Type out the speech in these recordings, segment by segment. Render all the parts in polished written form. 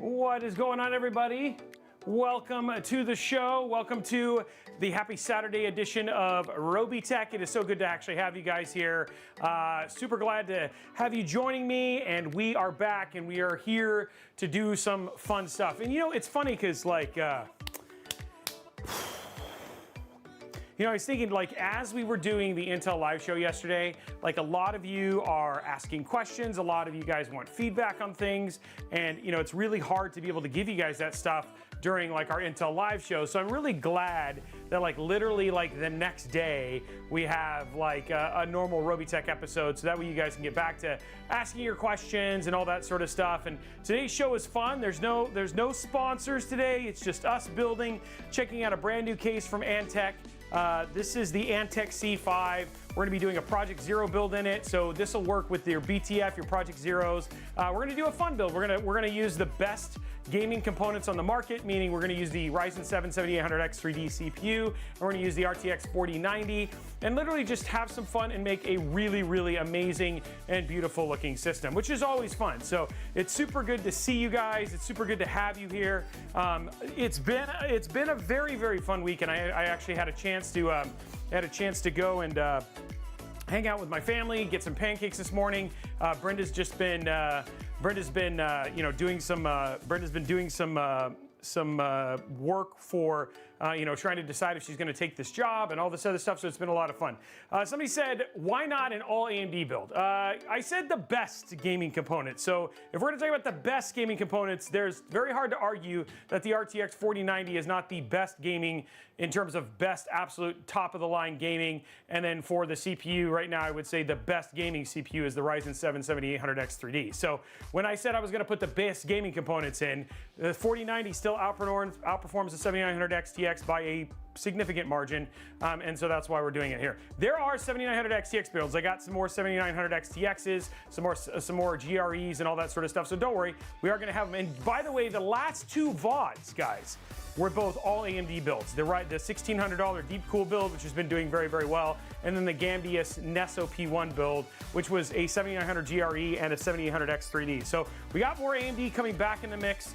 What is going on, everybody? Welcome to the show. Welcome to the happy Saturday edition of Robeytech. It is so good to actually have you guys here. Super glad to have you joining me, and we are back, and we are here to do some fun stuff. And you know, it's funny because I was thinking, like, as we were doing the Intel live show yesterday, like, a lot of you are asking questions, a lot of you guys want feedback on things, and you know, it's really hard to be able to give you guys that stuff during like our Intel live show. So I'm really glad that like literally like the next day we have like a normal Robeytech episode, so that way you guys can get back to asking your questions and all that sort of stuff. And today's show is fun. There's no sponsors today. It's just us building, checking out a brand new case from Antec. This is the Antec C5. We're gonna be doing a Project Zero build in it, so this will work with your BTF, your Project Zeros. We're gonna do a fun build. We're gonna use the best gaming components on the market, meaning we're gonna use the Ryzen 7 7800X 3D CPU, and we're gonna use the RTX 4090, and literally just have some fun and make a really, really amazing and beautiful looking system, which is always fun. So it's super good to see you guys. It's super good to have you here. It's been a very, very fun week, and I actually had a chance to go and hang out with my family, get some pancakes this morning. Brenda's been doing some work for trying to decide if she's going to take this job and all this other stuff, so it's been a lot of fun. Somebody said, why not an all AMD build? I said the best gaming components. So if we're going to talk about the best gaming components, there's very hard to argue that the RTX 4090 is not the best gaming in terms of best absolute top of the line gaming. And then for the CPU right now, I would say the best gaming CPU is the Ryzen 7 7800X 3D. So when I said I was going to put the best gaming components in, the 4090 still outperforms the 7900X TX by a significant margin, and so that's why we're doing it here. There are 7900X TX builds. I got some more 7900X TXs, some more GREs and all that sort of stuff, so don't worry, we are gonna have them. And by the way, the last two VODs, guys, were both all AMD builds. The $1,600 Deep Cool build, which has been doing very, very well, and then the Gambius Nesso P1 build, which was a 7900 GRE and a 7800X 3D. So we got more AMD coming back in the mix,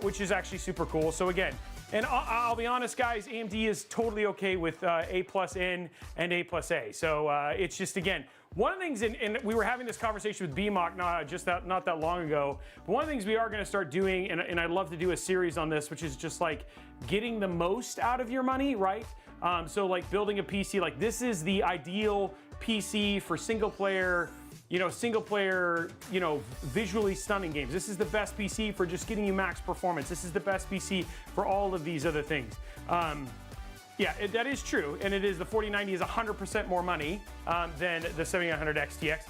which is actually super cool. So again, and I'll be honest, guys, AMD is totally okay with A+N and A+A. So it's just, again, one of the things, and we were having this conversation with BMOC not that long ago, but one of the things we are gonna start doing, and I'd love to do a series on this, which is just like getting the most out of your money, right? So like building a PC, like this is the ideal PC for single player, visually stunning games. This is the best PC for just getting you max performance. This is the best PC for all of these other things. Yeah, that is true, and it is. The 4090 is 100% more money than the 7900X TX.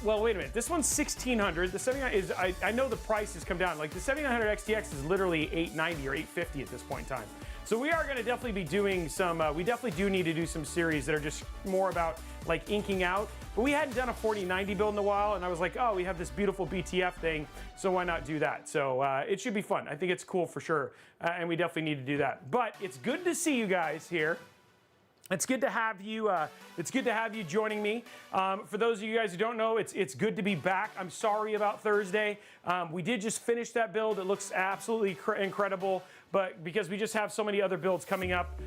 Well, wait a minute. This one's $1,600. The 79 is. I know the price has come down. Like the 7900X TX is literally $890 or $850 at this point in time. So we are going to definitely be doing some. We definitely do need to do some series that are just more about like inking out. But we hadn't done a 4090 build in a while, and I was like, oh, we have this beautiful BTF thing, so why not do that? So it should be fun. I think it's cool for sure, and we definitely need to do that. But it's good to see you guys here. It's good to have you. It's good to have you joining me. For those of you guys who don't know, it's good to be back. I'm sorry about Thursday. We did just finish that build. It looks absolutely incredible. But because we just have so many other builds coming up,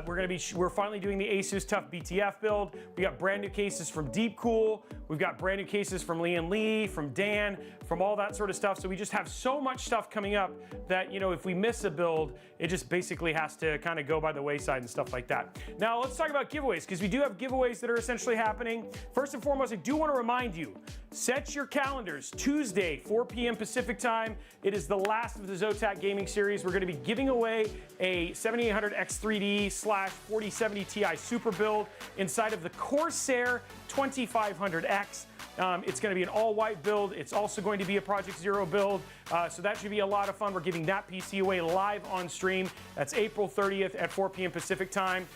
we're finally doing the Asus Tough BTF build. We got brand new cases from Deep Cool. We've got brand new cases from Lee and Lee, from Dan, from all that sort of stuff. So we just have so much stuff coming up that, if we miss a build, it just basically has to kind of go by the wayside and stuff like that. Now let's talk about giveaways, because we do have giveaways that are essentially happening. First and foremost, I do want to remind you, set your calendars. Tuesday, 4 p.m. Pacific time. It is the last of the Zotac gaming series. We're going to be giving away a 7800X 3D/4070 Ti Super build inside of the Corsair 2500X. It's going to be an all-white build. It's also going to be a Project Zero build, so that should be a lot of fun. We're giving that PC away live on stream. That's April 30th at 4 p.m. Pacific time.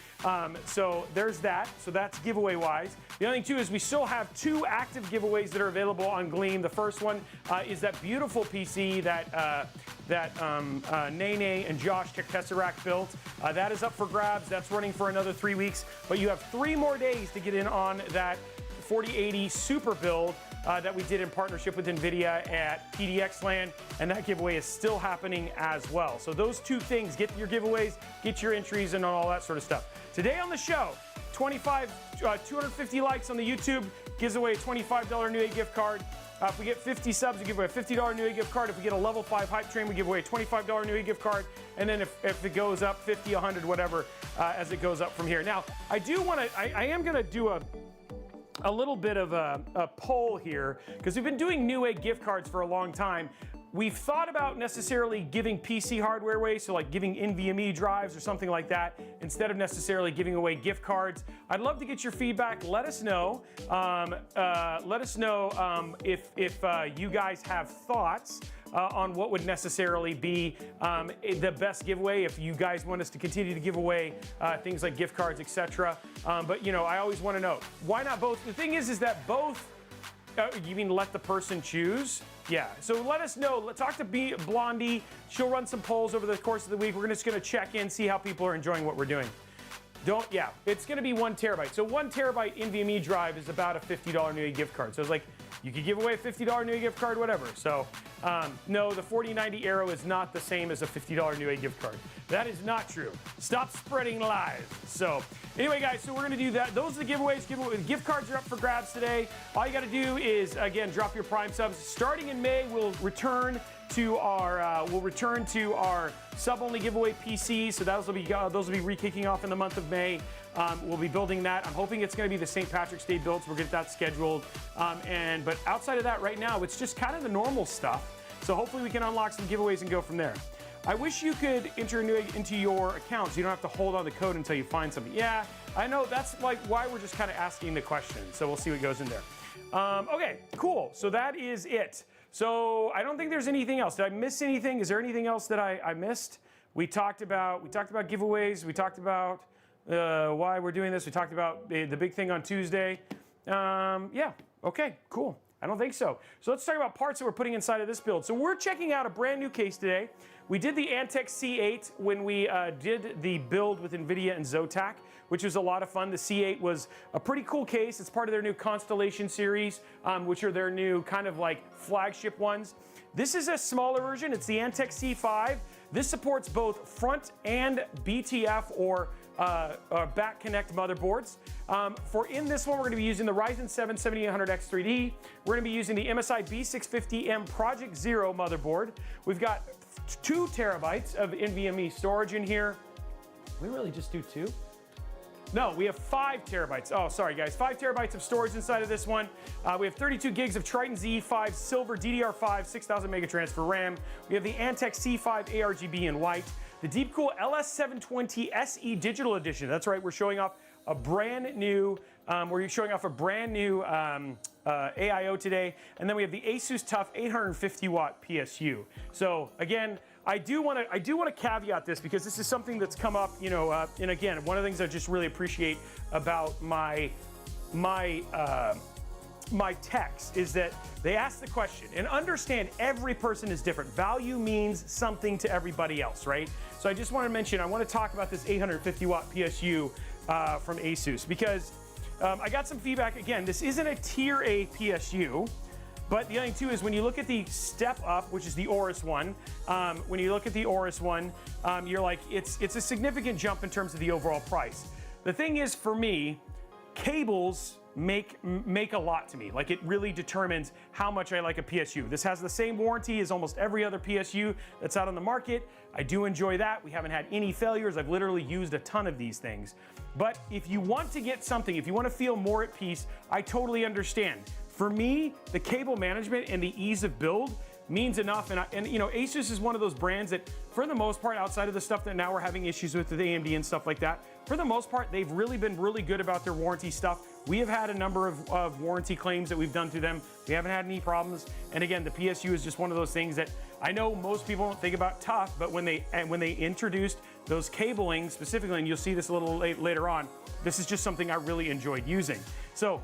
So there's that. So that's giveaway-wise. The other thing, too, is we still have 2 active giveaways that are available on Gleam. The first one is that beautiful PC that Nene and Josh TechTuber built. That is up for grabs. That's running for another 3 weeks. But you have 3 more days to get in on that 4080 Super build that we did in partnership with NVIDIA at PDX Land, and that giveaway is still happening as well. So those two things, get your giveaways, get your entries, and all that sort of stuff. Today on the show, 250 likes on the YouTube gives away a $25 Newegg gift card. If we get 50 subs, we give away a $50 Newegg gift card. If we get a level 5 hype train, we give away a $25 Newegg gift card. And then if it goes up 50, 100, whatever, as it goes up from here. Now, I am going to do a little bit of a poll here, because we've been doing Newegg gift cards for a long time. We've thought about necessarily giving PC hardware away, so like giving NVMe drives or something like that, instead of necessarily giving away gift cards. I'd love to get your feedback. Let us know. If you guys have thoughts on what would necessarily be the best giveaway, if you guys want us to continue to give away things like gift cards, etc. But I always want to know, why not both? The thing is that both, you mean let the person choose? Yeah, so let us know. Let's talk to Blondie. She'll run some polls over the course of the week. We're just going to check in, see how people are enjoying what we're doing. It's going to be 1 terabyte. So 1 terabyte NVMe drive is about a $50 Newegg gift card. So it's like, you could give away a $50 Newegg gift card, whatever. So no, the 4090 AIO is not the same as a $50 Newegg gift card. That is not true. Stop spreading lies. So anyway, guys, so we're going to do that. Those are the giveaways. Gift cards are up for grabs today. All you got to do is, again, drop your Prime subs. Starting in May, we'll return to our sub-only giveaway PCs. So those will be re-kicking off in the month of May. We'll be building that. I'm hoping it's going to be the St. Patrick's Day build, so we'll get that scheduled. But outside of that, right now, it's just kind of the normal stuff. So hopefully we can unlock some giveaways and go from there. I wish you could enter Newegg into your account so you don't have to hold on the code until you find something. Yeah, I know. That's like why we're just kind of asking the question. So we'll see what goes in there. Okay, cool. So that is it. So I don't think there's anything else. Did I miss anything? Is there anything else that I missed? We talked about giveaways. We talked about why we're doing this. We talked about the big thing on Tuesday. Yeah, okay, cool. I don't think so. So let's talk about parts that we're putting inside of this build. So we're checking out a brand new case today. We did the Antec C8 when we did the build with NVIDIA and Zotac, which was a lot of fun. The C8 was a pretty cool case. It's part of their new Constellation series, which are their new kind of like flagship ones. This is a smaller version. It's the Antec C5. This supports both front and BTF or back connect motherboards. In this one, we're going to be using the Ryzen 7 7800X 3D. We're going to be using the MSI B650M Project Zero motherboard. We've got 2 terabytes of NVMe storage in here. We really just do 2? No, we have 5 terabytes. Oh, sorry guys, 5 terabytes of storage inside of this one. We have 32 gigs of Triton Z5 Silver DDR5 6000 megatransfer RAM. We have the Antec C5 ARGB in white. The Deepcool LS720 SE Digital Edition. That's right, we're showing off a brand new AIO today. And then we have the Asus TUF 850 watt PSU. So again, I do want to caveat this because this is something that's come up, and again, one of the things I just really appreciate about my text is that they ask the question and understand every person is different. Value means something to everybody else, right? So I just want to mention, I want to talk about this 850 watt PSU from Asus because I got some feedback. Again, this isn't a tier A PSU. But the other thing too is when you look at the step up, which is the Aorus one, you're like, it's a significant jump in terms of the overall price. The thing is, for me, cables make a lot to me. Like, it really determines how much I like a PSU. This has the same warranty as almost every other PSU that's out on the market. I do enjoy that. We haven't had any failures. I've literally used a ton of these things. But if you want to get something, if you want to feel more at peace, I totally understand. For me, the cable management and the ease of build means enough. And Asus is one of those brands that, for the most part, outside of the stuff that now we're having issues with AMD and stuff like that, for the most part, they've really been really good about their warranty stuff. We have had a number of warranty claims that we've done to them. We haven't had any problems. And again, the PSU is just one of those things that I know most people don't think about tough, but when they introduced those cabling specifically, and you'll see this a little later on, this is just something I really enjoyed using. So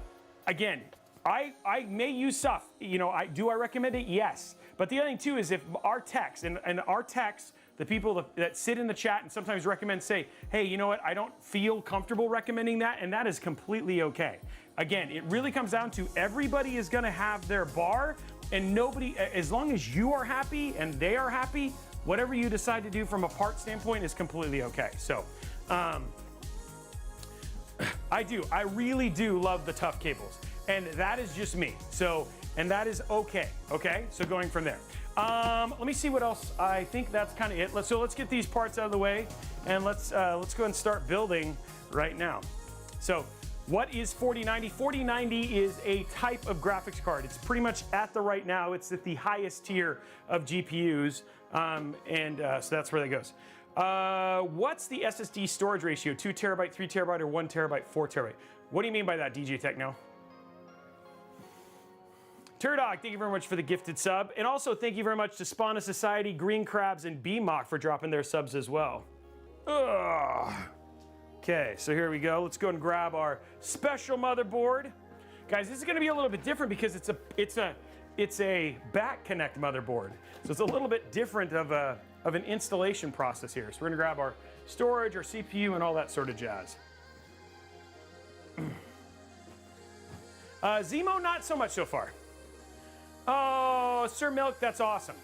again, I may use stuff. Do I recommend it? Yes. But the other thing too is if our techs and our techs, the people that sit in the chat and sometimes recommend, say, hey, you know what, I don't feel comfortable recommending that, and that is completely okay. Again, it really comes down to everybody is gonna have their bar, and nobody, as long as you are happy and they are happy, whatever you decide to do from a part standpoint is completely okay. So, I really do love the tough cables, and that is just me. So, and that is okay, okay? So going from there. Let me see what else. I think that's kind of it. Let's get these parts out of the way, and let's go and start building right now. So, what is 4090? 4090 is a type of graphics card. It's pretty much at now, it's at the highest tier of GPUs, so that's where that goes. What's the SSD storage ratio? 2 terabyte, 3 terabyte, or 1 terabyte, 4 terabyte? What do you mean by that, DJ Techno? Turdog, thank you very much for the gifted sub. And also thank you very much to Spawn of Society, Green Crabs, and BMOC for dropping their subs as well. Ugh. Okay, so here we go. Let's go and grab our special motherboard. Guys, this is gonna be a little bit different because it's a back connect motherboard. So it's a little bit different of an installation process here. So we're gonna grab our storage, our CPU, and all that sort of jazz. Zemo, not so much so far. Oh, Sir Milk, that's awesome.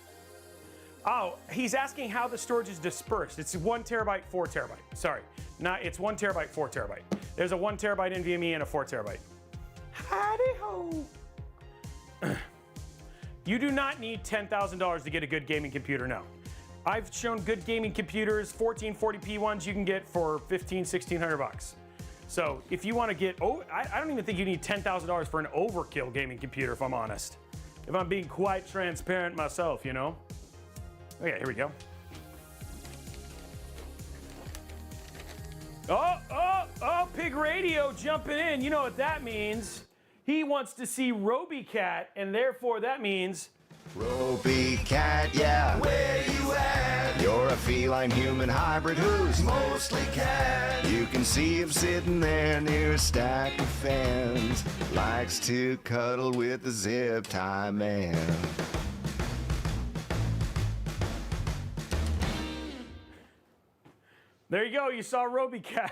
Oh, he's asking how the storage is dispersed. It's 1 terabyte, 4 terabyte. Sorry, it's 1 terabyte, 4 terabyte. There's a 1 terabyte NVMe and a 4 terabyte. Howdy ho. You do not need $10,000 to get a good gaming computer, no. I've shown good gaming computers, 1440p ones you can get for $1,500, $1,600. So if you want to get, I don't even think you need $10,000 for an overkill gaming computer, if I'm honest. If I'm being quite transparent myself, you know? Okay, here we go. Oh, Pig Radio jumping in. You know what that means. He wants to see Robeycat, and therefore that means... Robeycat, yeah. Where you at? You're a feline human hybrid who's mostly cat. You can see him sitting there near a stack of fans. Likes to cuddle with the zip tie man. There you go, you saw Robeycat.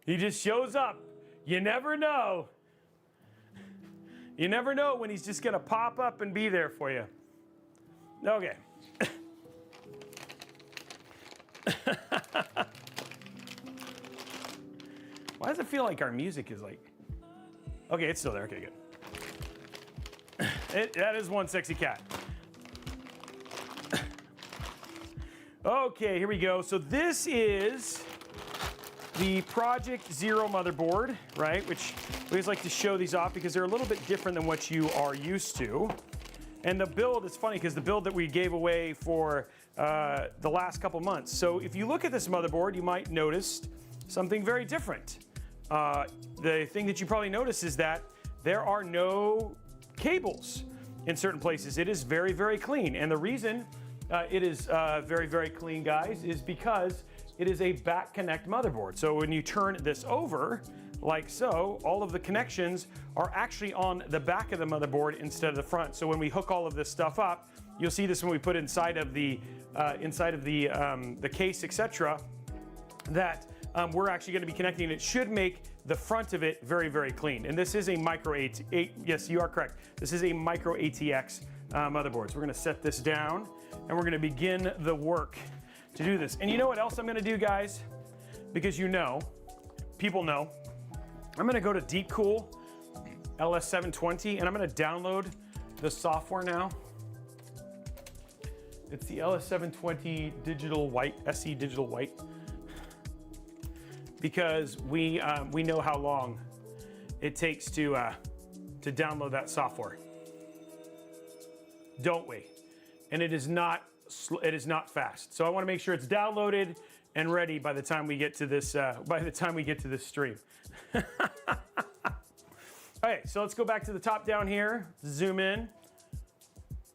He just shows up. You never know. You never know when he's just gonna pop up and be there for you. Okay. Why does it feel like our music is like... Okay, it's still there, okay, good. That is one sexy cat. Okay, here we go. So this is the Project Zero motherboard, right? Which we always like to show these off because they're a little bit different than what you are used to. And the build is funny because the build that we gave away for the last couple months. So if you look at this motherboard, you might notice something very different. The thing that you probably notice is that there are no cables in certain places. It is very, very clean. And the reason it is very, very clean, guys, is because it is a back connect motherboard. So when you turn this over, like so, all of the connections are actually on the back of the motherboard instead of the front. So when we hook all of this stuff up, you'll see this when we put inside of the case, etc. That we're actually going to be connecting. It should make the front of it very, very clean. And this is a micro yes, you are correct. This is a micro ATX motherboard. So we're going to set this down and we're going to begin the work to do this. And you know what else I'm going to do, guys? Because you know, people know, I'm going to go to Deepcool LS720 and I'm going to download the software now. It's the LS720 Digital White, SE Digital White. Because we know how long it takes to download that software, don't we? And it is not fast. So I want to make sure it's downloaded and ready by the time we get to this stream. Okay, so let's go back to the top down here. Zoom in.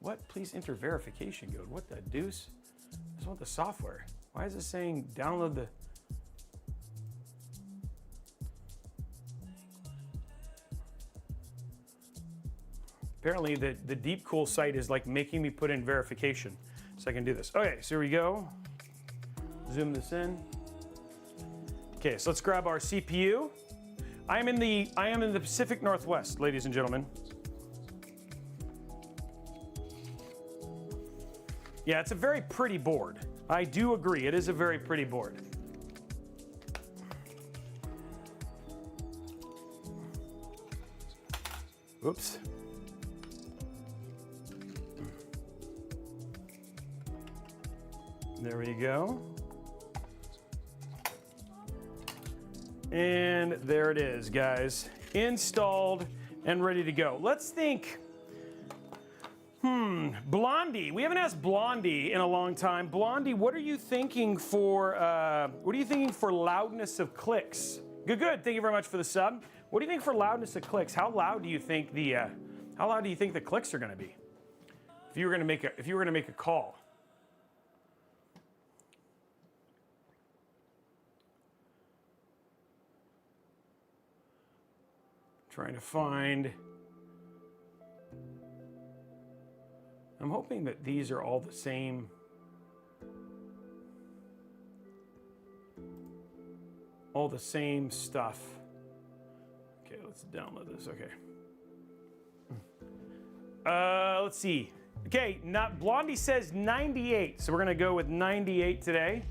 What? Please enter verification code. What the deuce? I just want the software. Why is it saying download the? Apparently the Deepcool site is like making me put in verification so I can do this. Okay, so here we go. Zoom this in. Okay, so let's grab our CPU. I am in the Pacific Northwest, ladies and gentlemen. Yeah, it's a very pretty board. I do agree, it is a very pretty board. Oops. There we go. And there it is, guys. Installed and ready to go. Let's think. Blondie. We haven't asked Blondie in a long time. Blondie, what are you thinking for loudness of clicks? Good. Thank you very much for the sub. What do you think for loudness of clicks? How loud do you think the clicks are going to be? If you were going to make a call. Trying to find. I'm hoping that these are all the same. All the same stuff. Okay, let's download this. Okay. Let's see. Okay, Blondie says 98, so we're gonna go with 98 today.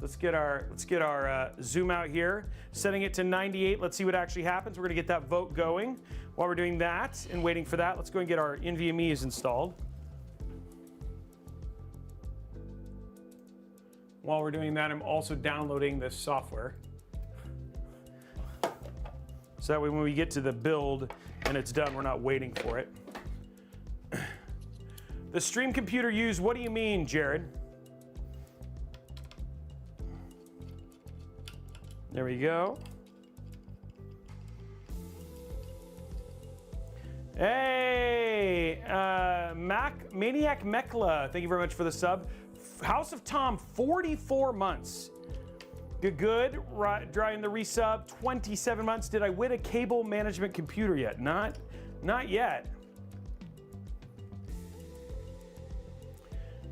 Let's get our zoom out here, setting it to 98. Let's see what actually happens. We're gonna get that vote going. While we're doing that and waiting for that, let's go and get our NVMe's installed. While we're doing that, I'm also downloading this software. So that way when we get to the build and it's done, we're not waiting for it. The stream computer used, what do you mean, Jared? There we go. Hey, Maniac Mekla, thank you very much for the sub. House of Tom, 44 months. Good. Drying the resub, 27 months. Did I win a cable management computer yet? Not yet.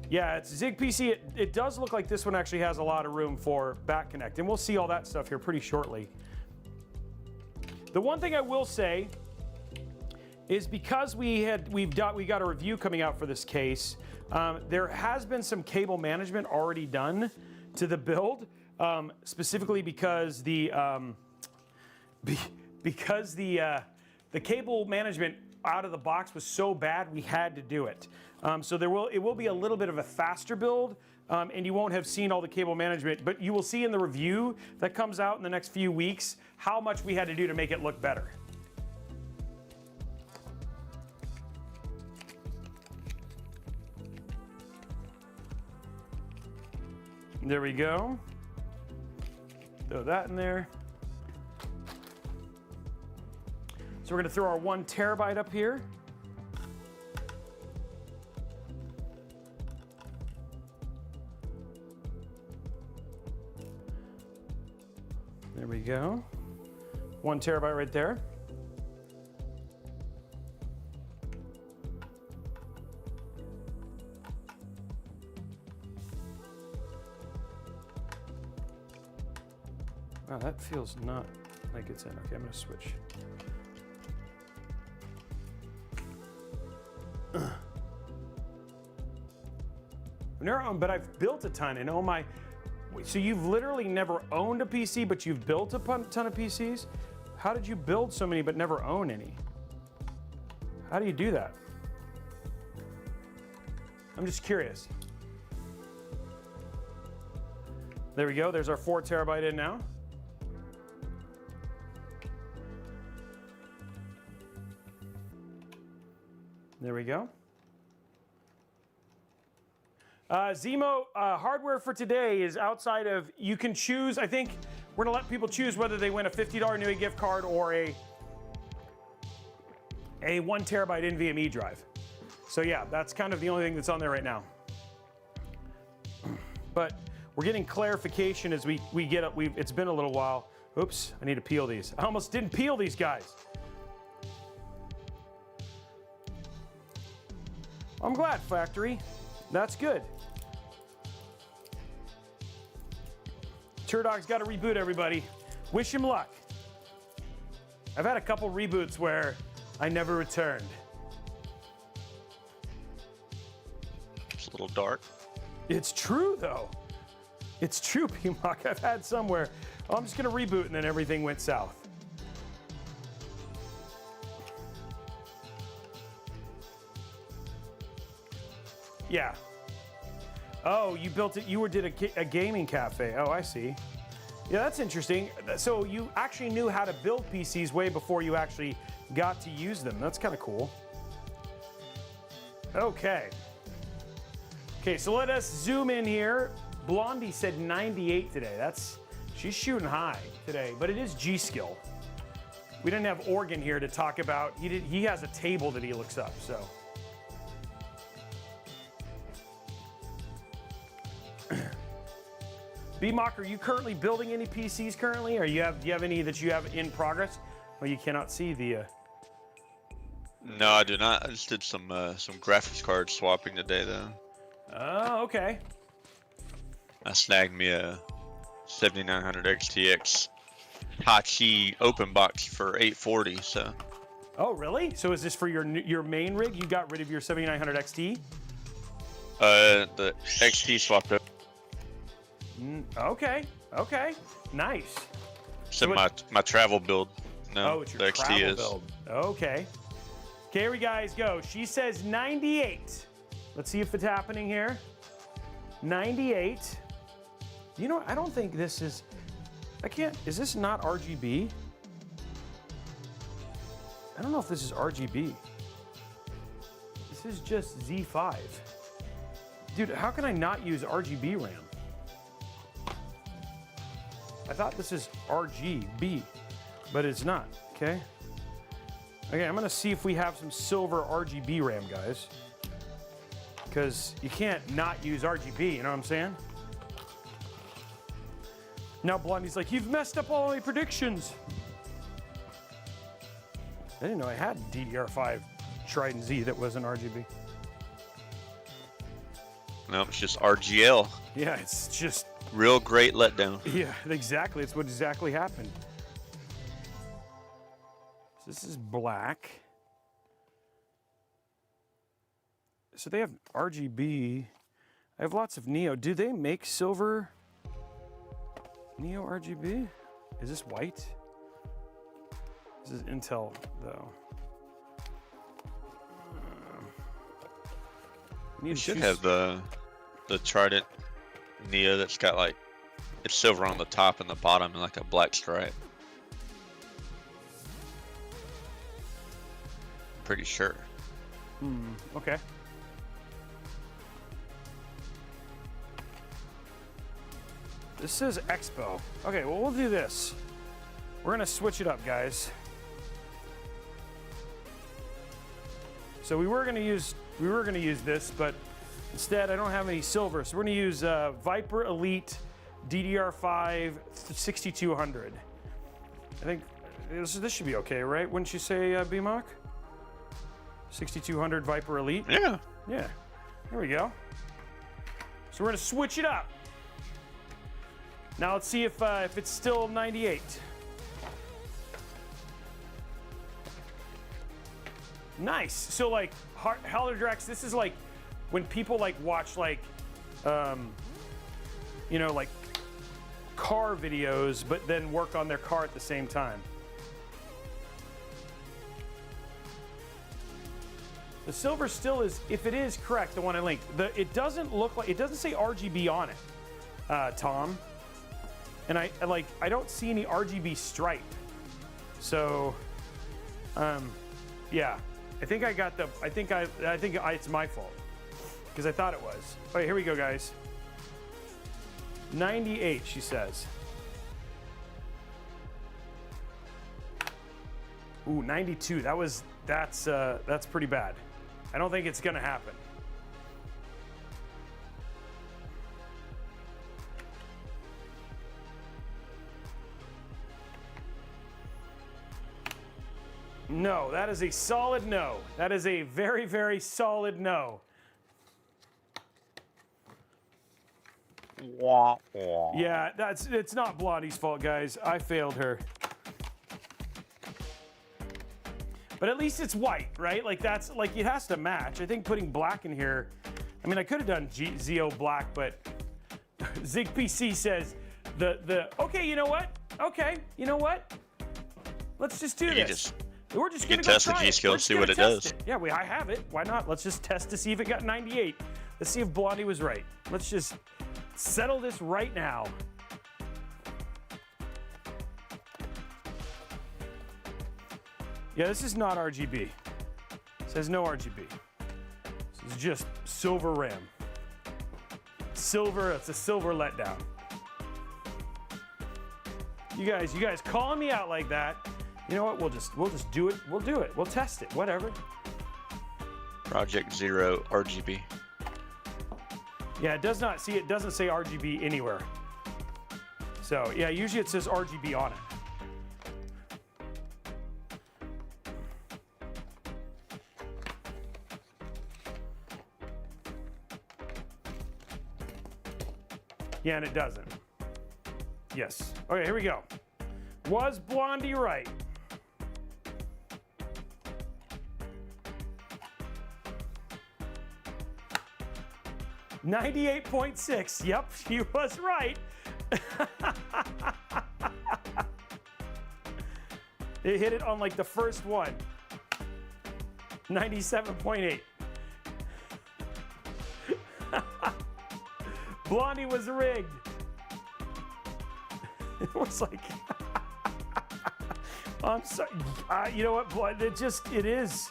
Yeah, it's Zig PC. It does look like this one actually has a lot of room for back connect, and we'll see all that stuff here pretty shortly. The one thing I will say is because we got a review coming out for this case, there has been some cable management already done to the build, specifically because the cable management out of the box was so bad we had to do it. So it will be a little bit of a faster build, and you won't have seen all the cable management, but you will see in the review that comes out in the next few weeks how much we had to do to make it look better. There we go. Throw that in there. So we're going to throw our 1 terabyte up here. There we go. 1 terabyte right there. Wow, that feels not like it's in. Okay, I'm gonna switch. Never owned, but I've built a ton, and oh my, so you've literally never owned a PC, but you've built a ton of PCs? How did you build so many but never own any? How do you do that? I'm just curious. There we go, there's our 4 terabyte in now. There we go. Zemo, hardware for today is outside of, you can choose, I think we're gonna let people choose whether they win a $50 Newegg gift card or a 1 terabyte NVMe drive. So yeah, that's kind of the only thing that's on there right now. But we're getting clarification as we get up, it's been a little while. Oops, I need to peel these. I almost didn't peel these guys. I'm glad, Factory. That's good. Turdog's got to reboot, everybody. Wish him luck. I've had a couple reboots where I never returned. It's a little dark. It's true, though. It's true, P-Mock. I've had some where, oh, I'm just going to reboot, and then everything went south. Yeah. Oh, you built it, you did a gaming cafe. Oh, I see. Yeah, that's interesting. So you actually knew how to build PCs way before you actually got to use them. That's kind of cool. Okay. Okay, so let us zoom in here. Blondie said 98 today. She's shooting high today, but it is G-Skill. We didn't have Organ here to talk about. He has a table that he looks up, so. B-Mock, are you currently building any PCs currently? Or do you have any that you have in progress? Well, you cannot see the... No, I do not. I just did some graphics card swapping today, though. Oh, okay. I snagged me a 7900 XTX Hachi open box for $840. So. Oh, really? So is this for your main rig? You got rid of your 7900 XT? The XT swapped up. Okay. Okay. Nice. So my travel build. No, oh, it's your the XT travel is. build. Okay. Okay, here we guys go. She says 98. Let's see if it's happening here. 98. You know, I don't think this is... is this not RGB? I don't know if this is RGB. This is just Z5. Dude, how can I not use RGB RAM? I thought this is RGB, but it's not, okay? Okay, I'm gonna see if we have some silver RGB RAM, guys. Because you can't not use RGB, you know what I'm saying? Now Blondie's like, you've messed up all my predictions. I didn't know I had DDR5 Trident Z that wasn't RGB. No, it's just RGL. Yeah, it's just... Real great letdown. Yeah, exactly. It's what exactly happened. So this is black. So they have RGB. I have lots of Neo. Do they make silver Neo RGB? Is this white? This is Intel, though. You should have the Trident Neo that's got like, it's silver on the top and the bottom and like a black stripe. Pretty sure. Okay. This says Expo. Okay, well, we'll do this. We're gonna switch it up, guys. So we were gonna use this, but instead I don't have any silver, so we're gonna use Viper Elite DDR5 6200. I think this should be okay, right? Wouldn't you say, B-Mock? 6200 Viper Elite? Yeah. Yeah, there we go. So we're gonna switch it up. Now let's see if it's still 98. Nice. So like Hallerdrax, this is like when people like watch like, you know, like car videos, but then work on their car at the same time. The silver still is, if it is correct, the one I linked. It doesn't look like, it doesn't say RGB on it, Tom. And I don't see any RGB stripe. So, yeah. I think it's my fault. Because I thought it was. All right, here we go, guys. 98, she says. Ooh, 92. That's pretty bad. I don't think it's gonna happen. No, that is a solid no. That is a very, very solid no. Wah, wah. Yeah, it's not Blondie's fault, guys. I failed her. But at least it's white, right? Like that's like it has to match. I think putting black in here. I mean, I could have done Zio black, but ZigPC says okay. You know what? Okay, you know what? Let's just do this. We're just gonna go test the try G it. skill, We're just see gonna what it test does. it. Yeah, I have it. Why not? Let's just test to see if it got 98. Let's see if Blondie was right. Let's just settle this right now. Yeah, this is not RGB. It says no RGB. This is just silver RAM. Silver, it's a silver letdown. You guys calling me out like that. You know what? We'll just do it. We'll do it. We'll test it. Whatever. Project 0 RGB. Yeah, it doesn't say RGB anywhere. So yeah, usually it says RGB on it. Yeah, and it doesn't. Yes. Okay, here we go. Was Blondie right? $98.6. Yep, she was right. It hit it on like the first one. 97.8. Blondie was rigged. It was like, I'm sorry. You know what? It is.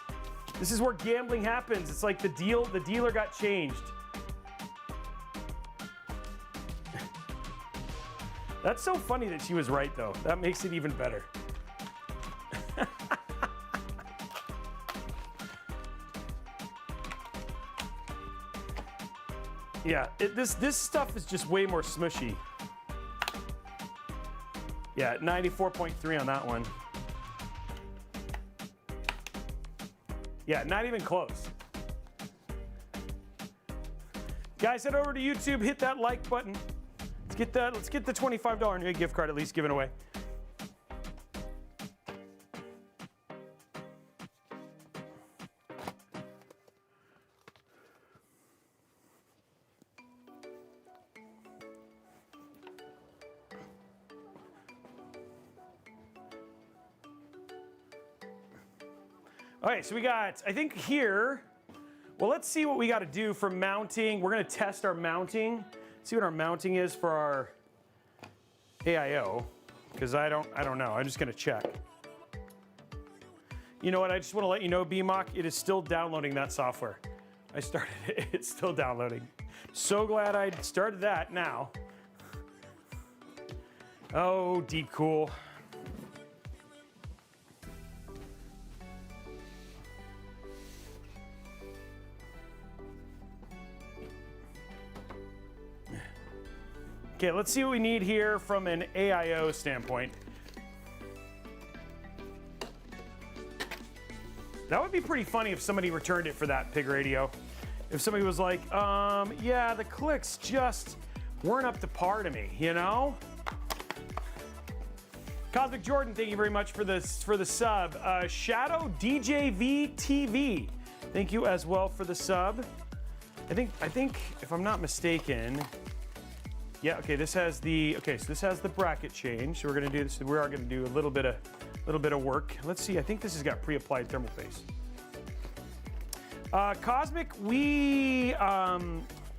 This is where gambling happens. It's like the dealer got changed. That's so funny that she was right, though. That makes it even better. Yeah, this stuff is just way more smushy. Yeah, 94.3 on that one. Yeah, not even close. Guys, head over to YouTube, hit that like button. Let's get the $25 Newegg gift card at least given away. Okay, so we got, I think here, well, let's see what we got to do for mounting. We're going to test our mounting, see what our mounting is for our AIO, because I don't know. I'm just going to check. You know what? I just want to let you know, BMOC, it is still downloading that software. I started it. It's still downloading. So glad I started that now. Oh, deep cool. Okay, let's see what we need here from an AIO standpoint. That would be pretty funny if somebody returned it for that pig radio. If somebody was like, yeah, the clicks just weren't up to par to me, you know? Cosmic Jordan, thank you very much for the sub. Shadow DJV TV, thank you as well for the sub. I think if I'm not mistaken, yeah, okay, so this has the bracket change. So we're gonna do this. We are gonna do a little bit of work. Let's see. I think this has got pre-applied thermal paste. Cosmic,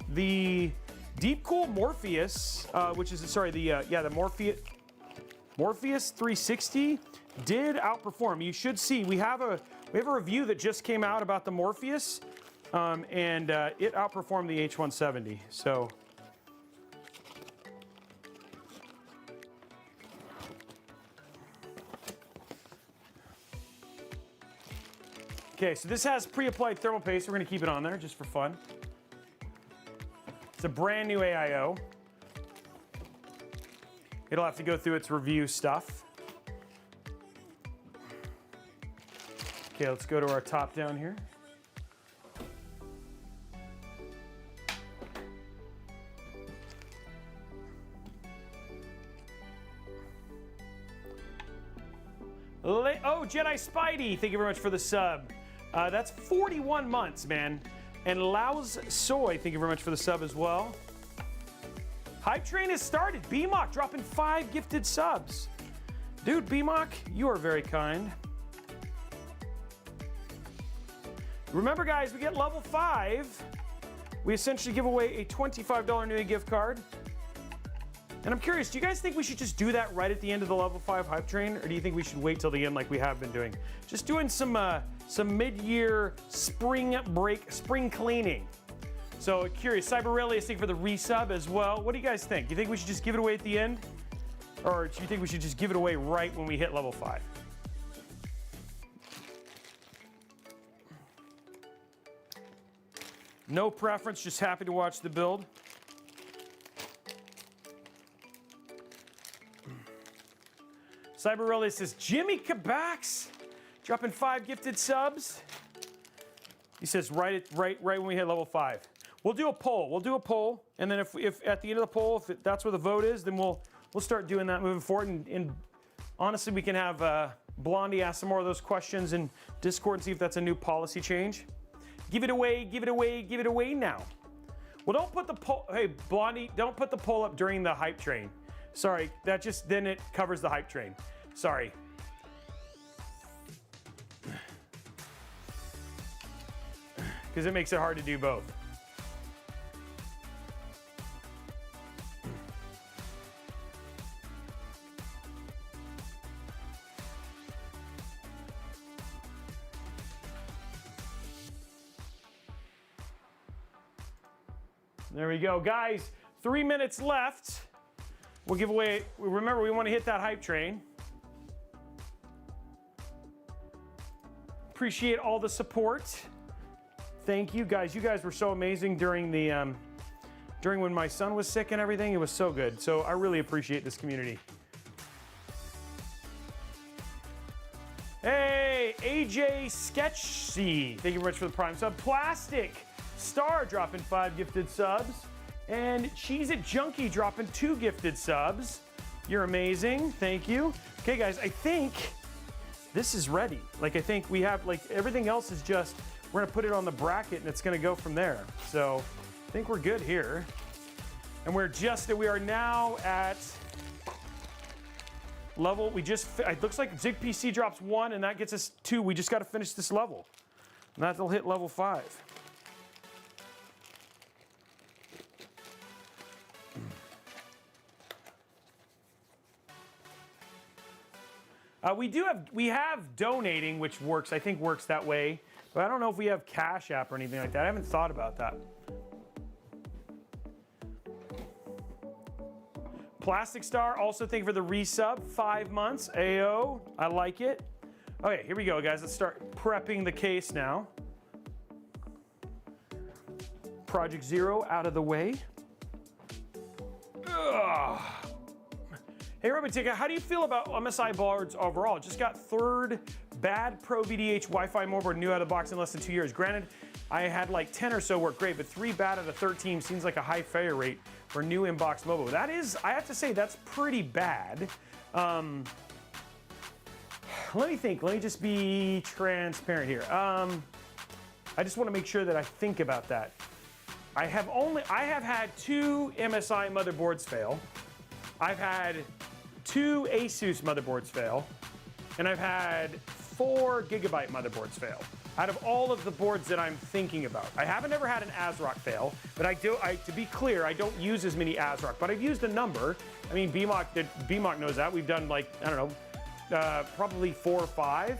the Deep Cool Morpheus, which is the Morpheus 360 did outperform. You should see we have a review that just came out about the Morpheus, and it outperformed the H170. So. Okay, so this has pre-applied thermal paste. We're gonna keep it on there just for fun. It's a brand new AIO. It'll have to go through its review stuff. Okay, let's go to our top down here. Oh, Jedi Spidey, thank you very much for the sub. That's 41 months, man. And Laos Soy, thank you very much for the sub as well. Hype train has started. BMOC dropping 5 gifted subs. Dude, BMOC, you are very kind. Remember, guys, we get level 5. We essentially give away a $25 Newegg gift card. And I'm curious, do you guys think we should just do that right at the end of the level 5 hype train? Or do you think we should wait till the end like we have been doing? Just doing some mid-year spring break, spring cleaning. So curious, Cyberpunk, thank you for the resub as well. What do you guys think? You think we should just give it away at the end? Or do you think we should just give it away right when we hit level 5? No preference, just happy to watch the build. Cyberpunk says, Jimmy Kabax dropping 5 gifted subs. He says right when we hit level 5. We'll do a poll. And then if at the end of the poll, if that's where the vote is, then we'll start doing that moving forward. And honestly, we can have Blondie ask some more of those questions in Discord and see if that's a new policy change. Give it away now. Well, don't put the poll, hey, Blondie, don't put the poll up during the hype train. Sorry, then it covers the hype train. Sorry. Because it makes it hard to do both. There we go, guys. 3 minutes left. We'll give away, remember, we want to hit that hype train. Appreciate all the support. Thank you guys. You guys were so amazing during the during when my son was sick and everything. It was so good. So I really appreciate this community. Hey, AJ Sketchy. Thank you very much for the prime sub. Plastic Star dropping 5 gifted subs. And Cheese It Junkie dropping 2 gifted subs. You're amazing. Thank you. Okay, guys, I think this is ready. Like, I think we have, like, everything else is just, we're gonna put it on the bracket and it's gonna go from there. So I think we're good here. And we are now at level, it looks like Zig PC drops 1 and that gets us 2. We just gotta finish this level. And that'll hit level 5. We have donating, which works, I think works that way, but I don't know if we have Cash App or anything like that. I haven't thought about that. Plastic Star, also thank you for the resub, 5 months, AIO, I like it. Okay, here we go, guys. Let's start prepping the case now. Project Zero out of the way. Ugh. Hey, Robeytech, how do you feel about MSI boards overall? Just got 3rd bad Pro VDH Wi-Fi motherboard new out of the box in less than 2 years. Granted, I had like 10 or so work great, but 3 bad out of 13 seems like a high failure rate for new inbox mobile. That is, I have to say, that's pretty bad. Let me think. Let me just be transparent here. I just want to make sure that I think about that. I have had 2 MSI motherboards fail. I've had 2 ASUS motherboards fail, and I've had 4 Gigabyte motherboards fail. Out of all of the boards that I'm thinking about, I haven't ever had an ASRock fail, but to be clear, I don't use as many ASRock, but I've used a number. I mean, BMOC knows that. We've done like, I don't know, probably 4 or 5.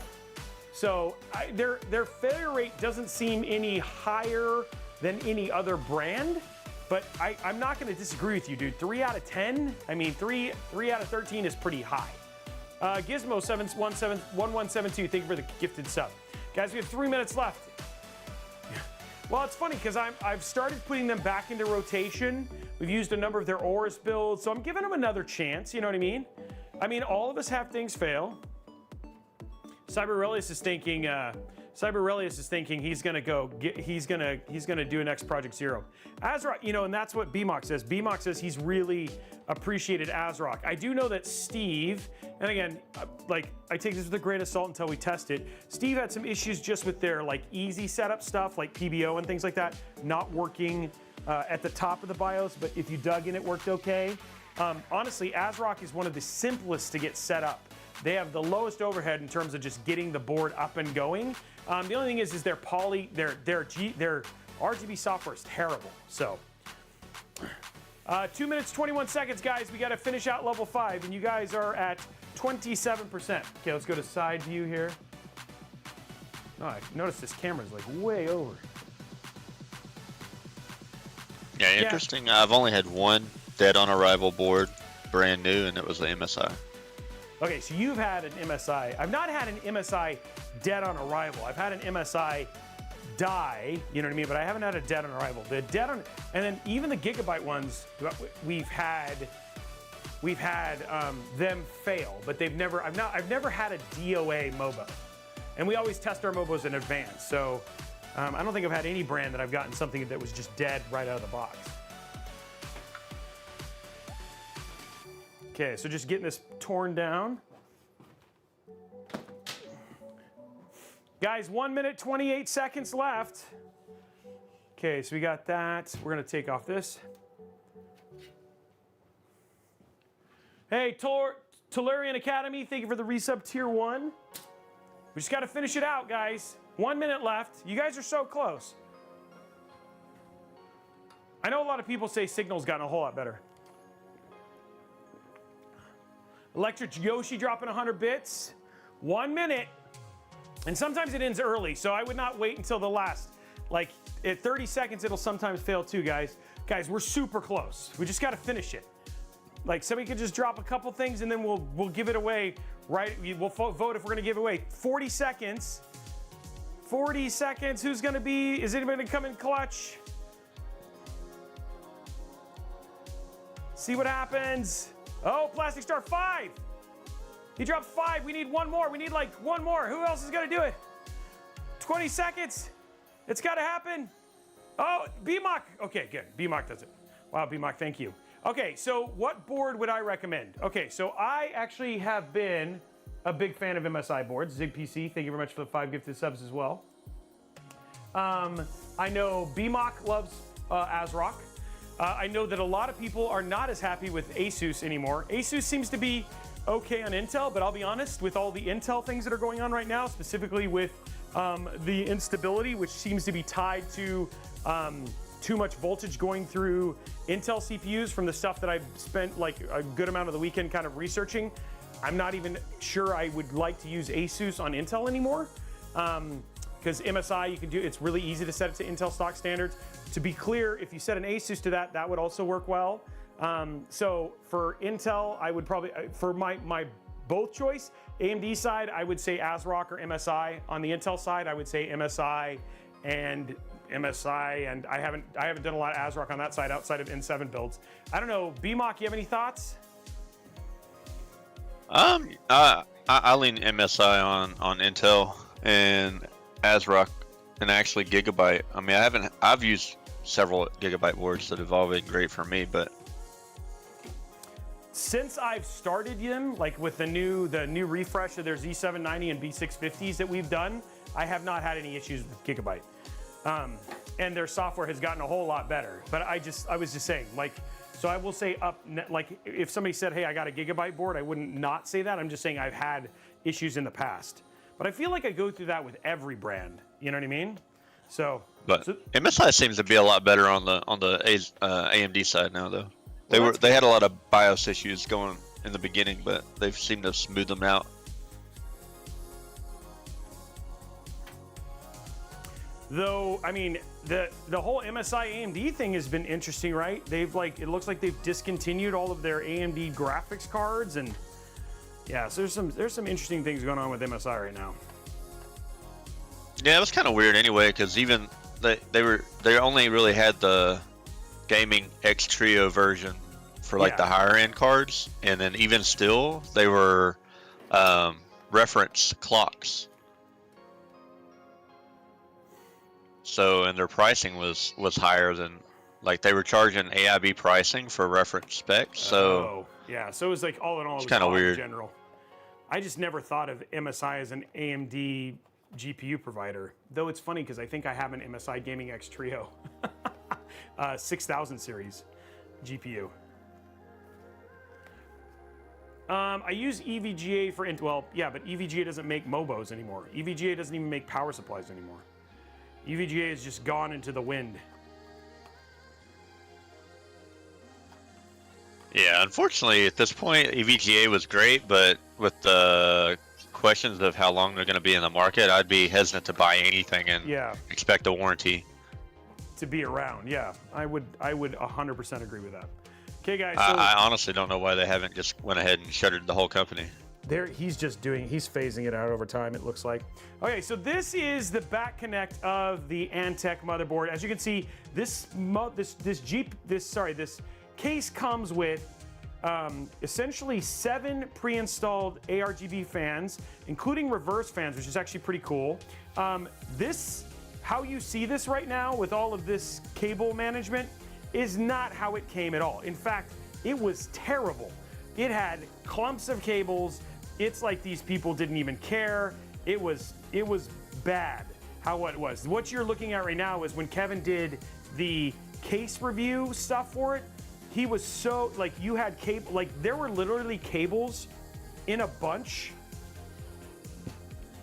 So their failure rate doesn't seem any higher than any other brand. But I'm not going to disagree with you, dude. 3 out of 10? I mean, 3 out of 13 is pretty high. Gizmo1172, thank you for the gifted sub. Guys, we have 3 minutes left. Well, it's funny because I've started putting them back into rotation. We've used a number of their Aorus builds, so I'm giving them another chance, you know what I mean? I mean, all of us have things fail. Cyberrelius is thinking, Cyberelius is thinking he's gonna do an X Project Zero. ASRock, you know, and that's what BMOC says. BMOC says he's really appreciated ASRock. I do know that Steve, and again, like I take this with a grain of salt until we test it. Steve had some issues just with their like easy setup stuff, like PBO and things like that, not working at the top of the BIOS. But if you dug in, it worked okay. Honestly, ASRock is one of the simplest to get set up. They have the lowest overhead in terms of just getting the board up and going. The only thing is their RGB software is terrible. So, 2 minutes, 21 seconds, guys. We got to finish out level 5, and you guys are at 27%. Okay, let's go to side view here. Oh, I noticed this camera's like way over. Yeah, interesting. Yeah. I've only had one dead on arrival board, brand new, and it was the MSI. Okay, so you've had an MSI. I've not had an MSI dead on arrival. I've had an MSI die, you know what I mean? But I haven't had a dead on arrival. The dead on, and then even the Gigabyte ones, we've had them fail, but they've never. I've never had a DOA MOBO, and we always test our MOBOs in advance. So I don't think I've had any brand that I've gotten something that was just dead right out of the box. Okay, so just getting this torn down. Guys, 1 minute, 28 seconds left. Okay, so we got that. We're gonna take off this. Hey, Tolarian Academy, thank you for the resub tier 1. We just gotta finish it out, guys. 1 minute left. You guys are so close. I know a lot of people say Signal's gotten a whole lot better. Electric Yoshi dropping 100 bits. 1 minute. And sometimes it ends early, so I would not wait until the last. Like, at 30 seconds, it'll sometimes fail too, guys. Guys, we're super close. We just gotta finish it. Like, somebody could just drop a couple things and then we'll give it away, right? We'll vote if we're gonna give it away. 40 seconds. 40 seconds. Who's gonna be, is anybody gonna come in clutch? See what happens. Oh, Plastic Star 5. He dropped 5. We need one more. We need like one more. Who else is going to do it? 20 seconds. It's got to happen. Oh, BMOC. Okay, good. BMOC does it. Wow, BMOC, thank you. Okay, so what board would I recommend? Okay, so I actually have been a big fan of MSI boards. ZigPC, thank you very much for the 5 gifted subs as well. I know BMOC loves ASRock. I know that a lot of people are not as happy with ASUS anymore. ASUS seems to be okay on Intel, but I'll be honest, with all the Intel things that are going on right now, specifically with the instability, which seems to be tied to too much voltage going through Intel CPUs from the stuff that I've spent like a good amount of the weekend kind of researching, I'm not even sure I would like to use ASUS on Intel anymore. Because MSI, you can do, it's really easy to set it to Intel stock standards. To be clear, if you set an ASUS to that, that would also work well. So for Intel, I would probably, for my both choice, AMD side, I would say ASRock or MSI. On the Intel side, I would say MSI, and I haven't done a lot of ASRock on that side outside of N7 builds. I don't know, BMOC, you have any thoughts? I lean MSI on Intel and ASRock and actually Gigabyte. I mean, I've used several Gigabyte boards that have all been great for me, but since I've started them, like with the new refresh of their Z790 and B650s that we've done, I have not had any issues with Gigabyte. And their software has gotten a whole lot better. But I was just saying, like, so I will say like if somebody said, hey, I got a Gigabyte board, I wouldn't not say that. I'm just saying I've had issues in the past. But I feel like I go through that with every brand. You know what I mean? But MSI seems to be a lot better on the AMD side now, though. They had a lot of BIOS issues going in the beginning, but they've seemed to smooth them out. Though, I mean, the whole MSI AMD thing has been interesting, right? It looks like they've discontinued all of their AMD graphics cards, and yeah, so there's some interesting things going on with MSI right now. Yeah, it was kind of weird anyway, because even they only really had the gaming X Trio version for like the higher end cards, and then even still they were reference clocks. So, and their pricing was higher than, like, they were charging AIB pricing for reference specs. So, yeah. So it was like all in all, it's it was kind of odd weird. in general. I just never thought of MSI as an AMD GPU provider. Though it's funny because I think I have an MSI Gaming X Trio 6000 series GPU. I use EVGA for, well, yeah, but EVGA doesn't make MOBOs anymore. EVGA doesn't even make power supplies anymore. EVGA has just gone into the wind. Yeah, unfortunately, at this point, EVGA was great, but with the questions of how long they're going to be in the market, I'd be hesitant to buy anything and expect a warranty. To be around, yeah. I would 100% agree with that. Okay, guys. So I honestly don't know why they haven't just went ahead and shuttered the whole company. he's phasing it out over time, it looks like. Okay, so this is the back connect of the Antec motherboard. As you can see, this case comes with essentially 7 pre-installed ARGB fans, including reverse fans, which is actually pretty cool. How you see this right now with all of this cable management is not how it came at all. In fact, it was terrible. It had clumps of cables. It's like these people didn't even care. It was bad how it was. What you're looking at right now is when Kevin did the case review stuff for it, he was so, like, you had cable, like there were literally cables in a bunch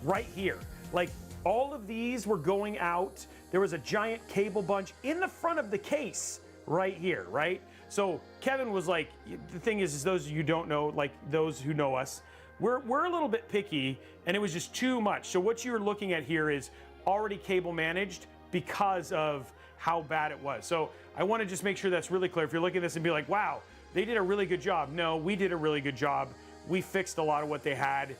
right here. Like all of these were going out. There was a giant cable bunch in the front of the case right here, right? So Kevin was like, the thing is those of you who don't know, like those who know us, we're a little bit picky, and it was just too much. So what you're looking at here is already cable managed because of how bad it was. So I want to just make sure that's really clear. If you're looking at this and be like, wow, they did a really good job. No, we did a really good job. We fixed a lot of what they had.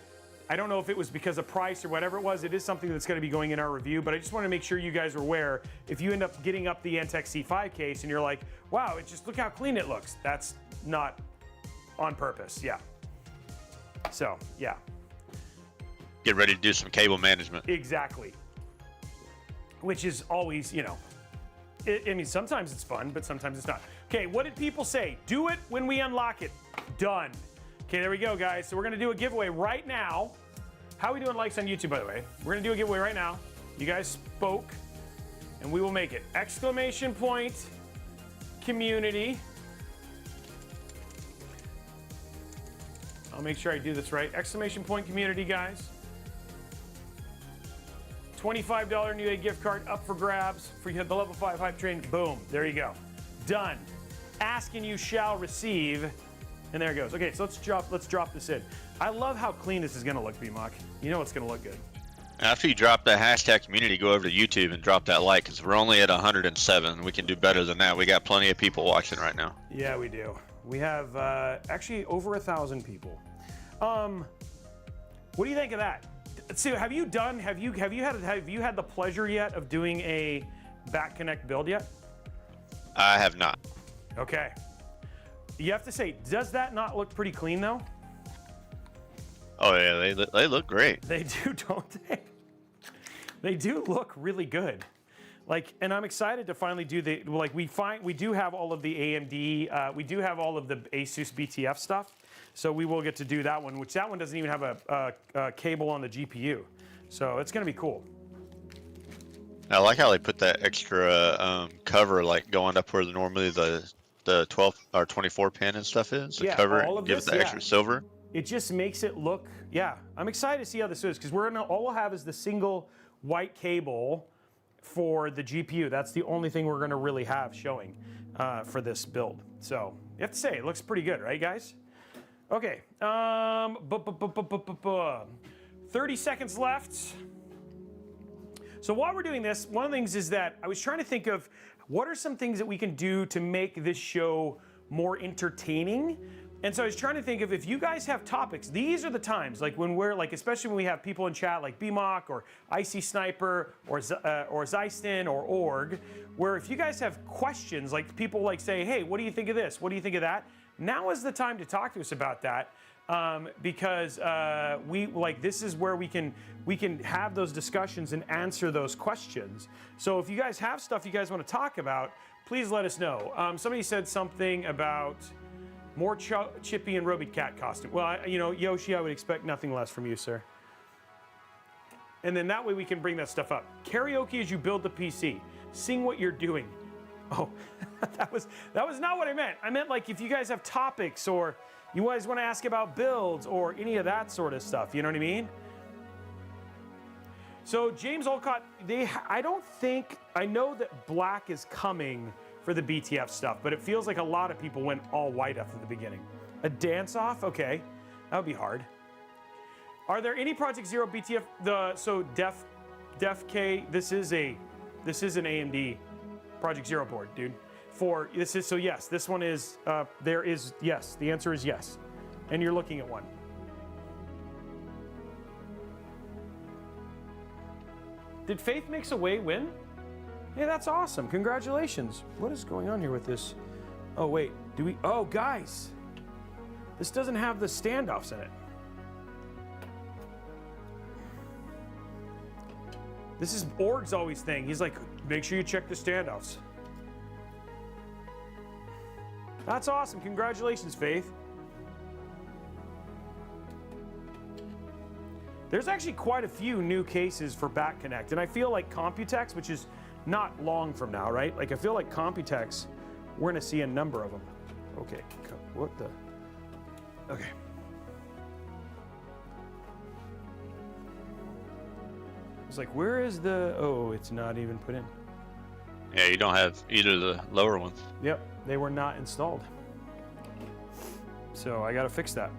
I don't know if it was because of price or whatever it was. It is something that's going to be going in our review, but I just want to make sure you guys are aware. If you end up getting up the Antec C5 case and you're like, wow, look how clean it looks. That's not on purpose, yeah. So, yeah. Get ready to do some cable management. Exactly. Which is always, I mean, sometimes it's fun, but sometimes it's not. Okay, what did people say? Do it when we unlock it. Done. Okay, there we go, guys. So we're going to do a giveaway right now. How are we doing likes on YouTube, by the way? We're going to do a giveaway right now. You guys spoke, and we will make it. Exclamation point, community. I'll make sure I do this right. Exclamation point, community, guys. $25 Newegg gift card up for grabs for the level 5 hype train. Boom, there you go. Done. Ask and you shall receive. And there it goes. Okay, so let's drop this in. I love how clean this is gonna look, B-Mock. You know it's gonna look good. After you drop that hashtag community, go over to YouTube and drop that like, because we're only at 107. We can do better than that. We got plenty of people watching right now. Yeah, we do. We have actually over 1,000 people. What do you think of that? So have you had the pleasure yet of doing a back connect build yet? I have not. Okay. You have to say, does that not look pretty clean though? Oh yeah, they look great. They do, don't they? They do look really good. Like, and I'm excited to finally do we do have all of the AMD, we do have all of the Asus BTF stuff. So we will get to do that one, which that one doesn't even have a cable on the GPU. So it's gonna be cool. I like how they put that extra cover, like going up where normally the 12 or 24 pin and stuff is. The cover, all of give this, it the extra silver. It just makes it look, I'm excited to see how this is, because all we'll have is the single white cable for the GPU. That's the only thing we're gonna really have showing for this build. So you have to say, it looks pretty good, right guys? Okay, 30 seconds left. So while we're doing this, one of the things is that I was trying to think of what are some things that we can do to make this show more entertaining. And so I was trying to think of, if you guys have topics, these are the times, like when we're like, especially when we have people in chat like BMOC or Icy Sniper or Zyston or Org, where if you guys have questions, like people like say, hey, what do you think of this? What do you think of that? Now is the time to talk to us about that. because this is where we can have those discussions and answer those questions. So if you guys have stuff you guys want to talk about, please let us know. Somebody said something about more Chippy and Robey cat costume. Well, Yoshi, I would expect nothing less from you, sir. And then that way we can bring that stuff up. Karaoke as you build the PC. Sing what you're doing. Oh, that was not what I meant. I meant like if you guys have topics or you guys want to ask about builds or any of that sort of stuff. You know what I mean? So James Olcott, I know that black is coming for the BTF stuff, but it feels like a lot of people went all white after the beginning. A dance off? Okay, that would be hard. Are there any Project Zero BTF? Def K, this is an AMD Project Zero board, dude. Yes, this one is, yes, the answer is yes. And you're looking at one. Did Faith Makes a Way win? Yeah, that's awesome. Congratulations. What is going on here with this? Oh, wait. Oh, guys. This doesn't have the standoffs in it. This is Org's always thing. He's like, make sure you check the standoffs. That's awesome. Congratulations, Faith. There's actually quite a few new cases for Back Connect, and I feel like Computex, which is not long from now, right? Like I feel like Computex, we're gonna see a number of them. Okay, what the? Okay. It's like, where is the? Oh, it's not even put in. Yeah, you don't have either of the lower ones. Yep, they were not installed. So I got to fix that.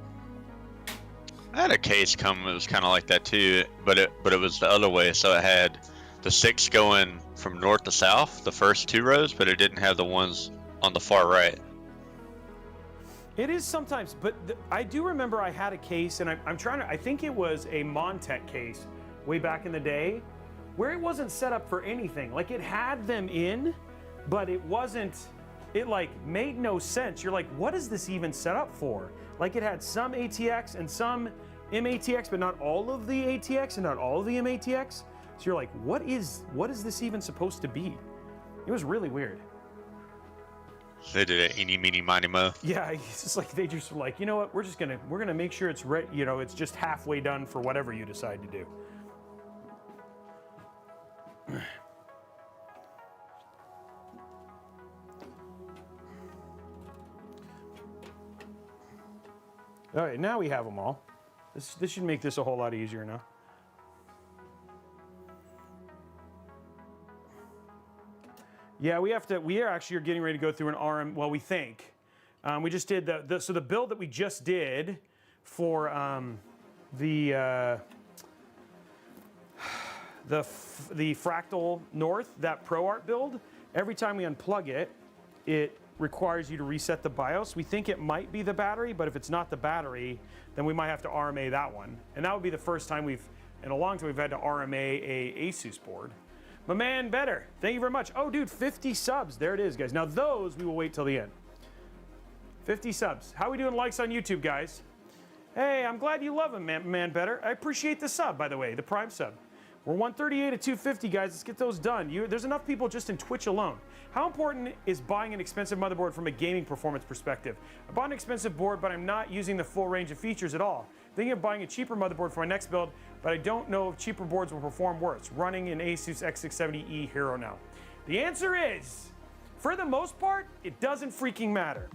I had a case come. It was kind of like that too, but it was the other way. So it had the 6 going from north to south, the first 2 rows, but it didn't have the ones on the far right. It is sometimes, but I do remember I had a case, and I think it was a Montec case way back in the day, where it wasn't set up for anything. Like it had them in, but it like made no sense. You're like, what is this even set up for? Like it had some ATX and some MATX, but not all of the ATX and not all of the MATX. So you're like, what is this even supposed to be? It was really weird. They did it eeny, meeny, miny, mo. Yeah, it's just like they just were like, you know what? we're gonna make sure it's it's just halfway done for whatever you decide to do. All right, now we have them all. This should make this a whole lot easier now. Yeah, we are actually getting ready to go through an RM. Well, we think we just did so the build that we just did for the Fractal North, that ProArt build. Every time we unplug it, it requires you to reset the BIOS. We think it might be the battery, but if it's not the battery, then we might have to RMA that one. And that would be the first time in a long time we've had to RMA a Asus board. My man, better. Thank you very much. Oh, dude, 50 subs. There it is, guys. Now those we will wait till the end. 50 subs. How are we doing likes on YouTube, guys? Hey, I'm glad you love him, man better. I appreciate the sub, by the way, the Prime sub. We're 138 at 250, guys. Let's get those done. There's enough people just in Twitch alone. How important is buying an expensive motherboard from a gaming performance perspective? I bought an expensive board, but I'm not using the full range of features at all. Thinking of buying a cheaper motherboard for my next build, but I don't know if cheaper boards will perform worse. Running an Asus X670E Hero now. The answer is, for the most part, it doesn't freaking matter.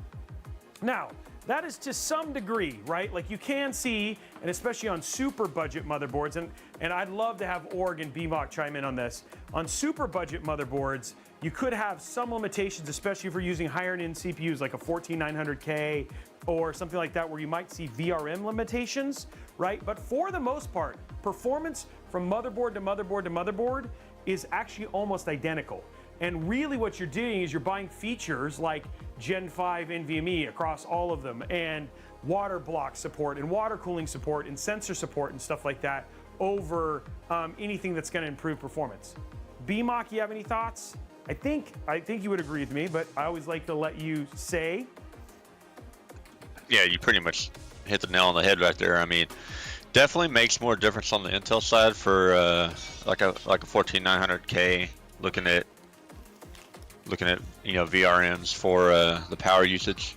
Now, that is to some degree, right? Like you can see, and especially on super budget motherboards, and I'd love to have Org and BMOC chime in on this. On super budget motherboards, you could have some limitations, especially if you're using higher end CPUs like a 14900K or something like that, where you might see VRM limitations, right? But for the most part, performance from motherboard to motherboard to motherboard is actually almost identical. And really what you're doing is you're buying features like Gen 5 NVMe across all of them, and water block support and water cooling support and sensor support and stuff like that over anything that's going to improve performance. BMOC, you have any thoughts? I think you would agree with me, but I always like to let you say. Yeah, you pretty much hit the nail on the head right there. I mean, definitely makes more difference on the Intel side for like a 14900K. Looking at VRMs for the power usage.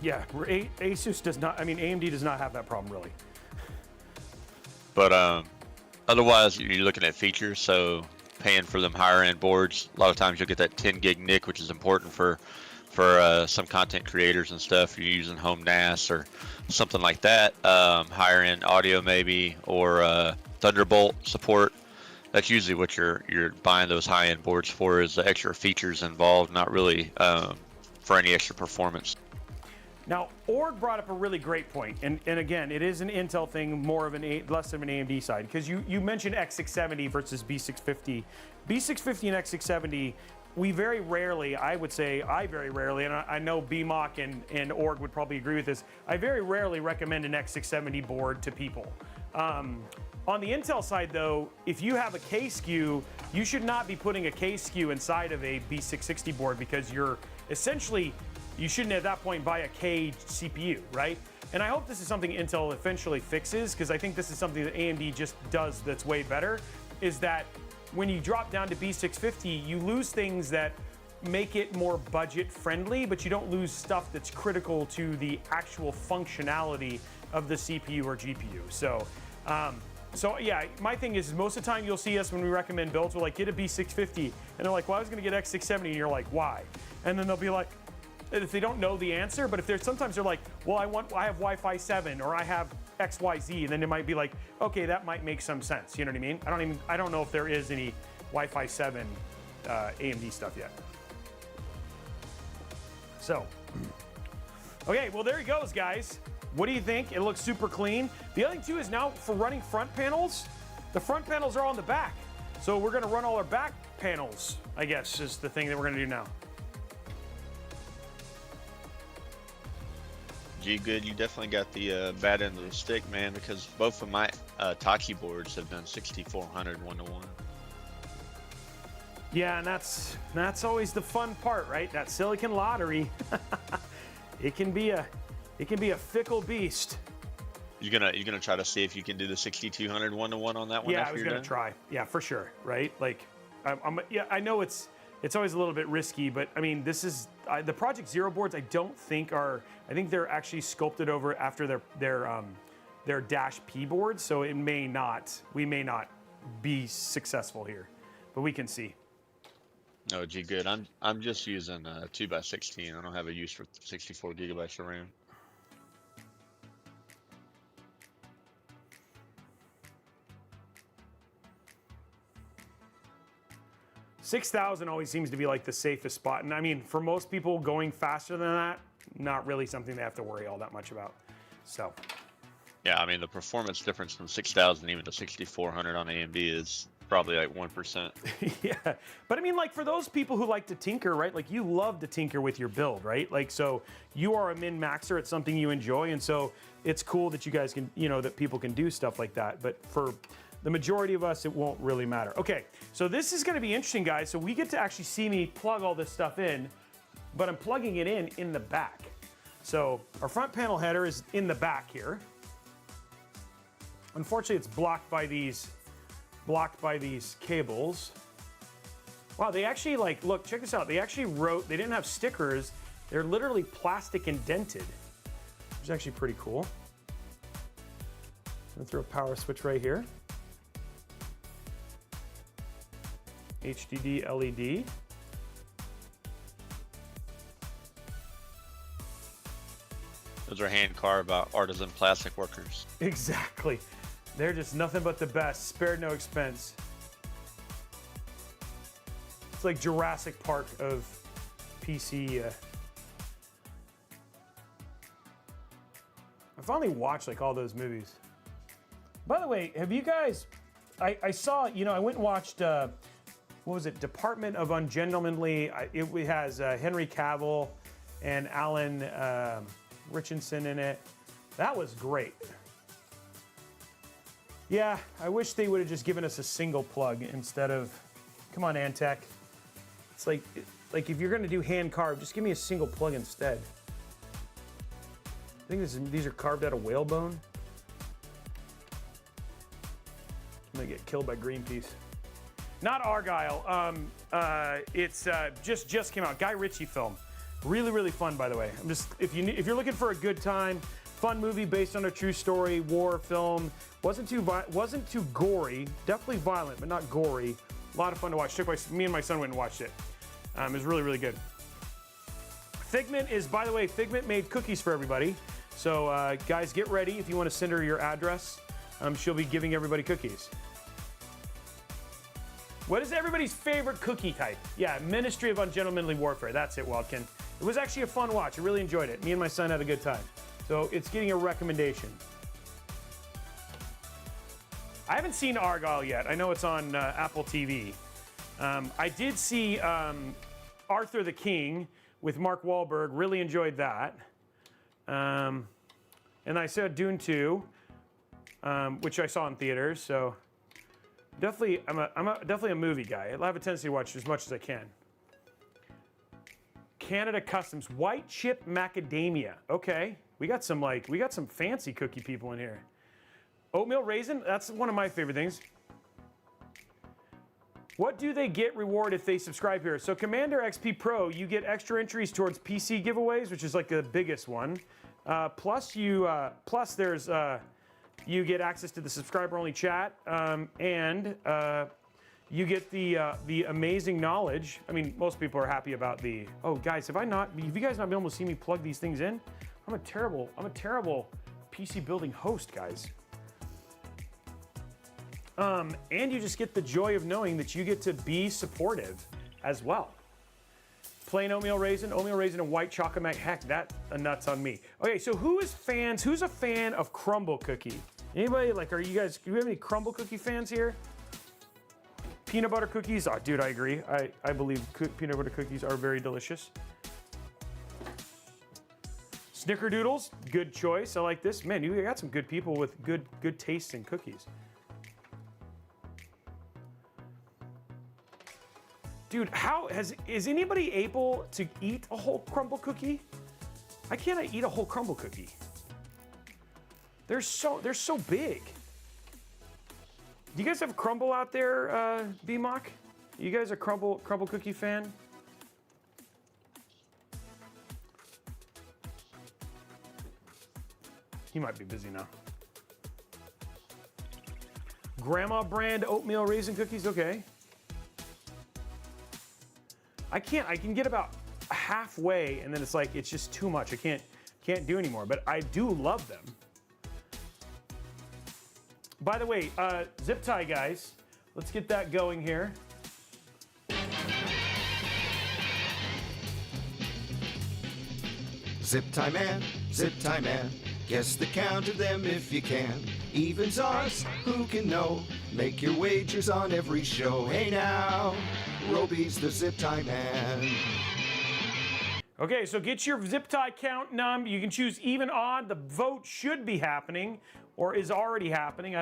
Yeah, Asus does not. I mean, AMD does not have that problem really. But otherwise, you're looking at features. So paying for them higher end boards, a lot of times you'll get that 10 gig NIC, which is important for some content creators and stuff. You're using home NAS or something like that. Higher end audio maybe, or Thunderbolt support. That's usually what you're buying those high end boards for, is the extra features involved, not really for any extra performance. Now, Org brought up a really great point, and again, it is an Intel thing, more of less of an AMD side, because you mentioned X670 versus B650. B650 and X670, we very rarely, I would say, very rarely, and I know BMOC and Org would probably agree with this, I very rarely recommend an X670 board to people. On the Intel side though, if you have a K SKU, you should not be putting a K SKU inside of a B660 board, because you're essentially, you shouldn't at that point buy a K CPU, right? And I hope this is something Intel eventually fixes, because I think this is something that AMD just does that's way better, is that when you drop down to B650, you lose things that make it more budget friendly, but you don't lose stuff that's critical to the actual functionality of the CPU or GPU. So yeah, my thing is most of the time you'll see us when we recommend builds, we're like, get a B650, and they're like, well, I was gonna get X670, and you're like, why? And then they'll be like, if they don't know the answer, but if they're, sometimes they're like, well, I have Wi-Fi 7, or I have XYZ, and then it might be like, okay, that might make some sense, you know what I mean? I don't know if there is any Wi-Fi 7 AMD stuff yet. So, okay, well there he goes, guys. What do you think? It looks super clean. The other thing too is now for running front panels, the front panels are on the back. So we're gonna run all our back panels, I guess, is the thing that we're gonna do now. Gee, good, you definitely got the bad end of the stick, man, because both of my Tachi boards have done 6400 1-to-1. Yeah, and that's always the fun part, right? That silicon lottery. It can be a fickle beast. You're gonna try to see if you can do the 6200 1-to-1 on that one. Yeah, after I was you're gonna done? try. Yeah, for sure. Right? Like, yeah, I know it's always a little bit risky, but I mean, this is the Project Zero boards. I don't think are. I think they're actually sculpted over after their Dash P boards, so it may not. We may not be successful here, but we can see. Oh, gee, good. I'm just using 2x16. I don't have a use for 64 gigabytes of RAM. $6,000 always seems to be like the safest spot, and I mean, for most people, going faster than that, not really something they have to worry all that much about. So. Yeah, I mean, the performance difference from 6,000 even to 6400 on AMD is probably like 1%. Yeah, but I mean, like for those people who like to tinker, right? Like you love to tinker with your build, right? Like, so you are a min-maxer, it's something you enjoy, and so it's cool that you guys can, you know, that people can do stuff like that, but for the majority of us, it won't really matter. Okay, so this is gonna be interesting, guys. So we get to actually see me plug all this stuff in, but I'm plugging it in the back. So our front panel header is in the back here. Unfortunately, it's blocked by these cables. Wow, they actually, like, look, check this out. They actually wrote, they didn't have stickers. They're literally plastic indented, which is actually pretty cool. I'm gonna throw a power switch right here. HDD LED. Those are hand carved artisan plastic workers. Exactly. They're just nothing but the best, spared no expense. It's like Jurassic Park of PC. I finally watched like all those movies. By the way, have you guys, I saw, you know, I went and watched, what was it, Department of Ungentlemanly. It has Henry Cavill and Alan Richardson in it. That was great. Yeah, I wish they would have just given us a single plug instead of, come on, Antec. It's like if you're gonna do hand carved, just give me a single plug instead. think these are carved out of whalebone. I'm gonna get killed by Greenpeace. Not Argyle. It's just came out. Guy Ritchie film. Really, really fun, by the way. If you're looking for a good time, fun movie based on a true story, war film. Wasn't too gory. Definitely violent, but not gory. A lot of fun to watch. Me and my son went and watched it. It was really, really good. Figment is, by the way, Figment made cookies for everybody. So guys, get ready if you want to send her your address. She'll be giving everybody cookies. What is everybody's favorite cookie type? Yeah, Ministry of Ungentlemanly Warfare. That's it, Wildkin. It was actually a fun watch. I really enjoyed it. Me and my son had a good time. So it's getting a recommendation. I haven't seen Argyle yet. I know it's on Apple TV. I did see Arthur the King with Mark Wahlberg. Really enjoyed that. And I saw Dune 2, which I saw in theaters. So definitely, I'm definitely a movie guy. I have a tendency to watch as much as I can. Canada Customs white chip macadamia. Okay, we got some fancy cookie people in here. Oatmeal raisin. That's one of my favorite things. What do they get reward if they subscribe here? So Commander XP Pro, you get extra entries towards PC giveaways, which is like the biggest one. Plus there's you get access to the subscriber-only chat, and you get the amazing knowledge. I mean, most people are happy about the. Oh, guys, have you guys not been able to see me plug these things in? I'm a terrible PC building host, guys. And you just get the joy of knowing that you get to be supportive as well. Plain oatmeal raisin and white chocolate mac. Heck, that nuts on me. Okay, so who's a fan of crumble cookie? Anybody, like, do you have any crumble cookie fans here? Peanut butter cookies, oh dude, I agree. I believe peanut butter cookies are very delicious. Snickerdoodles, good choice. I like this. Man, you got some good people with good taste in cookies. Dude, is anybody able to eat a whole crumble cookie? I can't eat a whole crumble cookie. They're so big. Do you guys have crumble out there, BMOC? You guys a crumble cookie fan? He might be busy now. Grandma brand oatmeal raisin cookies, okay. I can get about halfway and then it's just too much. I can't do anymore, but I do love them. By the way, zip tie guys, let's get that going here. Zip tie man, guess the count of them if you can. Evens odds, who can know? Make your wagers on every show. Hey now, Robey's the zip tie man. Okay, so get your zip tie count num. You can choose even, odd. The vote should be happening or is already happening.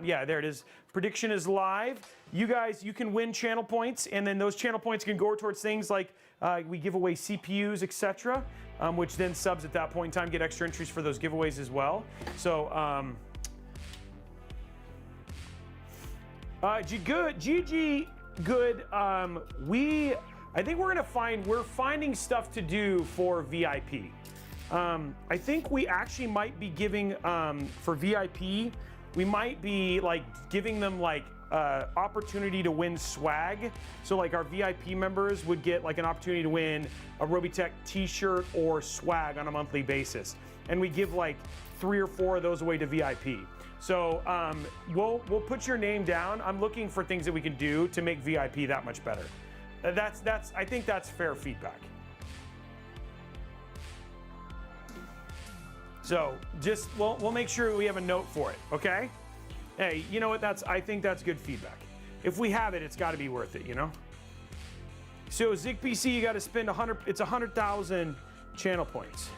Yeah, there it is. Prediction is live. You guys, you can win channel points, and then those channel points can go towards things like we give away CPUs, etc., which then subs at that point in time get extra entries for those giveaways as well. So, GG good. I think we're finding stuff to do for VIP. I think we actually might be giving for VIP, we might be like giving them like opportunity to win swag. So like our VIP members would get like an opportunity to win a Robeytech t-shirt or swag on a monthly basis. And we give like 3 or 4 of those away to VIP. So we'll put your name down. I'm looking for things that we can do to make VIP that much better. I think that's fair feedback. So just we'll make sure we have a note for it, okay? Hey, you know what? I think that's good feedback. If we have it, it's got to be worth it, you know. So ZigPC, you got to spend 100. It's 100,000 channel points.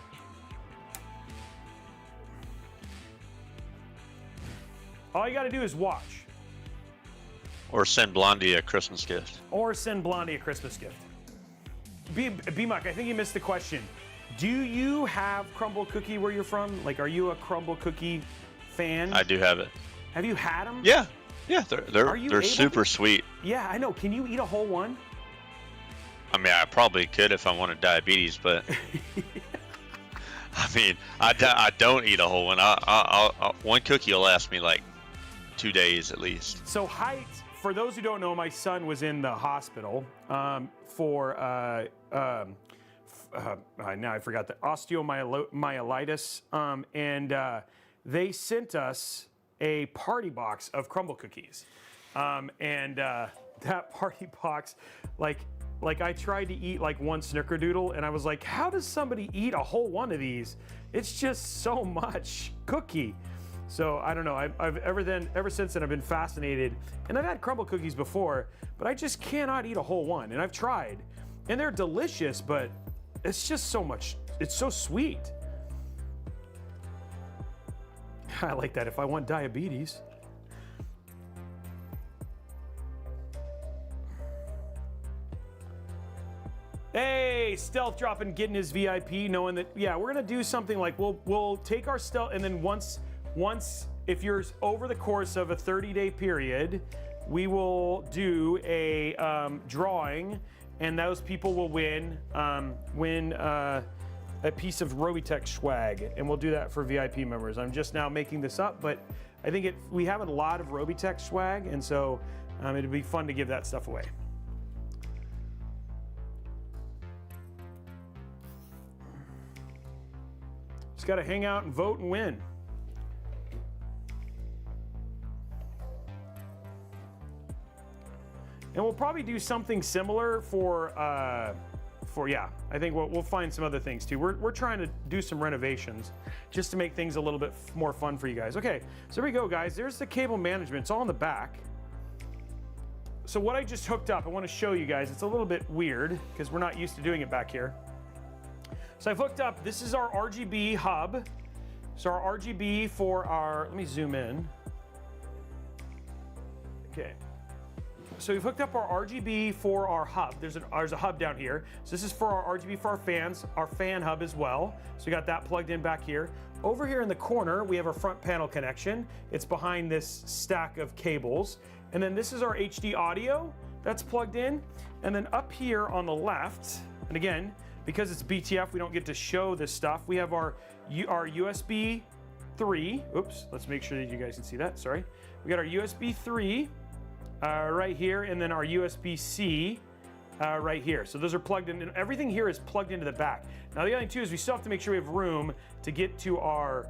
All you got to do is watch. Or send Blondie a Christmas gift. Or send Blondie a Christmas gift. B-Muck, I think you missed the question. Do you have crumble cookie where you're from? Like, are you a crumble cookie fan? I do have it. Have you had them? Yeah, yeah, they're super sweet. Yeah, I know. Can you eat a whole one? I mean, I probably could if I wanted diabetes, but I mean, I don't eat a whole one. One cookie will last me like 2 days at least. So height, for those who don't know, my son was in the hospital for now I forgot the osteomyelitis, and they sent us a party box of crumble cookies, and that party box, like I tried to eat like one snickerdoodle, and I was like, how does somebody eat a whole one of these? It's just so much cookie. So I don't know. Ever since then, I've been fascinated, and I've had crumble cookies before, but I just cannot eat a whole one. And I've tried, and they're delicious, but it's just so much. It's so sweet. I like that. If I want diabetes. Hey, Stealth dropping, getting his VIP, knowing that, yeah, we're gonna do something like we'll take our Stealth, and then once if you're over the course of a 30-day period, we will do a drawing, and those people will win a piece of Robeytech swag, and we'll do that for VIP members. I'm just now making this up, but I think we have a lot of Robeytech swag, and so it'd be fun to give that stuff away. Just got to hang out and vote and win. And we'll probably do something similar for yeah, I think we'll find some other things too. We're trying to do some renovations just to make things a little bit more fun for you guys. Okay, so here we go, guys. There's the cable management. It's all in the back. So what I just hooked up, I want to show you guys. It's a little bit weird because we're not used to doing it back here. So I've hooked up, this is our RGB hub. So our RGB for our, let me zoom in. Okay. So we've hooked up our RGB for our hub. There's a hub down here. So this is for our RGB for our fans, our fan hub as well. So we got that plugged in back here. Over here in the corner, we have our front panel connection. It's behind this stack of cables. And then this is our HD audio that's plugged in. And then up here on the left, and again, because it's BTF, we don't get to show this stuff. We have our USB 3. Oops, let's make sure that you guys can see that, sorry. We got our USB 3 right here, and then our USB-C right here. So those are plugged in, and everything here is plugged into the back. Now the other thing too is we still have to make sure we have room to get to our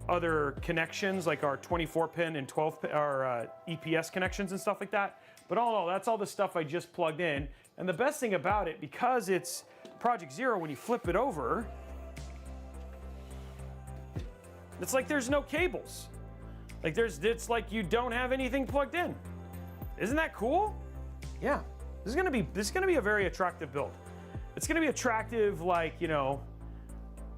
other connections, like our 24-pin and 12-pin, our EPS connections and stuff like that. But all in all, that's all the stuff I just plugged in. And the best thing about it, because it's Project Zero, when you flip it over, it's like there's no cables. Like it's like you don't have anything plugged in. Isn't that cool? Yeah. This is gonna be a very attractive build. It's gonna be attractive, like, you know,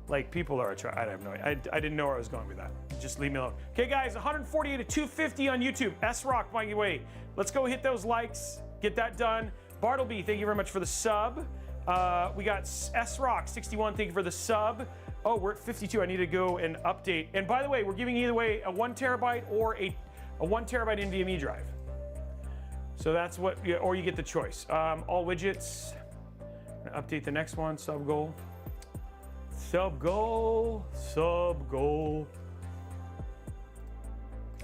like people are attracted. I have no idea. I didn't know where I was going with that. Just leave me alone. Okay, guys, 148 to 250 on YouTube. S-Rock, by the way. Let's go hit those likes. Get that done. Bartleby, thank you very much for the sub. We got S-Rock, 61, thank you for the sub. Oh, we're at 52. I need to go and update. And by the way, we're giving either way a 1 terabyte or a 1 terabyte NVMe drive. So that's what, or you get the choice. All widgets. Update the next one. Sub goal. Sub goal. Sub goal.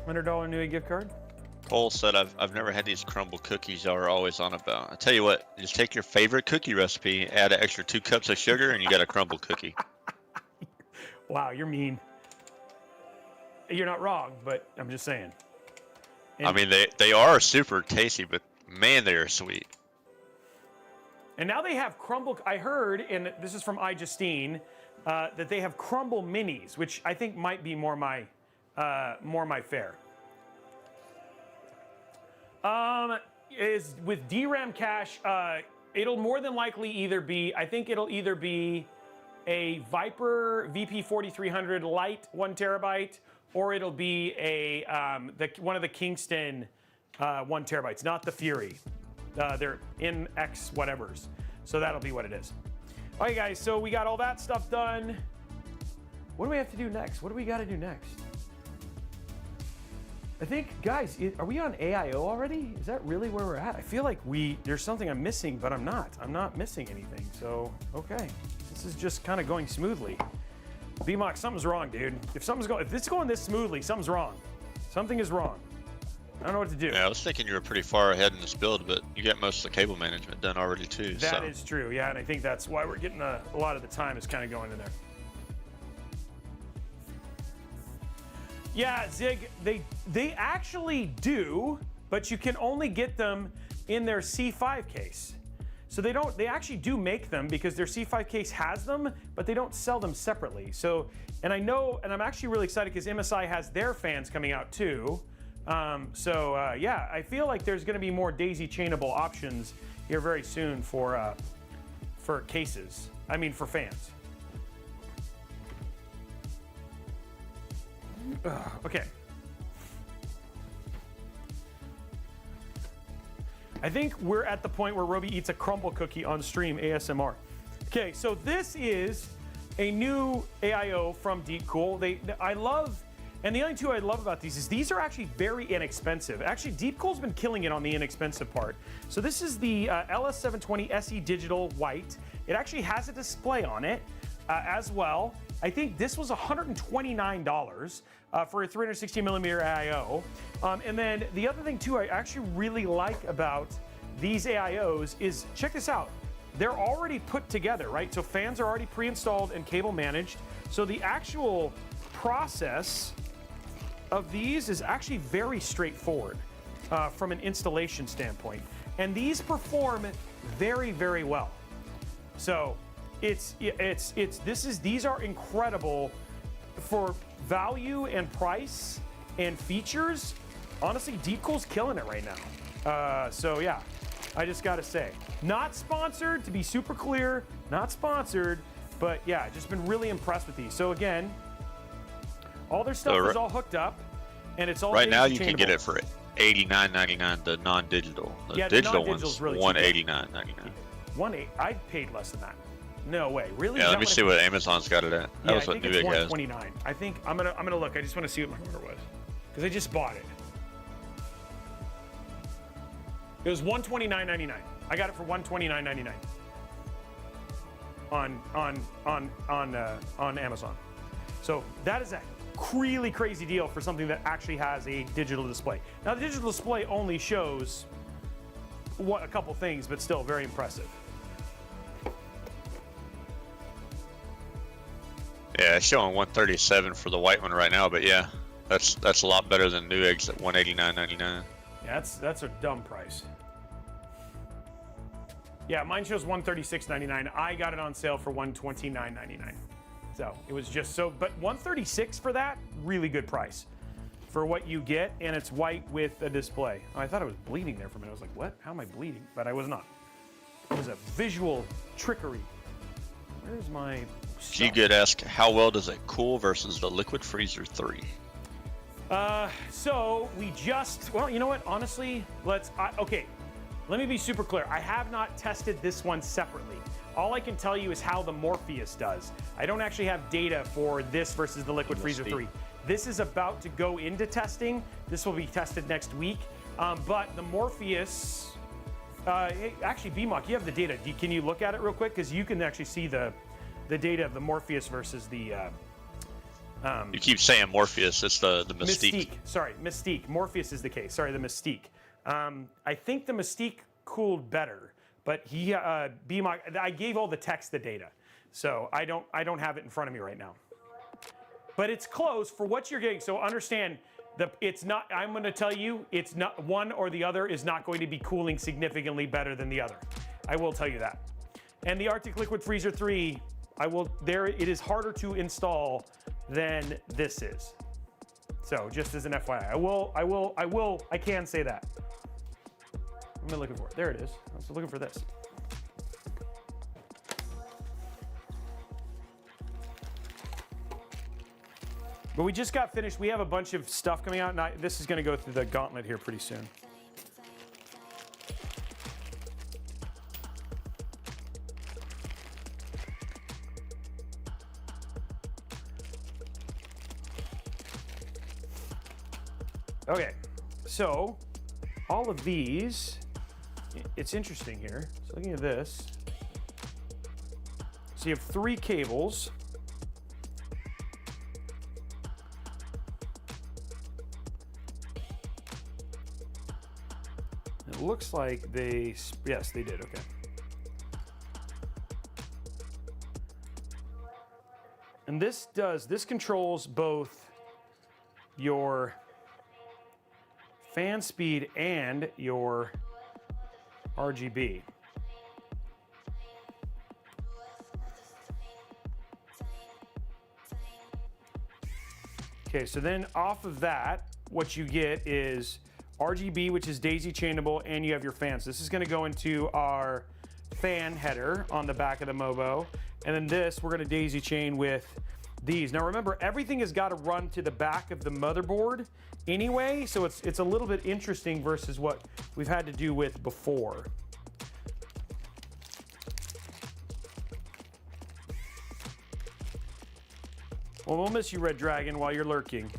$100 Newegg gift card. Cole said, I've never had these crumble cookies y'all are always on about. I tell you what, just take your favorite cookie recipe, add an extra 2 cups of sugar, and you got a crumble cookie. Wow, you're mean. You're not wrong, but I'm just saying. And, I mean, they are super tasty, but man, they are sweet. And now they have crumble. I heard, and this is from iJustine, that they have crumble minis, which I think might be more my fare. Is with DRAM cache, it'll more than likely either be, I think it'll either be a Viper VP4300 Lite 1 terabyte, or it'll be a one of the Kingston 1 terabytes, not the Fury. They're NX whatevers. So that'll be what it is. All right, guys, so we got all that stuff done. What do we have to do next? What do we got to do next? I think, guys, are we on AIO already? Is that really where we're at? I feel like there's something I'm missing, but I'm not. I'm not missing anything, so, okay. This is just kind of going smoothly. BMOC, something's wrong, dude. If it's going this smoothly, something's wrong. Something is wrong. I don't know what to do. Yeah, I was thinking you were pretty far ahead in this build, but you got most of the cable management done already too. That is true, yeah, and I think that's why we're getting a lot of the time is kind of going in there. Yeah, Zig, they actually do, but you can only get them in their C5 case. So they actually do make them because their C5 case has them, but they don't sell them separately. So, and I know, and I'm actually really excited because MSI has their fans coming out too. Yeah, I feel like there's going to be more daisy chainable options here very soon for cases. I mean, for fans. Okay. I think we're at the point where Robey eats a crumble cookie on stream ASMR. Okay, so this is a new AIO from Deepcool. I love, and the only two I love about these are actually very inexpensive. Actually, Deepcool's been killing it on the inexpensive part. So this is the LS720 SE Digital White. It actually has a display on it as well. I think this was $129 for a 360 millimeter AIO. And then the other thing too, I actually really like about these AIOs is, check this out. They're already put together, right? So fans are already pre-installed and cable managed. So the actual process of these is actually very straightforward from an installation standpoint. And these perform very, very well. So these are incredible for value and price and features. Honestly, Deepcool's killing it right now. So yeah, I just gotta say, not sponsored, to be super clear, not sponsored, but yeah, just been really impressed with these. So again, all their stuff is all hooked up, and it's all right now. You can get it for $89.99. The non-digital. The digital one's really $189.99. I paid less than that. No way, really? Yeah, let me see what Amazon's got it at. That was what Newegg has. $129. I think I'm gonna look. I just want to see what my order was because I just bought it. It was $129.99. I got it for $129.99 on Amazon. So that is a really crazy deal for something that actually has a digital display. Now the digital display only shows a couple things, but still very impressive. Yeah, it's showing 137 for the white one right now, but yeah, that's a lot better than Newegg's at 189.99. Yeah, that's a dumb price. Yeah, mine shows 136.99. I got it on sale for 129.99. So it was just so, but 136 for that, really good price for what you get, and it's white with a display. Oh, I thought I was bleeding there for a minute. I was like, what? How am I bleeding? But I was not. It was a visual trickery. Where's my stuff? G-Good asked, how well does it cool versus the Liquid Freezer 3? So we well, you know what? Honestly, okay. Let me be super clear. I have not tested this one separately. All I can tell you is how the Morpheus does. I don't actually have data for this versus the Liquid Freezer 3. This is about to go into testing. This will be tested next week. But the Morpheus, actually, BMOC, you have the data. Can you look at it real quick? Because you can actually see the data of the Morpheus versus the... you keep saying Morpheus. It's the Mystique. Sorry, Mystique. Morpheus is the case. Sorry, the Mystique. I think the Mystique cooled better, but BMOC, I gave all the techs the data, so I don't have it in front of me right now. But it's close for what you're getting. So understand it's not. I'm going to tell you, it's not one or the other is not going to be cooling significantly better than the other. I will tell you that. And the Arctic Liquid Freezer 3, it is harder to install than this is. So just as an FYI, I can say that. What am I looking for? There it is. I was looking for this. But we just got finished. We have a bunch of stuff coming out, and this is going to go through the gauntlet here pretty soon. Okay, so all of these, it's interesting here. So looking at this, so you have 3 cables. It looks like they, yes, they did, okay. And this controls both your fan speed and your RGB. Okay, so then off of that, what you get is RGB, which is daisy chainable, and you have your fans. This is gonna go into our fan header on the back of the Mobo. And then this, we're gonna daisy chain with these. Now remember, everything has gotta run to the back of the motherboard anyway, so it's a little bit interesting versus what we've had to do with before. Well, we'll miss you, Red Dragon, while you're lurking.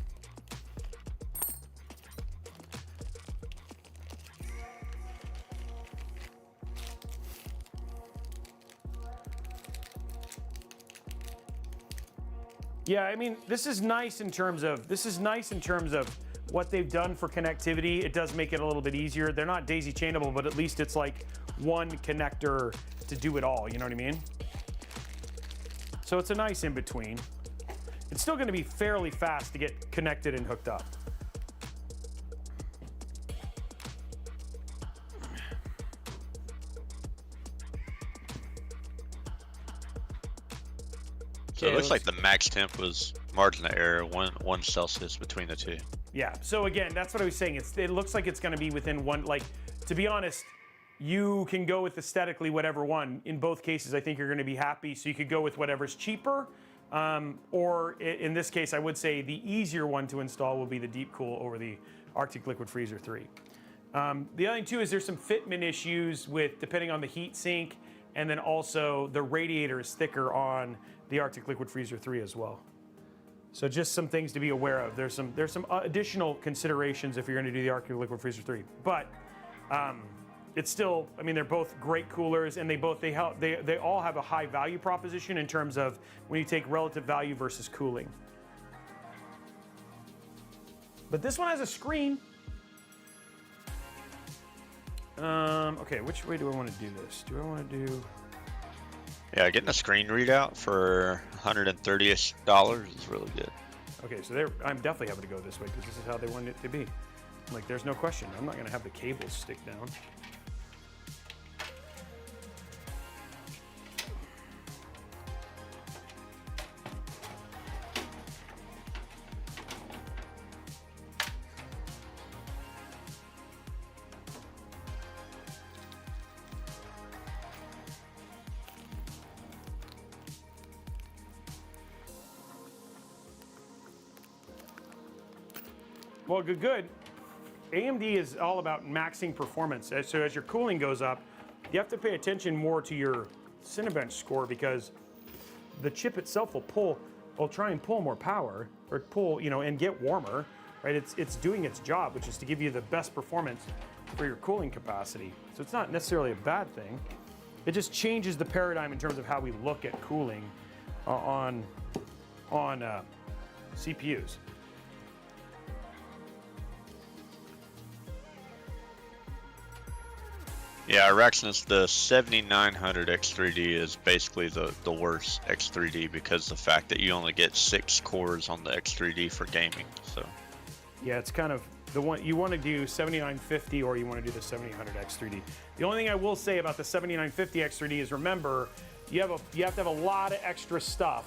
Yeah, I mean, this is nice in terms of what they've done for connectivity. It does make it a little bit easier. They're not daisy chainable, but at least it's like one connector to do it all, you know what I mean? So it's a nice in between. It's still gonna be fairly fast to get connected and hooked up. So it looks like the max temp was margin of error, one Celsius between the two. Yeah, so again, that's what I was saying. It looks like it's gonna be within one, like, to be honest, you can go with aesthetically whatever one. In both cases, I think you're gonna be happy, so you could go with whatever's cheaper, or in this case, I would say the easier one to install will be the Deep Cool over the Arctic Liquid Freezer 3. The other thing too is there's some fitment issues with, depending on the heat sink, and then also the radiator is thicker on the Arctic Liquid Freezer 3 as well. So just some things to be aware of. There's some additional considerations if you're going to do the Arctic Liquid Freezer 3. But it's still, I mean, they're both great coolers, and they all have a high value proposition in terms of when you take relative value versus cooling. But this one has a screen. Okay, which way do I want to do this? Do I want to do? Yeah, getting a screen readout for $130-ish is really good. Okay, so I'm definitely having to go this way because this is how they want it to be. Like, there's no question. I'm not going to have the cables stick down. Well, good. AMD is all about maxing performance. So as your cooling goes up, you have to pay attention more to your Cinebench score because the chip itself will try and pull more power or pull, and get warmer, right? It's doing its job, which is to give you the best performance for your cooling capacity. So it's not necessarily a bad thing. It just changes the paradigm in terms of how we look at cooling on CPUs. Yeah, Rexness, the 7900 X3D is basically the worst X3D because the fact that you only get 6 cores on the X3D for gaming. So yeah, it's kind of the one you want to do 7950 or you want to do the 7800 X3D. The only thing I will say about the 7950 X3D is remember you have to have a lot of extra stuff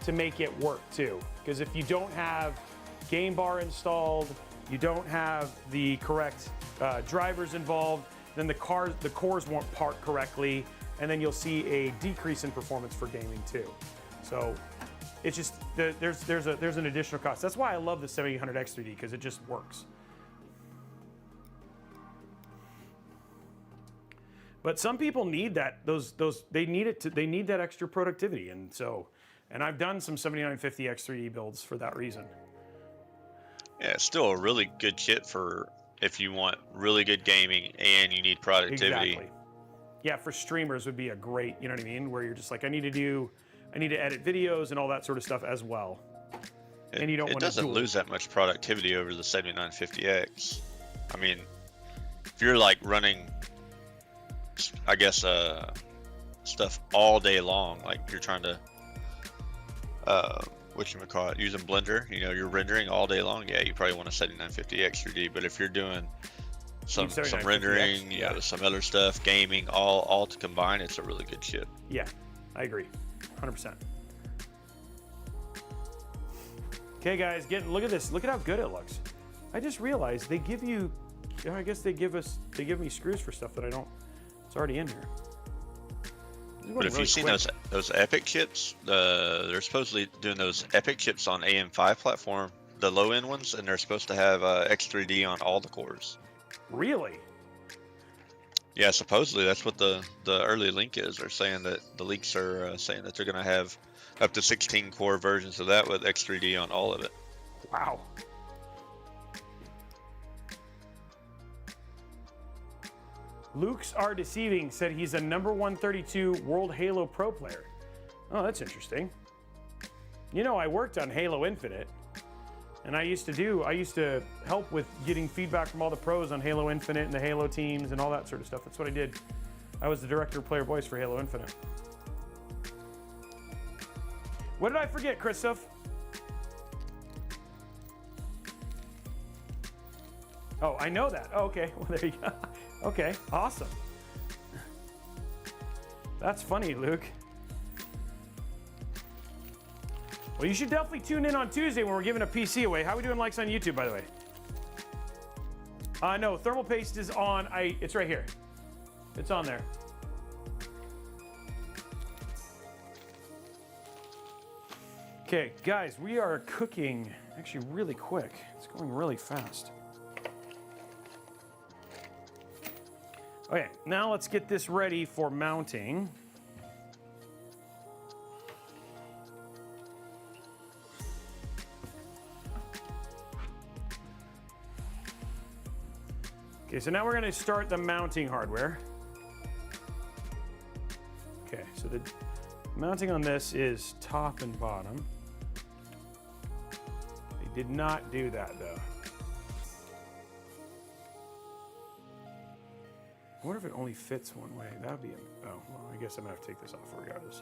to make it work too. Because if you don't have game bar installed, you don't have the correct drivers involved, then the cores won't part correctly, and then you'll see a decrease in performance for gaming too. So it's just there's an additional cost. That's why I love the 7800 X3D because it just works. But some people need that they need that extra productivity, and I've done some 7950 X3D builds for that reason. Yeah, it's still a really good chip for if you want really good gaming and you need productivity. Exactly. Yeah, for streamers would be a great, you know what I mean? Where you're just like, I need to edit videos and all that sort of stuff as well. And you don't want to doesn't lose that much productivity over the 7950X. I mean, if you're like running, I guess, stuff all day long, like you're trying to, whatchamacallit, using Blender, you know, you're rendering all day long, yeah, you probably want a 7950X 3D. But if you're doing some rendering, you know, some other stuff, gaming, all to combine, it's a really good chip. Yeah, I agree, 100%. Okay, guys, look at this. Look at how good it looks. I just realized they give you, I guess they give me screws for stuff that I don't. It's already in here. But if you've seen those Epic chips, they're supposedly doing those Epic chips on AM5 platform, the low end ones, and they're supposed to have X3D on all the cores. Really? Yeah, supposedly that's what the early link is. They're saying that the leaks are saying that they're going to have up to 16 core versions of that with X3D on all of it. Wow. Luke's Are Deceiving said he's a number 132 World Halo Pro player. Oh, that's interesting. You know, I worked on Halo Infinite, and I used to help with getting feedback from all the pros on Halo Infinite and the Halo teams and all that sort of stuff. That's what I did. I was the director of player voice for Halo Infinite. What did I forget, Christoph? Oh, I know that. Oh, okay. Well, there you go. Okay, awesome. That's funny, Luke. Well, you should definitely tune in on Tuesday when we're giving a PC away. How are we doing likes on YouTube, by the way? No, thermal paste is on. It's right here. It's on there. Okay, guys, we are cooking actually really quick. It's going really fast. Okay, now let's get this ready for mounting. Okay, so now we're going to start the mounting hardware. Okay, so the mounting on this is top and bottom. They did not do that though. I wonder if it only fits one way. That would be, oh, well, I guess I'm gonna have to take this off regardless.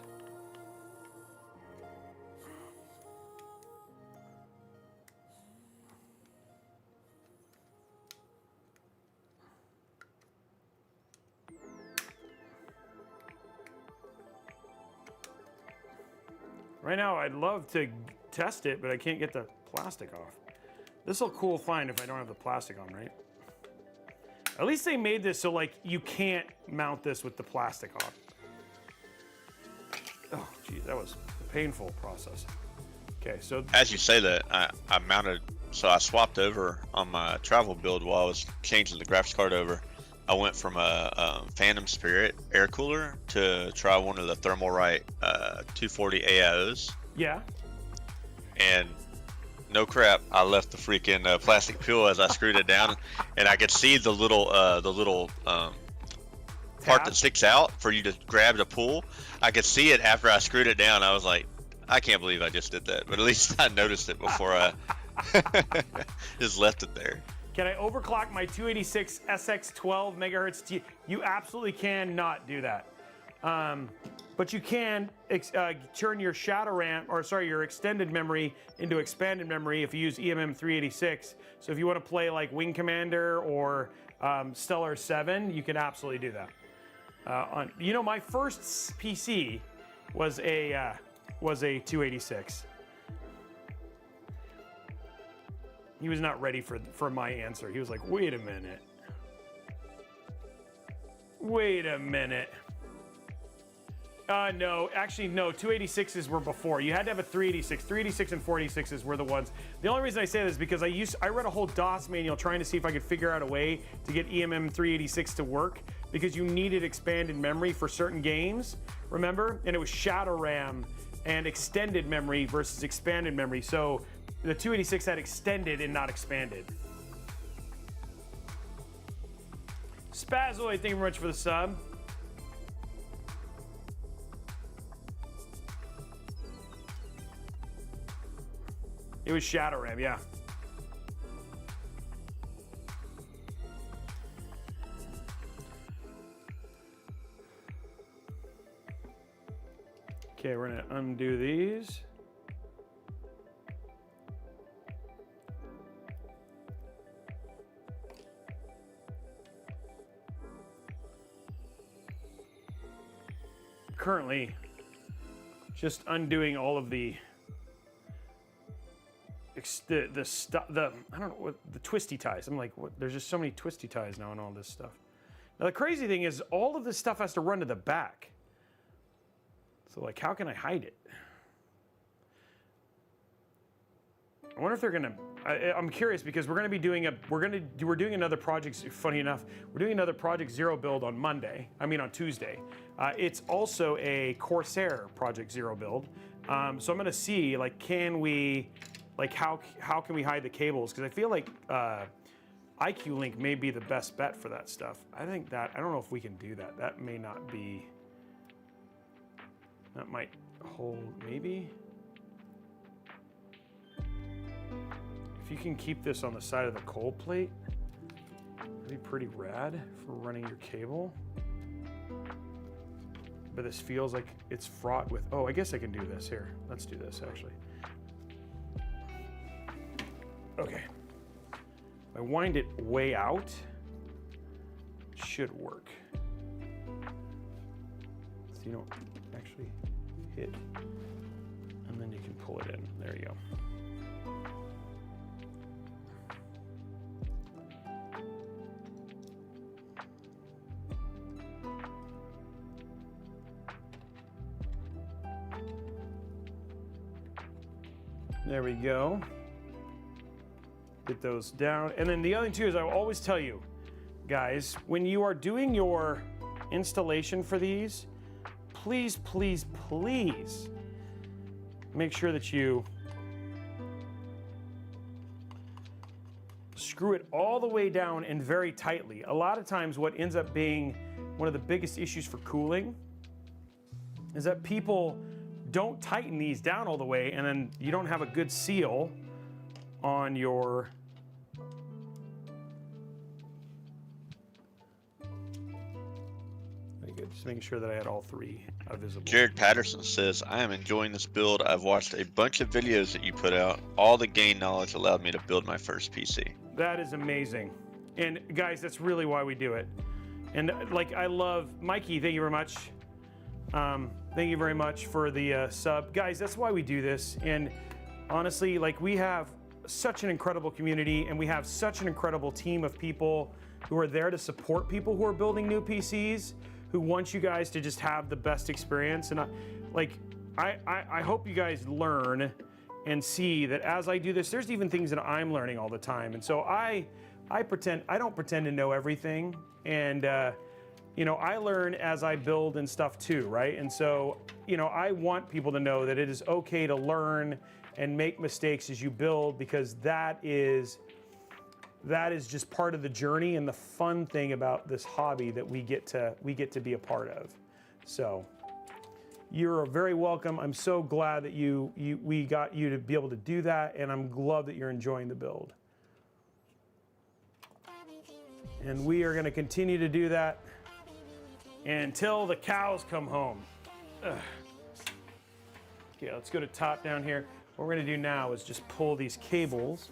Right now, I'd love to test it, but I can't get the plastic off. This will cool fine if I don't have the plastic on, right? At least they made this so like you can't mount this with the plastic on. Oh, geez, that was a painful process. Okay, so as you say that, I mounted, so I swapped over on my travel build while I was changing the graphics card over. I went from a Phantom Spirit air cooler to try one of the Thermalright 240 AIOs. Yeah. And no crap, I left the freaking plastic peel as I screwed it down, and I could see the little part that sticks out for you to grab to pull. I could see it after I screwed it down. I was like, I can't believe I just did that, but at least I noticed it before I just left it there. Can I overclock my 286 SX 12 megahertz? You absolutely cannot do that. But you can turn your your extended memory into expanded memory if you use EMM386. So if you want to play like Wing Commander or Stellar 7, you can absolutely do that. You know, my first PC was a 286. He was not ready for my answer. He was like, wait a minute. Wait a minute. No, actually, no. 286s were before. You had to have a 386. 386 and 486s were the ones. The only reason I say this is because I read a whole DOS manual trying to see if I could figure out a way to get EMM 386 to work because you needed expanded memory for certain games, remember? And it was shadow RAM and extended memory versus expanded memory. So the 286 had extended and not expanded. Spazoid, thank you very much for the sub. It was Shadow RAM, yeah. Okay, we're gonna undo these. Currently, just undoing all of the stuff, I don't know what the twisty ties. I'm like, what? There's just so many twisty ties now and all this stuff. Now the crazy thing is, all of this stuff has to run to the back. So like, how can I hide it? I wonder if they're gonna. I'm curious because we're gonna be doing we're doing another project. Funny enough, we're doing another Project Zero build on Monday. I mean on Tuesday. It's also a Corsair Project Zero build. So I'm gonna see like, can we, like how can we hide the cables? Because I feel like IQ Link may be the best bet for that stuff. I think that I don't know if we can do that. That may not be. That might hold maybe. If you can keep this on the side of the cold plate, that'd be pretty rad for running your cable. But this feels like it's fraught with, oh, I guess I can do this here. Let's do this actually. Okay. If I wind it way out, it should work. So you don't actually hit, and then you can pull it in. There you go. There we go. Get those down. And then the other thing too is I will always tell you, guys, when you are doing your installation for these, please, please, please make sure that you screw it all the way down and very tightly. A lot of times what ends up being one of the biggest issues for cooling is that people don't tighten these down all the way, and then you don't have a good seal on your very good. Just making sure that I had all three visible. Jared Patterson says, I am enjoying this build. I've watched a bunch of videos that you put out. All the gain knowledge allowed me to build my first PC. That is amazing. And guys, that's really why we do it. And like, I love Mikey, thank you very much. Thank you very much for the sub. Guys, that's why we do this. And honestly, like, we have such an incredible community, and we have such an incredible team of people who are there to support people who are building new PCs, who want you guys to just have the best experience. And I hope you guys learn and see that as I do this, there's even things that I'm learning all the time. And so I don't pretend to know everything. And you know, I learn as I build and stuff too, right? And so, you know, I want people to know that it is okay to learn and make mistakes as you build, because that is just part of the journey and the fun thing about this hobby that we get to be a part of. So you're very welcome. I'm so glad that we got you to be able to do that, and I'm glad that you're enjoying the build. And we are going to continue to do that until the cows come home. Ugh. Okay, let's go to top down here. What we're gonna do now is just pull these cables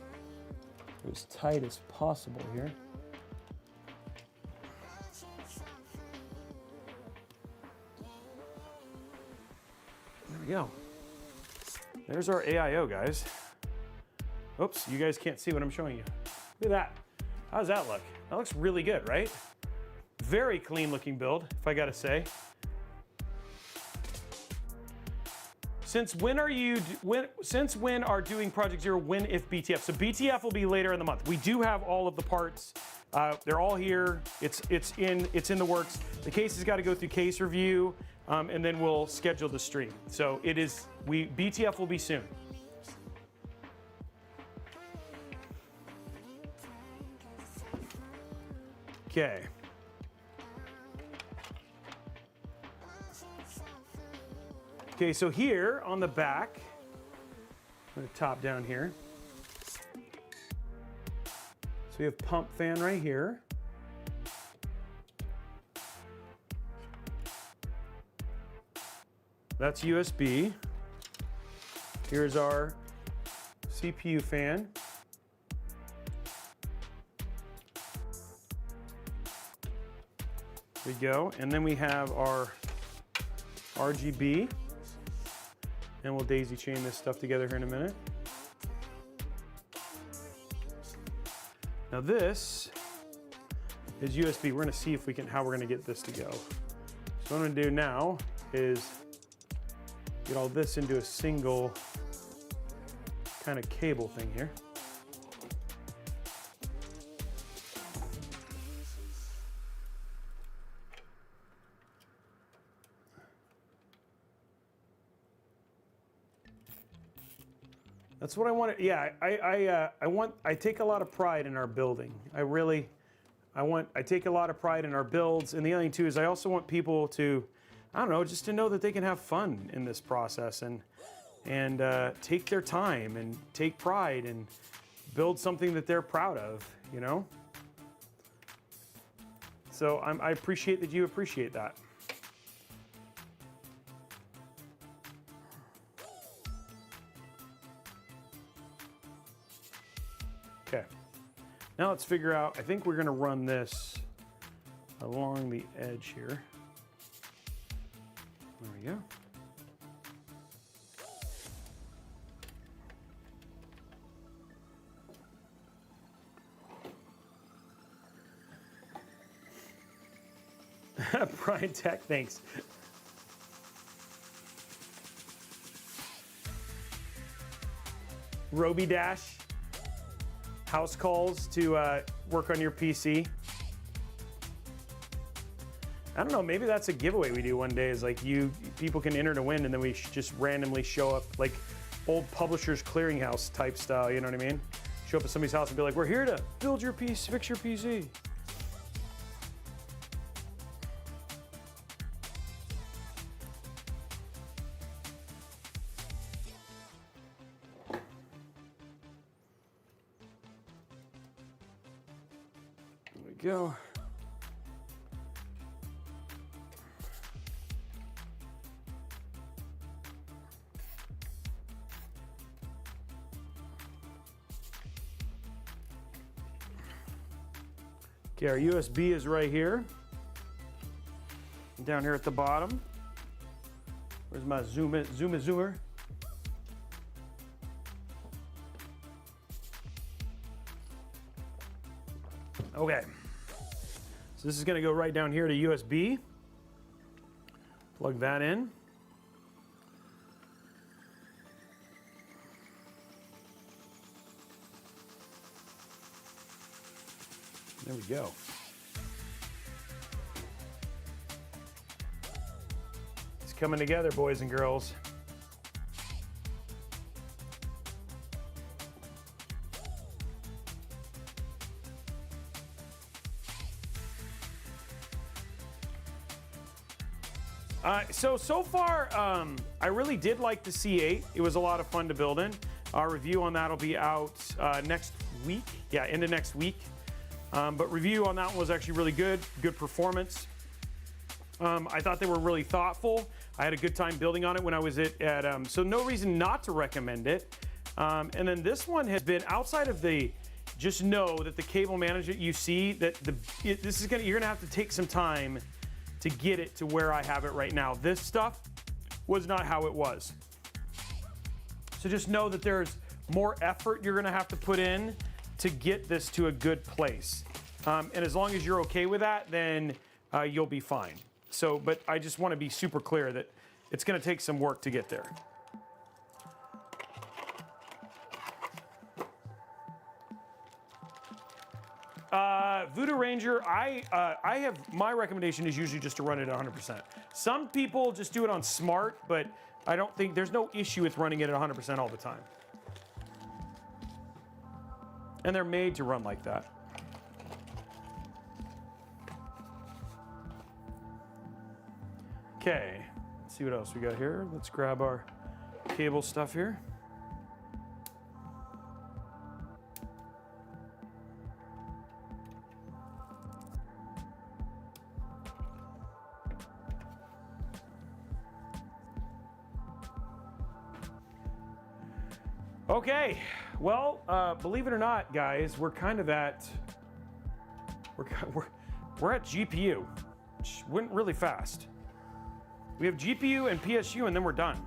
as tight as possible here. There we go. There's our AIO, guys. Oops, you guys can't see what I'm showing you. Look at that. How does that look? That looks really good, right? Very clean looking build, if I gotta say. Since when are doing Project Zero, when if BTF? So BTF will be later in the month. We do have all of the parts. They're all here. It's in the works. The case has got to go through case review, and then we'll schedule the stream. So BTF will be soon. Okay. Okay, so here on the back, I'm gonna top down here. So we have pump fan right here. That's USB. Here's our CPU fan. There we go. And then we have our RGB. And we'll daisy chain this stuff together here in a minute. Now this is USB. We're gonna see if we can, how we're gonna get this to go. So what I'm gonna do now is get all this into a single kind of cable thing here. That's what I want to, yeah, I take a lot of pride in our building. I take a lot of pride in our builds. And the other thing too is I also want people to, I don't know, just to know that they can have fun in this process and take their time and take pride and build something that they're proud of, you know? So I appreciate that you appreciate that. Okay, now let's figure out, I think we're gonna run this along the edge here. There we go. Brian Tech, thanks. Robey Dash, house calls to work on your PC. I don't know, maybe that's a giveaway we do one day, is like people can enter to win and then we just randomly show up like old Publishers Clearinghouse type style, you know what I mean? Show up at somebody's house and be like, we're here to build your PC, fix your PC. There we go. Okay, our USB is right here. Down here at the bottom. Where's my zoomer? Okay. So this is gonna go right down here to USB. Plug that in. There we go. It's coming together, boys and girls. So far, I really did like the C8. It was a lot of fun to build in. Our review on that will be out next week. Yeah, into next week. But review on that one was actually really good performance. I thought they were really thoughtful. I had a good time building on it when I was at so no reason not to recommend it. And then this one has been outside of the, just know that the cable management you see, that you're gonna have to take some time to get it to where I have it right now. This stuff was not how it was. So just know that there's more effort you're gonna have to put in to get this to a good place. And as long as you're okay with that, then you'll be fine. So, but I just wanna be super clear that it's gonna take some work to get there. Voodoo Ranger, my recommendation is usually just to run it at 100%. Some people just do it on smart, but I don't think, there's no issue with running it at 100% all the time. And they're made to run like that. Okay, let's see what else we got here. Let's grab our cable stuff here. Okay, well, believe it or not, guys, we're kind of at we're at GPU, which went really fast. We have GPU and PSU, and then we're done.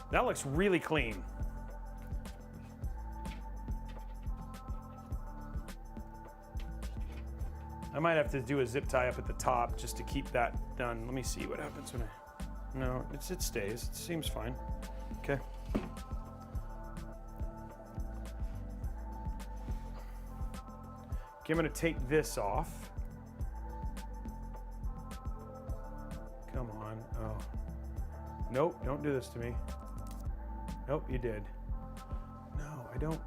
That looks really clean. I might have to do a zip tie up at the top just to keep that done. Let me see what happens when I... No, it stays. It seems fine. Okay. Okay, I'm gonna take this off. Come on. Oh. Nope, don't do this to me. Nope, you did. No, I don't.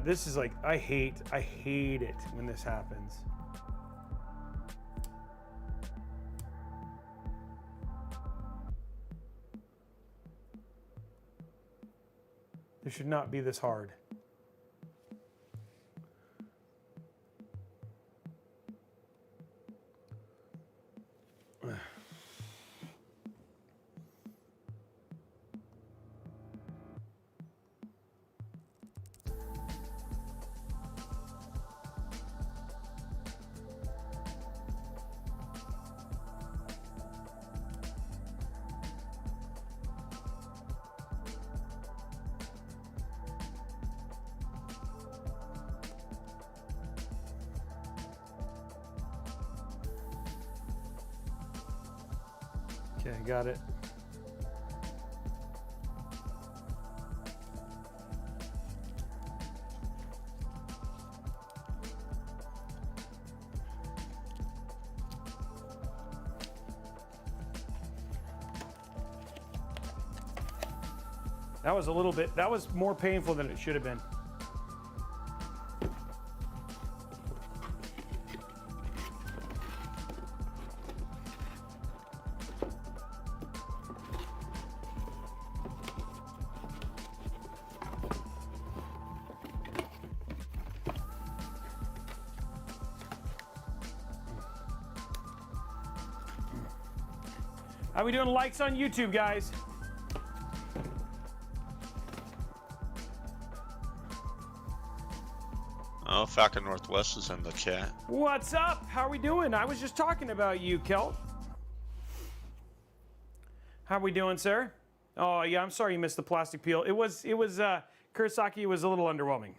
This is like, I hate it when this happens. This should not be this hard. Okay, got it. That was a little bit, that was more painful than it should have been. How we doing likes on YouTube, guys? Oh, Falcon Northwest is in the chat. What's up? How are we doing? I was just talking about you, Kelt. How are we doing, sir? Oh, yeah, I'm sorry you missed the plastic peel. It was Kurosaki was a little underwhelming.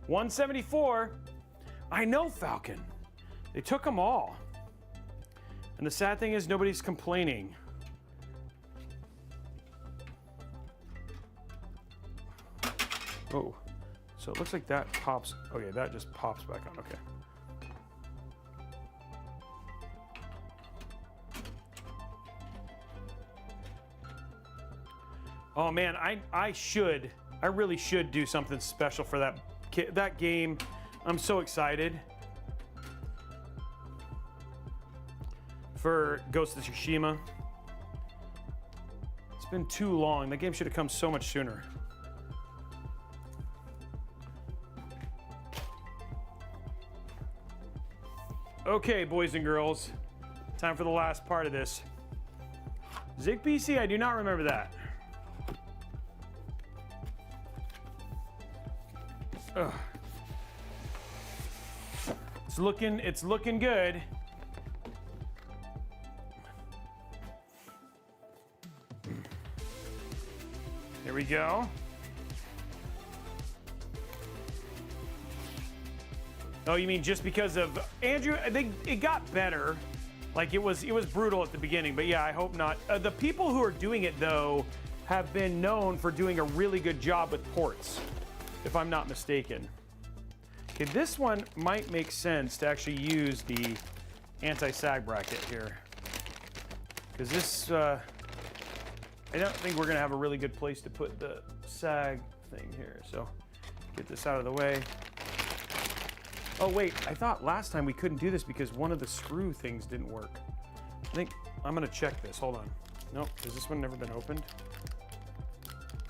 $174. I know, Falcon. They took them all. And the sad thing is nobody's complaining. Oh, so it looks like that pops. Okay, that just pops back on. Okay. Oh man, I really should do something special for that game. I'm so excited for Ghost of Tsushima. It's been too long. The game should have come so much sooner. Okay, boys and girls, time for the last part of this. Zig PC, I do not remember that. Ugh. It's looking good. Here we go. Oh, you mean just because of Andrew? I think it got better. Like it was brutal at the beginning, but yeah, I hope not. The people who are doing it though have been known for doing a really good job with ports. if I'm not mistaken. Okay, this one might make sense to actually use the anti-sag bracket here. Because this, I don't think we're gonna have a really good place to put the sag thing here. So get this out of the way. Oh wait, I thought last time we couldn't do this because one of the screw things didn't work. I think I'm gonna check this, hold on. Nope, has this one never been opened?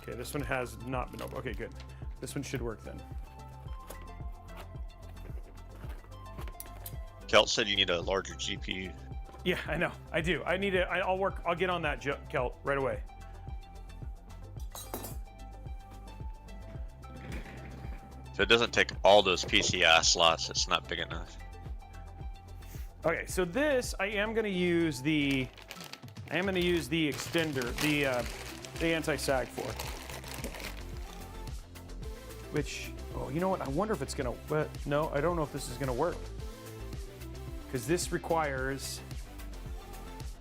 Okay, this one has not been opened. Okay, good. This one should work then. Kelt said you need a larger GPU. Yeah, I know, I do. I need I'll get on that, Kelt, right away. If it doesn't take all those PCI slots, it's not big enough. Okay, so this I am going to use the extender, the anti-sag for. Which, oh, you know what? I wonder if it's going to. No, I don't know if this is going to work because this requires,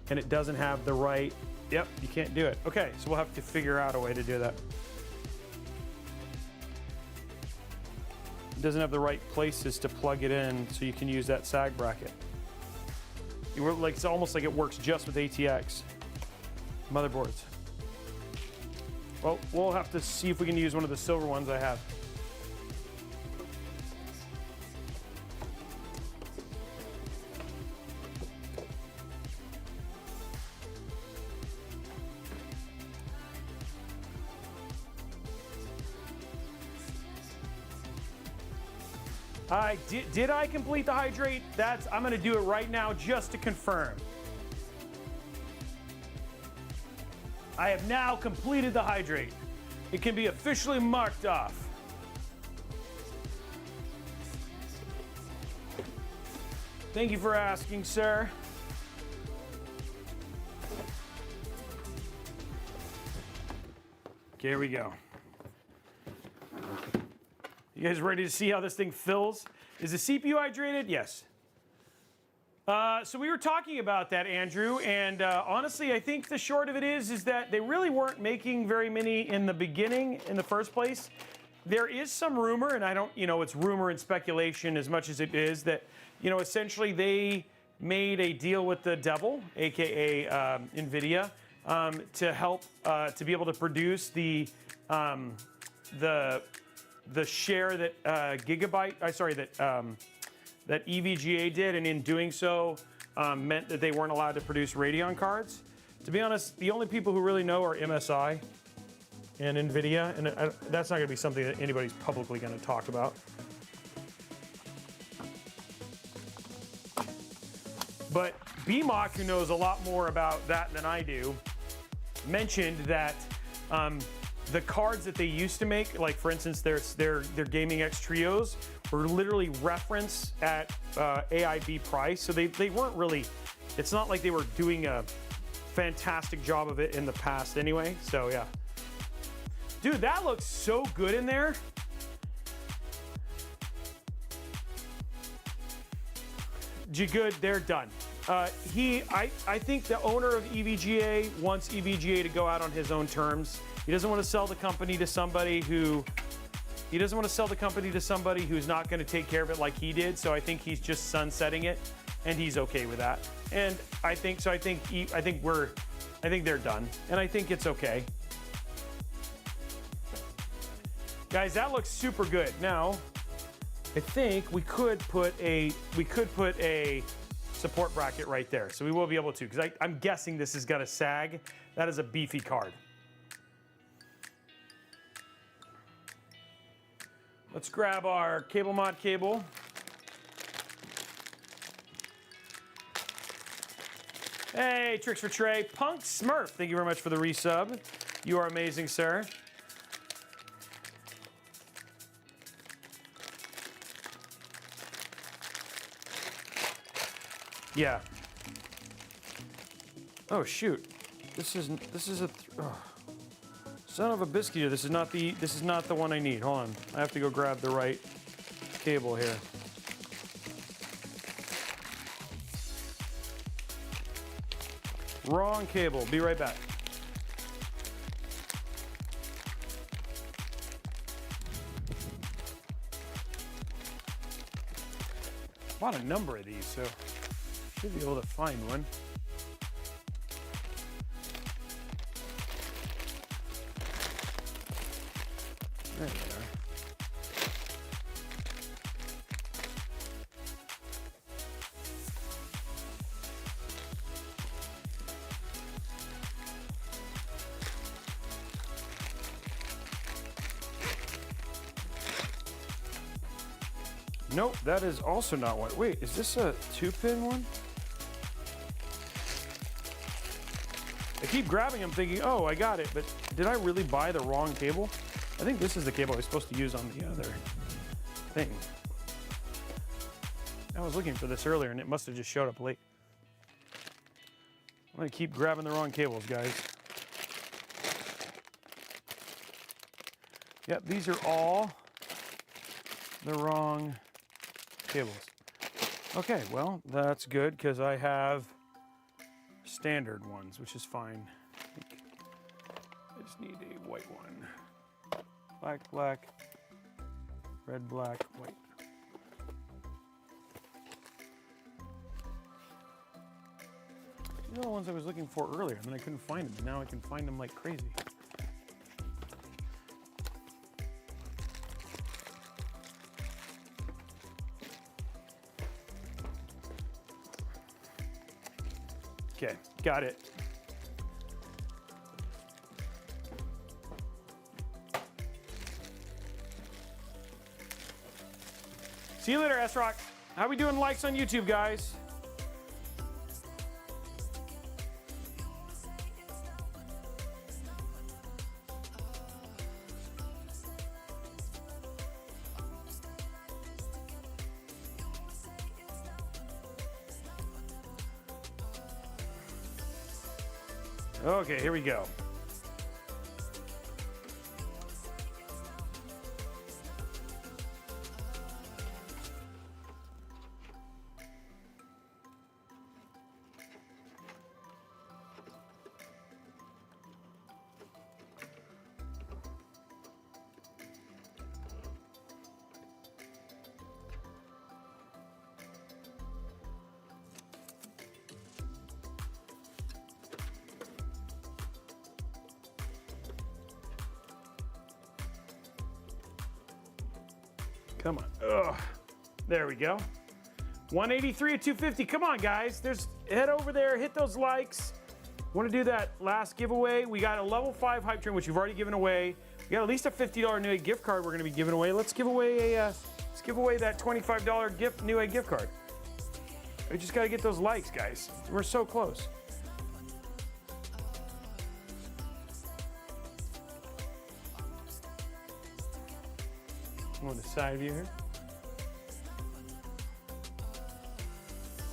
and it doesn't have the right. Yep, you can't do it. Okay, so we'll have to figure out a way to do that. Doesn't have the right places to plug it in so you can use that sag bracket. Like, it's almost like it works just with ATX motherboards. Well, we'll have to see if we can use one of the silver ones I have. Did I complete the hydrate? I'm gonna do it right now just to confirm. I have now completed the hydrate. It can be officially marked off. Thank you for asking, sir. Okay, here we go. You guys ready to see how this thing fills? Is the CPU hydrated? Yes. So we were talking about that, Andrew, and honestly, I think the short of it is that they really weren't making very many in the beginning, in the first place. There is some rumor, and I don't, it's rumor and speculation as much as it is that, essentially they made a deal with the devil, aka NVIDIA, to help to be able to produce the share that that EVGA did, and in doing so meant that they weren't allowed to produce Radeon cards. To be honest, the only people who really know are MSI and NVIDIA, and that's not going to be something that anybody's publicly going to talk about. But BMOC, who knows a lot more about that than I do, mentioned that the cards that they used to make, like for instance, their Gaming X Trios, were literally referenced at AIB price. So they weren't really, it's not like they were doing a fantastic job of it in the past anyway. So yeah. Dude, that looks so good in there. Good, they're done. I think the owner of EVGA wants EVGA to go out on his own terms. He doesn't want to sell the company to somebody who's not going to take care of it like he did. So I think he's just sunsetting it, and he's okay with that. And I think they're done, and I think it's okay. Guys, that looks super good. Now, I think we could put a support bracket right there. So we will be able to, because I'm guessing this has got a sag. That is a beefy card. Let's grab our cable mod cable. Hey, Tricks for Trey. Punk Smurf, thank you very much for the resub. You are amazing, sir. Yeah. Oh shoot. This is a son of a biscuit. This is not the one I need. Hold on. I have to go grab the right cable here. Wrong cable. Be right back. bought a number of these, so should be able to find one. There they are. Nope, that is also not one. Wait, is this a 2-pin one? I keep grabbing them thinking, oh, I got it, but did I really buy the wrong cable? I think this is the cable I was supposed to use on the other thing. I was looking for this earlier and it must have just showed up late. I'm gonna keep grabbing the wrong cables, guys. Yep, these are all the wrong cables. Okay, well, that's good because I have standard ones, which is fine. I just need a white one. Black, black, red, black, white. These are the ones I was looking for earlier, and then I couldn't find them. Now I can find them like crazy. Okay, got it. See you later, S-Rock. How we doing likes on YouTube, guys? Okay, here we go. Come on. Ugh. There we go. 183 at 250. Come on, guys. Head over there, hit those likes. Want to do that last giveaway? We got a level 5 hype train, which we've already given away. We got at least a $50 Newegg gift card we're going to be giving away. Let's give away that $25 Newegg gift card. We just got to get those likes, guys. We're so close. On the side view here.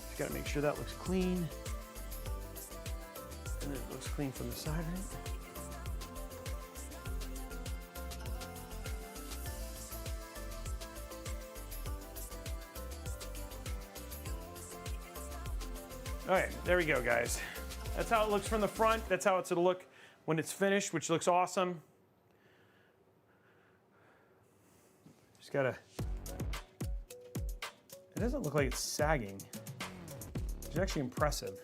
Just got to make sure that looks clean. And it looks clean from the side, right? All right, there we go, guys. That's how it looks from the front. That's how it's gonna look when it's finished, which looks awesome. Just gotta, it doesn't look like it's sagging. It's actually impressive.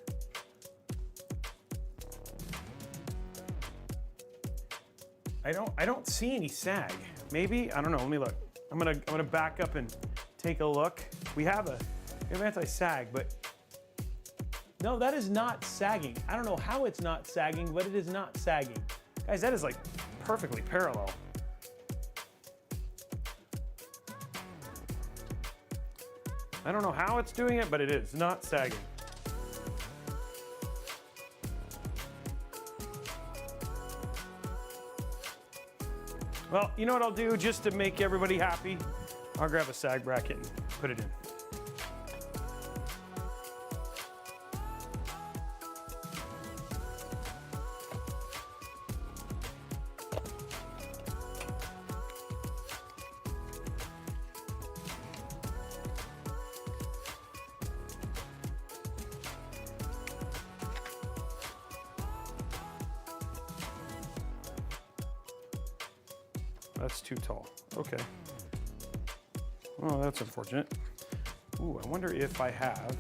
I don't see any sag. Maybe, I don't know, let me look. I'm gonna back up and take a look. We have anti-sag, but no, that is not sagging. I don't know how it's not sagging, but it is not sagging. Guys, that is like perfectly parallel. I don't know how it's doing it, but it is not sagging. Well, you know what I'll do just to make everybody happy? I'll grab a sag bracket and put it in. That's too tall. Okay. Well, that's unfortunate. Ooh, I wonder if I have.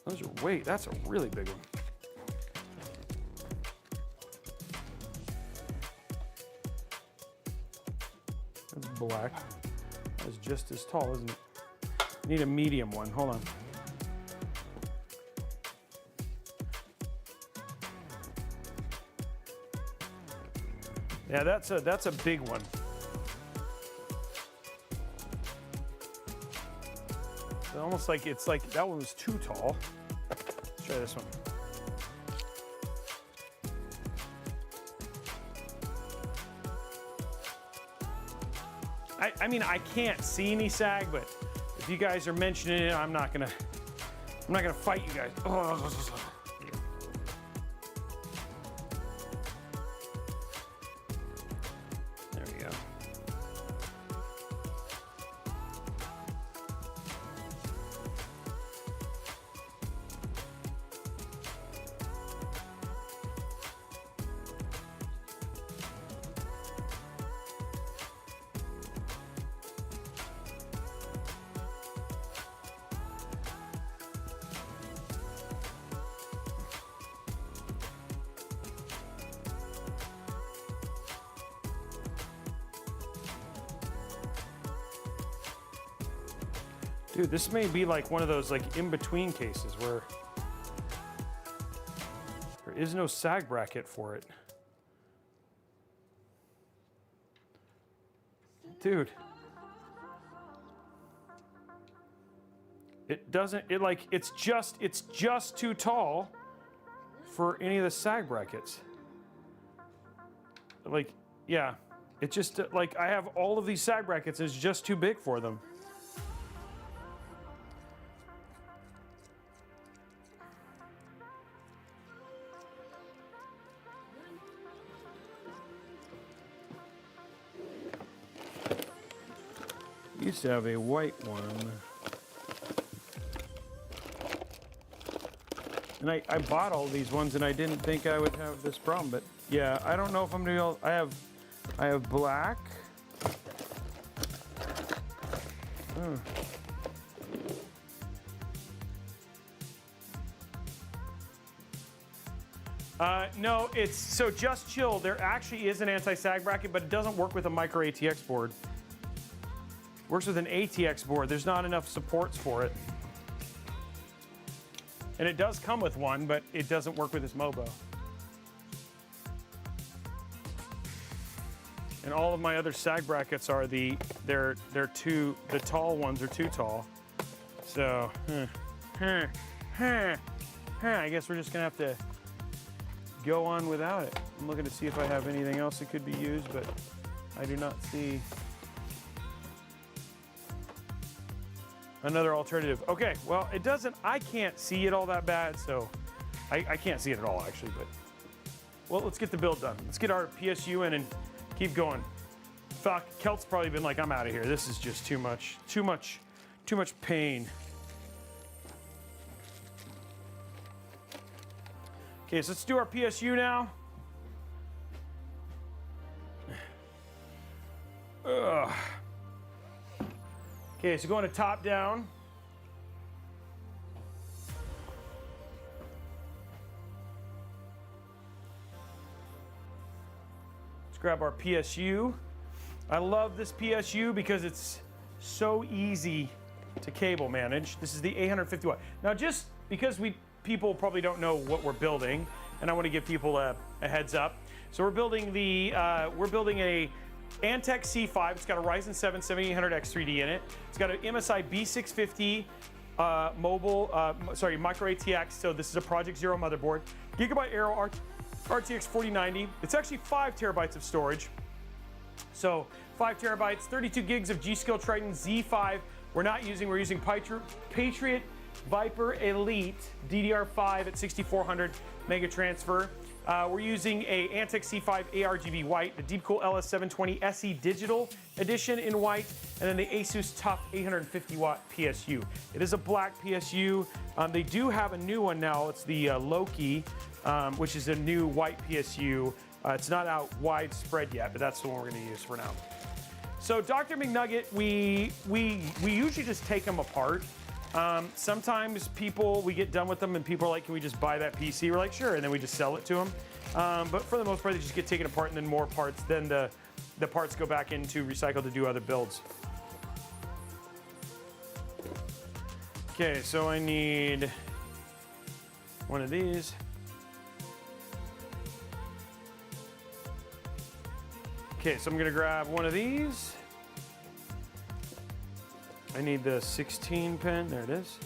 Those are, wait, that's a really big one. That's black. That's just as tall, isn't it? I need a medium one. Hold on. Yeah, that's a big one. It's almost like it's like that one was too tall. Let's try this one. I mean, I can't see any sag, but if you guys are mentioning it, I'm not gonna fight you guys. Oh. There we go. Dude, this may be like one of those like in-between cases where there is no sag bracket for it. Dude. It doesn't, it like, it's just too tall for any of the sag brackets. Like, yeah, it just, like, I have all of these sag brackets, it's just too big for them. Used to have a white one. And I bought all these ones and I didn't think I would have this problem, but yeah, I don't know if I'm gonna be able, I have black. No, it's, so just chill, there actually is an anti-sag bracket, but it doesn't work with a micro ATX board. Works with an ATX board. There's not enough supports for it. And it does come with one, but it doesn't work with this Mobo. And all of my other sag brackets are the tall ones are too tall. So, I guess we're just gonna have to go on without it. I'm looking to see if I have anything else that could be used, but I do not see another alternative. Okay, well, it doesn't, I can't see it all that bad, so I can't see it at all, actually, but, well, let's get the build done. Let's get our PSU in and keep going. Fuck, Kelt's probably been like, I'm out of here. This is just too much pain. Okay, so let's do our PSU now. Ugh. Okay, so going to top down. Let's grab our PSU. I love this PSU because it's so easy to cable manage. This is the 850 watt. Now, just because people probably don't know what we're building, and I want to give people a heads up. So we're building a Antec C5. It's got a Ryzen 7 7800X3D in it. It's got an MSI B650 micro ATX. So this is a Project Zero motherboard. Gigabyte Aero RTX 4090. It's actually 5 terabytes of storage. So 5 terabytes, 32 gigs of G.Skill Triton Z5. We're using Patriot Viper Elite DDR5 at 6400 mega transfer. We're using a Antec C5 ARGB white, the Deepcool LS720 SE Digital Edition in white, and then the Asus TUF 850 watt PSU. It is a black PSU. They do have a new one now. It's the Loki, which is a new white PSU. It's not out widespread yet, but that's the one we're going to use for now. So Dr. McNugget, we usually just take them apart. Sometimes we get done with them and people are like, can we just buy that PC? We're like, sure, and then we just sell it to them. But for the most part, they just get taken apart, and then more parts, then the parts go back into recycle to do other builds. Okay, so I need one of these. Okay, so I'm gonna grab one of these. I need the 16 pin, there it is.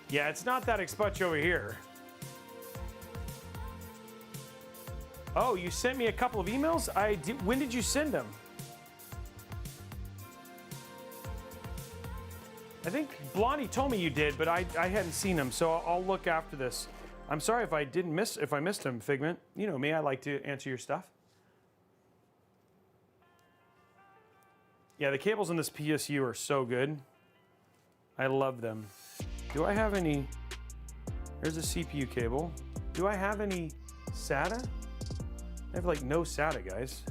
Yeah, it's not that expunge over here. Oh, you sent me a couple of emails? When did you send them? I think Blondie told me you did, but I hadn't seen them, so I'll look after this. I'm sorry if I missed them, Figment. You know me, I like to answer your stuff. Yeah, the cables in this PSU are so good. I love them. Do I have any? There's a CPU cable. Do I have any SATA? I have like no SATA, guys.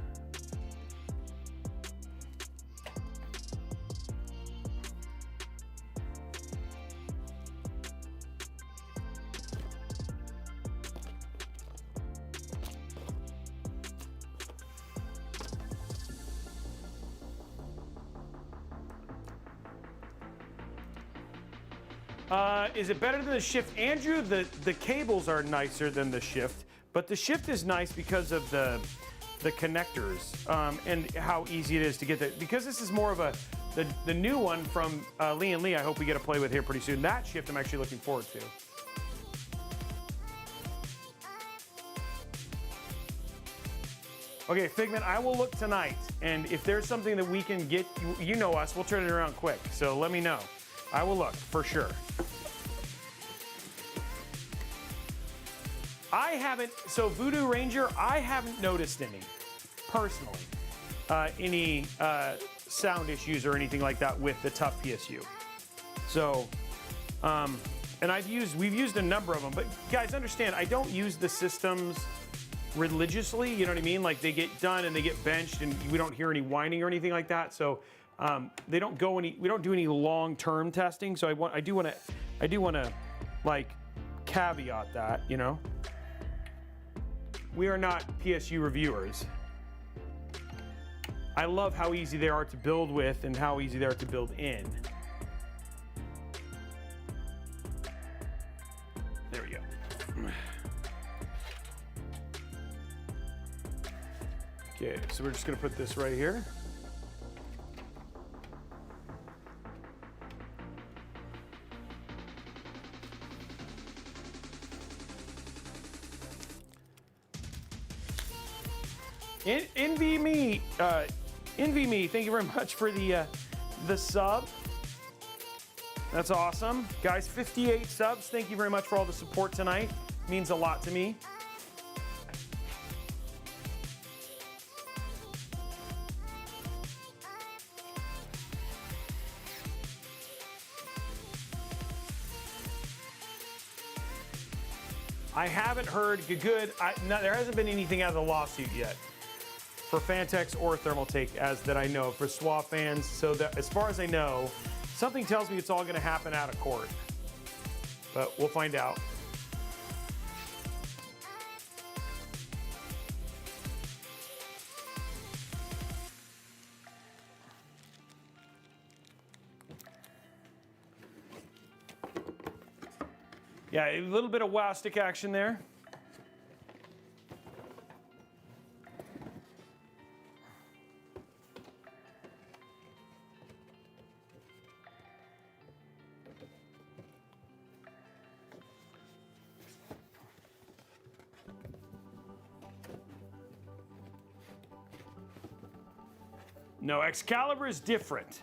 Is it better than the Shift? Andrew, the cables are nicer than the Shift, but the Shift is nice because of the connectors and how easy it is to get that. Because this is more of the new one from Lee & Lee, I hope we get to play with here pretty soon. That Shift I'm actually looking forward to. Okay, Figment, I will look tonight, and if there's something that we can get, you know us, we'll turn it around quick, so let me know. I will look, for sure. So Voodoo Ranger, I haven't noticed any, personally, any sound issues or anything like that with the tough PSU. So, and we've used a number of them, but guys, understand, I don't use the systems religiously, you know what I mean? Like they get done and they get benched and we don't hear any whining or anything like that. So we don't do any long-term testing. So I do want to like caveat that, you know, we are not PSU reviewers. I love how easy they are to build with and how easy they are to build in. There we go. Okay, so we're just gonna put this right here. Envy me, thank you very much for the sub. That's awesome. Guys, 58 subs, thank you very much for all the support tonight. Means a lot to me. I haven't heard good. There hasn't been anything out of the lawsuit yet for Fantex or Thermaltake that I know for SWA fans. So that, as far as I know, something tells me it's all going to happen out of court, but we'll find out. Yeah, a little bit of wow stick action there. No, Excalibur is different.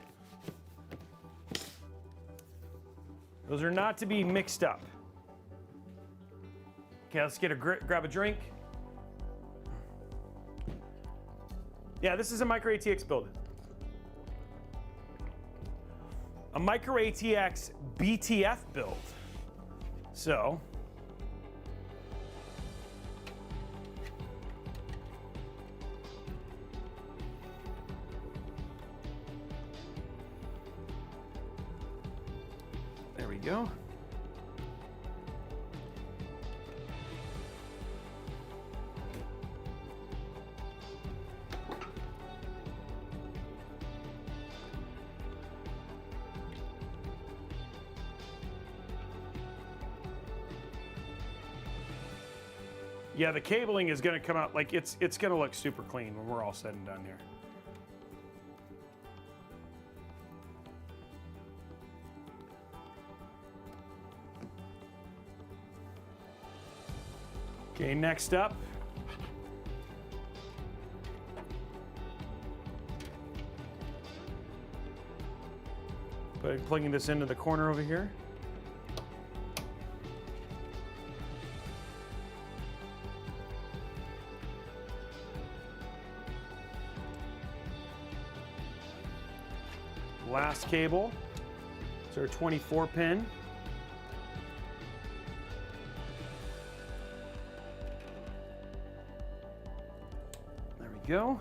Those are not to be mixed up. Okay, let's grab a drink. Yeah, this is a micro ATX build. A micro ATX BTF build. So, we go. Yeah, the cabling is going to come out like it's going to look super clean when we're all said and done here. Okay, next up. Plugging this into the corner over here. Last cable. It's our 24 pin. There we go.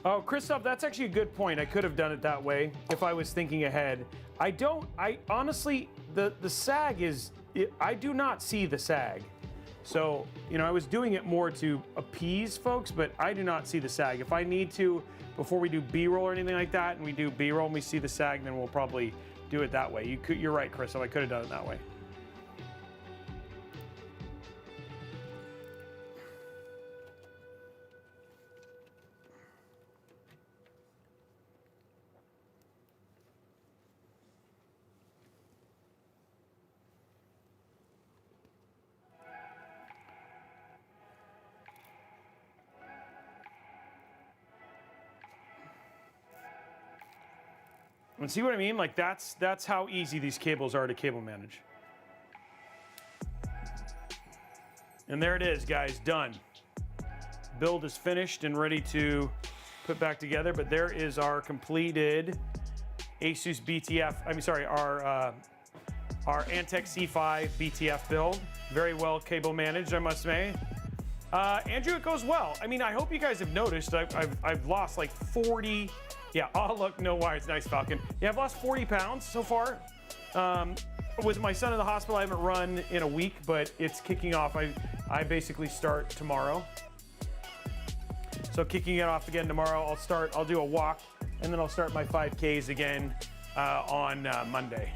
Oh, Christoph, that's actually a good point. I could have done it that way if I was thinking ahead. I honestly, the sag is, I do not see the sag. So, you know, I was doing it more to appease folks, but I do not see the sag. If I need to, before we do B-roll or anything like that, and we do B-roll and we see the sag, then we'll probably do it that way. You're right, Christoph, I could have done it that way. And see what I mean? Like that's how easy these cables are to cable manage. And there it is, guys, done. Build is finished and ready to put back together, but there is our completed Asus BTF, our Antec C5 BTF build. Very well cable managed, I must say. Andrew, it goes well. I mean, I hope you guys have noticed I've lost like 40. Yeah, oh look, no wires, nice Falcon. Yeah, I've lost 40 pounds so far. With my son in the hospital, I haven't run in a week, but it's kicking off. I basically start tomorrow. So kicking it off again tomorrow, I'll do a walk, and then I'll start my 5Ks again on Monday.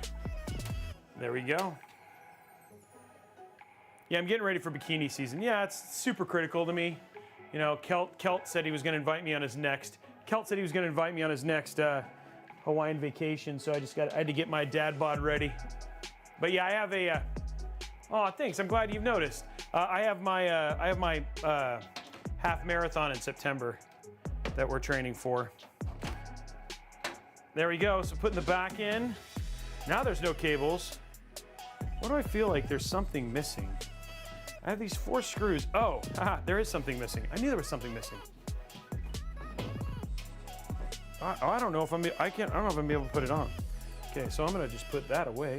There we go. Yeah, I'm getting ready for bikini season. Yeah, it's super critical to me. You know, Kelt said he was gonna invite me on his next Hawaiian vacation, so I had to get my dad bod ready. But yeah, I have a. Oh, thanks. I'm glad you've noticed. I have my half marathon in September that we're training for. There we go. So putting the back in. Now there's no cables. What do I feel like there's something missing? I have these 4 screws. Oh, haha, there is something missing. I knew there was something missing. I don't know if I don't know if I'm able to put it on. Okay, so I'm gonna just put that away.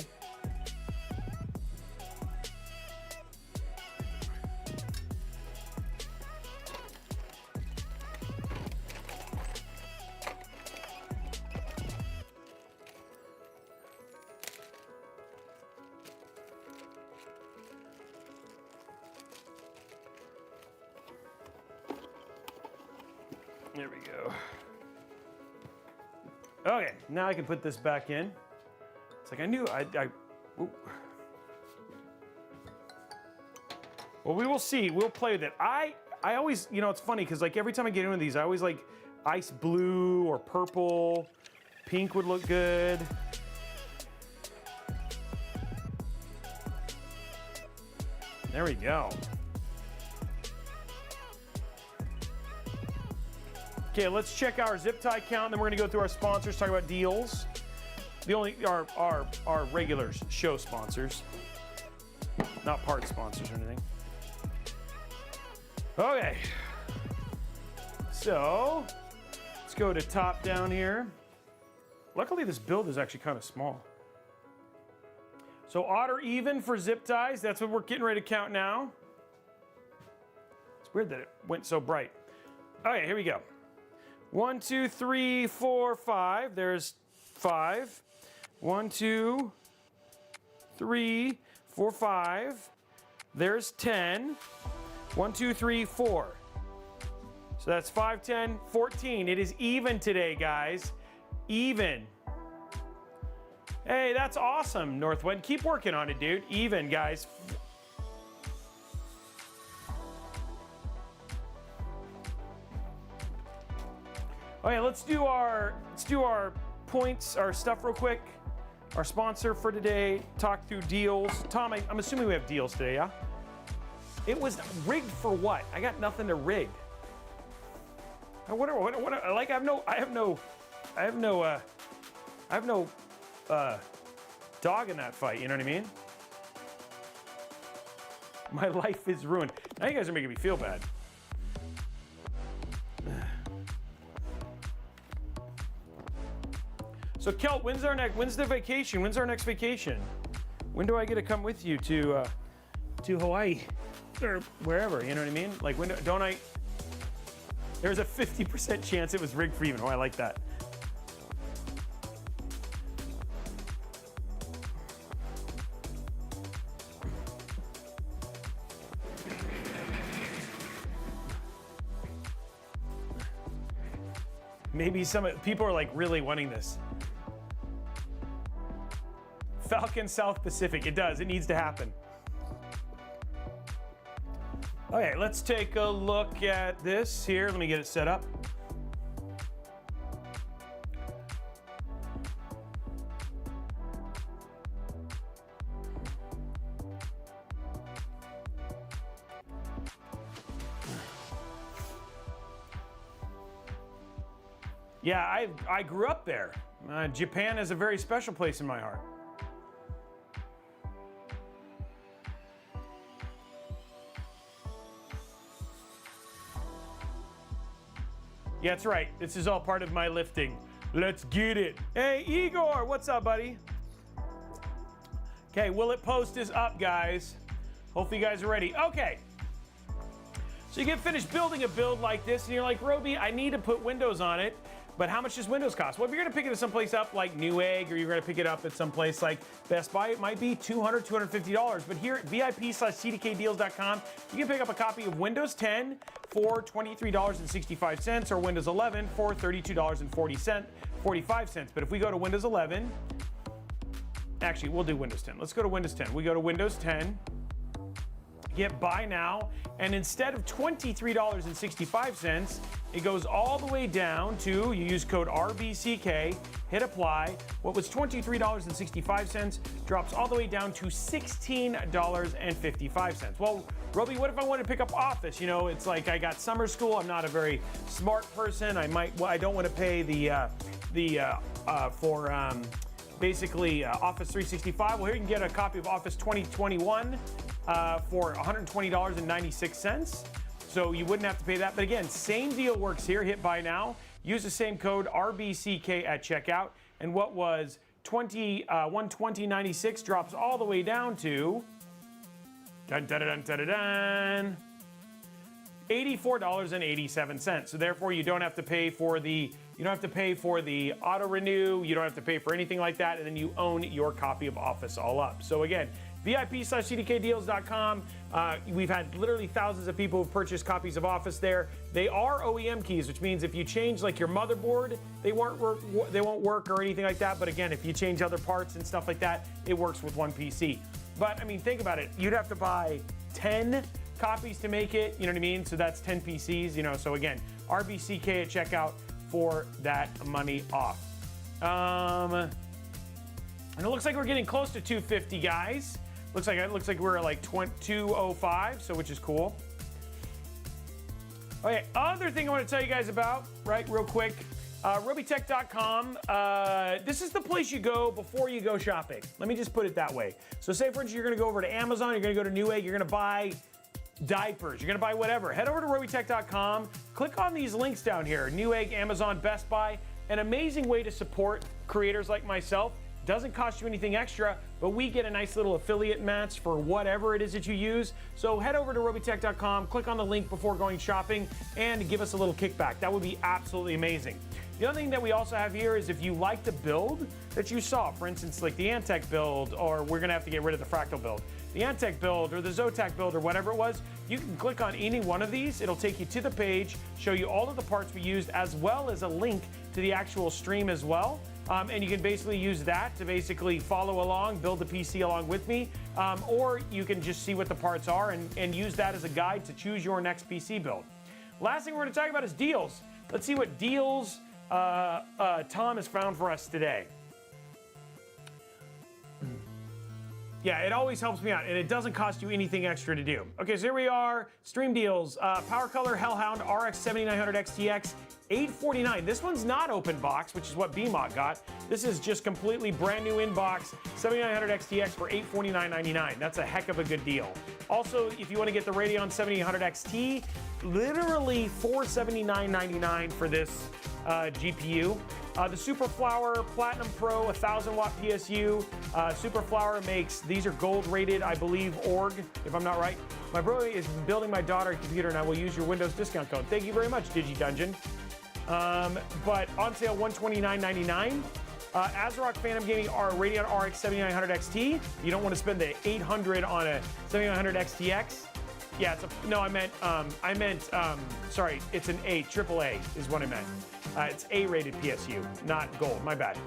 There we go. Okay, now I can put this back in. It's like I knew ooh. Well, we will see. We'll play with it. I always, you know, it's funny because like every time I get into these, I always like ice blue or purple. Pink would look good. There we go. Okay, let's check our zip tie count, then we're gonna go through our sponsors, talk about deals. Our regular show sponsors, not part sponsors or anything. Okay, so let's go to top down here. Luckily, this build is actually kind of small. So odd or even for zip ties, that's what we're getting ready to count now. It's weird that it went so bright. Okay, here we go. 1, 2, 3, 4, 5. There's 5. 1, 2, 3, 4, 5. There's 10. 1, 2, 3, 4. So that's 5, 10, 14. It is even today, guys. Even. Hey, that's awesome, Northwind. Keep working on it, dude. Even, guys. Okay, let's do our points, our stuff real quick. Our sponsor for today, talk through deals. Tom, I'm assuming we have deals today, yeah? It was rigged for what? I got nothing to rig. What like I have no dog in that fight, you know what I mean? My life is ruined. Now you guys are making me feel bad. So Kelt, when's the vacation? When's our next vacation? When do I get to come with you to Hawaii or wherever? You know what I mean? Like when don't I? There's a 50% chance it was rigged for even. Oh, I like that. Maybe some people are like really wanting this. Falcon South Pacific, it does, it needs to happen. Okay, let's take a look at this here. Let me get it set up. Yeah, I grew up there. Japan is a very special place in my heart. Yeah, that's right. This is all part of my lifting. Let's get it. Hey, Igor, what's up, buddy? Okay, Will It Post is up, guys. Hopefully you guys are ready. Okay. So you get finished building a build like this, and you're like, Robey, I need to put Windows on it. But how much does Windows cost? Well, if you're gonna pick it at someplace up like Newegg, or you're gonna pick it up at someplace like Best Buy, it might be $200, $250. But here at VIP/CDKdeals.com, you can pick up a copy of Windows 10 for $23.65, or Windows 11 for $32.45. But if we go to Windows 11, actually, we'll do Windows 10. Let's go to Windows 10. We go to Windows 10, get Buy Now, and instead of $23.65, it goes all the way down to, you use code RBCK, hit apply. What was $23.65 drops all the way down to $16.55. Well, Robey, what if I want to pick up Office? You know, it's like I got summer school. I'm not a very smart person. I don't want to pay basically Office 365. Well, here you can get a copy of Office 2021 for $120.96. So you wouldn't have to pay that. But again, same deal works here. Hit Buy Now. Use the same code RBCK at checkout. And what was $120.96 drops all the way down to $84.87. So therefore, you don't have to pay for the auto renew. You don't have to pay for anything like that, and then you own your copy of Office all up. So again, VIP/CDKdeals.com. We've had literally thousands of people who've purchased copies of Office there. They are OEM keys, which means if you change like your motherboard, they won't work or anything like that. But again, if you change other parts and stuff like that, it works with one PC. But I mean, think about it. You'd have to buy 10 copies to make it, you know what I mean? So that's 10 PCs, you know. So again, RBCK at checkout for that money off. And it looks like we're getting close to 250, guys. Looks like we're at like 205, so which is cool. Okay, other thing I want to tell you guys about, right, real quick. Robeytech.com. This is the place you go before you go shopping. Let me just put it that way. So say, for instance, you're going to go over to Amazon, you're going to go to Newegg, you're going to buy diapers, you're going to buy whatever. Head over to Robeytech.com. Click on these links down here. Newegg, Amazon, Best Buy. An amazing way to support creators like myself. Doesn't cost you anything extra, but we get a nice little affiliate match for whatever it is that you use. So head over to Robeytech.com, click on the link before going shopping, and give us a little kickback. That would be absolutely amazing. The other thing that we also have here is if you like the build that you saw, for instance, like the Antec build, or we're gonna have to get rid of the Fractal build, the Antec build or the Zotac build or whatever it was, you can click on any one of these. It'll take you to the page, show you all of the parts we used, as well as a link to the actual stream as well. And you can basically use that to basically follow along, build the PC along with me, or you can just see what the parts are and use that as a guide to choose your next PC build. Last thing we're gonna talk about is deals. Let's see what deals Tom has found for us today. Yeah, it always helps me out, and it doesn't cost you anything extra to do. Okay, so here we are, stream deals. Power Color Hellhound RX 7900 XTX, $849. This one's not open box, which is what BMOT got. This is just completely brand new inbox, 7900 XTX for $849.99. That's a heck of a good deal. Also, if you want to get the Radeon 7800 XT, literally $479.99 for this GPU. The Superflower Platinum Pro 1000 watt PSU. Superflower makes, these are gold rated, I believe, org, if I'm not right. My bro is building my daughter a computer and I will use your Windows discount code. Thank you very much, DigiDungeon. But on sale, $129.99. ASRock Phantom Gaming Radeon RX 7900 XT. You don't want to spend the $800 on a 7900 XTX. Yeah, it's a, no, I meant, sorry, it's an AAA is what I meant. It's A-rated PSU, not gold, my bad.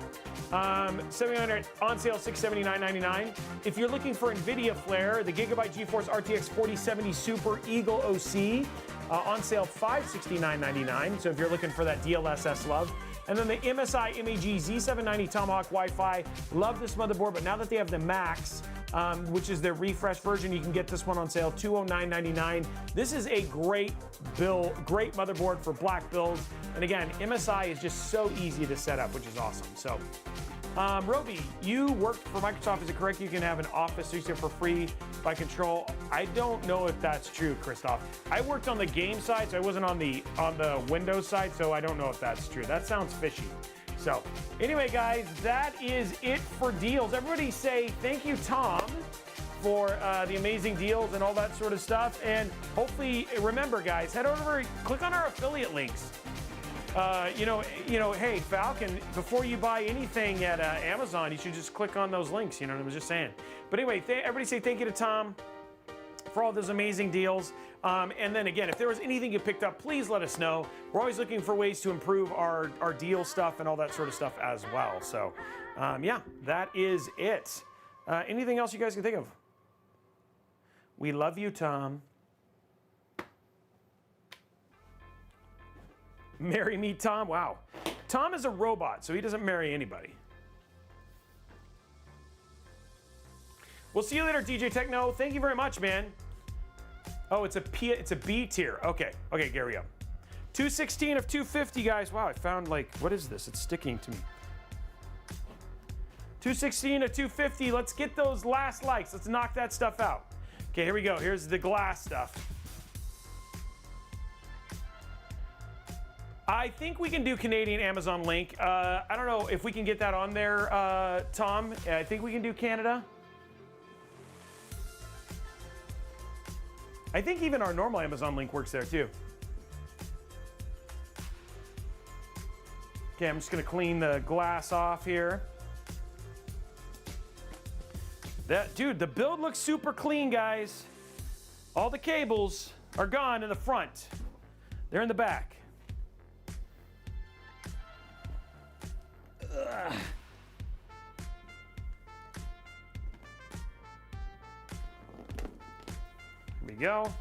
700 on sale, $679.99. If you're looking for NVIDIA Flare, the Gigabyte GeForce RTX 4070 Super Eagle OC, on sale, $569.99. So if you're looking for that DLSS love. And then the MSI MAG Z790 Tomahawk Wi-Fi. Love this motherboard, but now that they have the Max, which is their refresh version, you can get this one on sale, $209.99. This is a great build, great motherboard for black builds. And again, MSI is just so easy to set up, which is awesome. So, Robey, you worked for Microsoft. Is it correct you can have an Office 365 for free by Control? I don't know if that's true, Christoph. I worked on the game side, so I wasn't on the Windows side, so I don't know if that's true. That sounds fishy. So, anyway, guys, that is it for deals. Everybody say thank you, Tom, for the amazing deals and all that sort of stuff. And hopefully, remember, guys, head over, click on our affiliate links. Hey, Falcon, before you buy anything at Amazon, you should just click on those links, you know what I was just saying. But anyway, everybody say thank you to Tom for all those amazing deals. And then again, if there was anything you picked up, please let us know. We're always looking for ways to improve our deal stuff and all that sort of stuff as well. So, yeah, that is it. Anything else you guys can think of? We love you, Tom. Marry me, Tom? Wow. Tom is a robot, so he doesn't marry anybody. We'll see you later, DJ Techno. Thank you very much, man. Oh, it's a B tier. Okay, Gary up. 216 of 250, guys. Wow, I found, like, what is this? It's sticking to me. 216 of 250. Let's get those last likes. Let's knock that stuff out. Okay, here we go. Here's the glass stuff. I think we can do Canadian Amazon link. I don't know if we can get that on there, Tom. I think we can do Canada. I think even our normal Amazon link works there too. Okay, I'm just gonna clean the glass off here. Dude, the build looks super clean, guys. All the cables are gone in the front. They're in the back. Ugh. Here we go.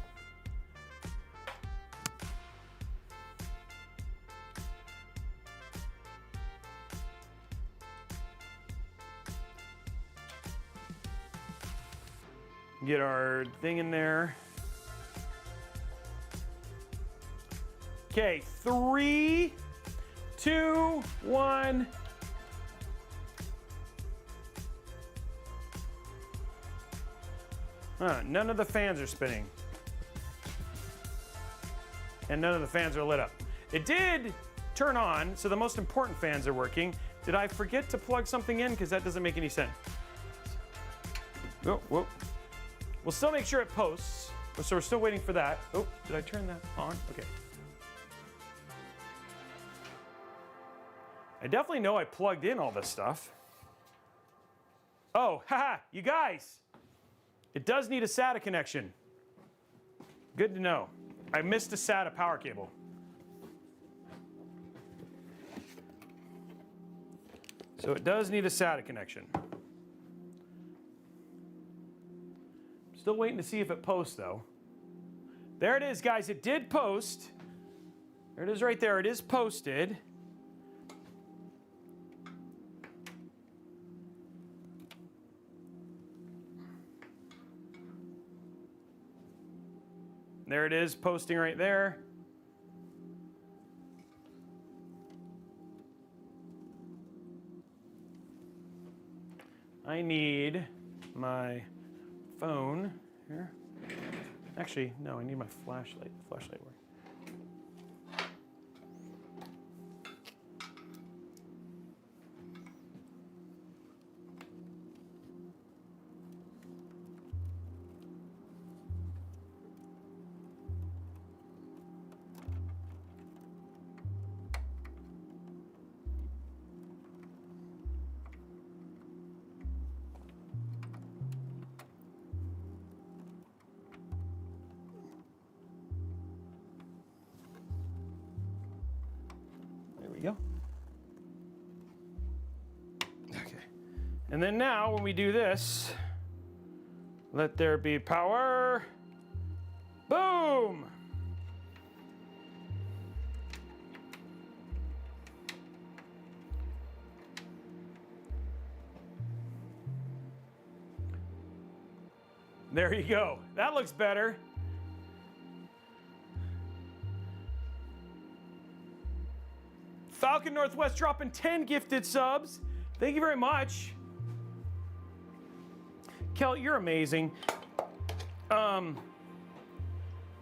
Get our thing in there. Okay, 3, 2, 1. None of the fans are spinning. And none of the fans are lit up. It did turn on, so the most important fans are working. Did I forget to plug something in? Because that doesn't make any sense. Oh, whoa. We'll still make sure it posts. So we're still waiting for that. Oh, did I turn that on? Okay. I definitely know I plugged in all this stuff. Oh, haha, you guys. It does need a SATA connection. Good to know. I missed a SATA power cable. So it does need a SATA connection. Still waiting to see if it posts though. There it is, guys. It did post. There it is right there. It is posted. There it is, posting right there. I need my phone here. Actually, no, I need my flashlight. Flashlight works. Go. Okay. And then now when we do this, let there be power. Boom! There you go. That looks better. Falcon Northwest dropping 10 gifted subs. Thank you very much. Kel, you're amazing.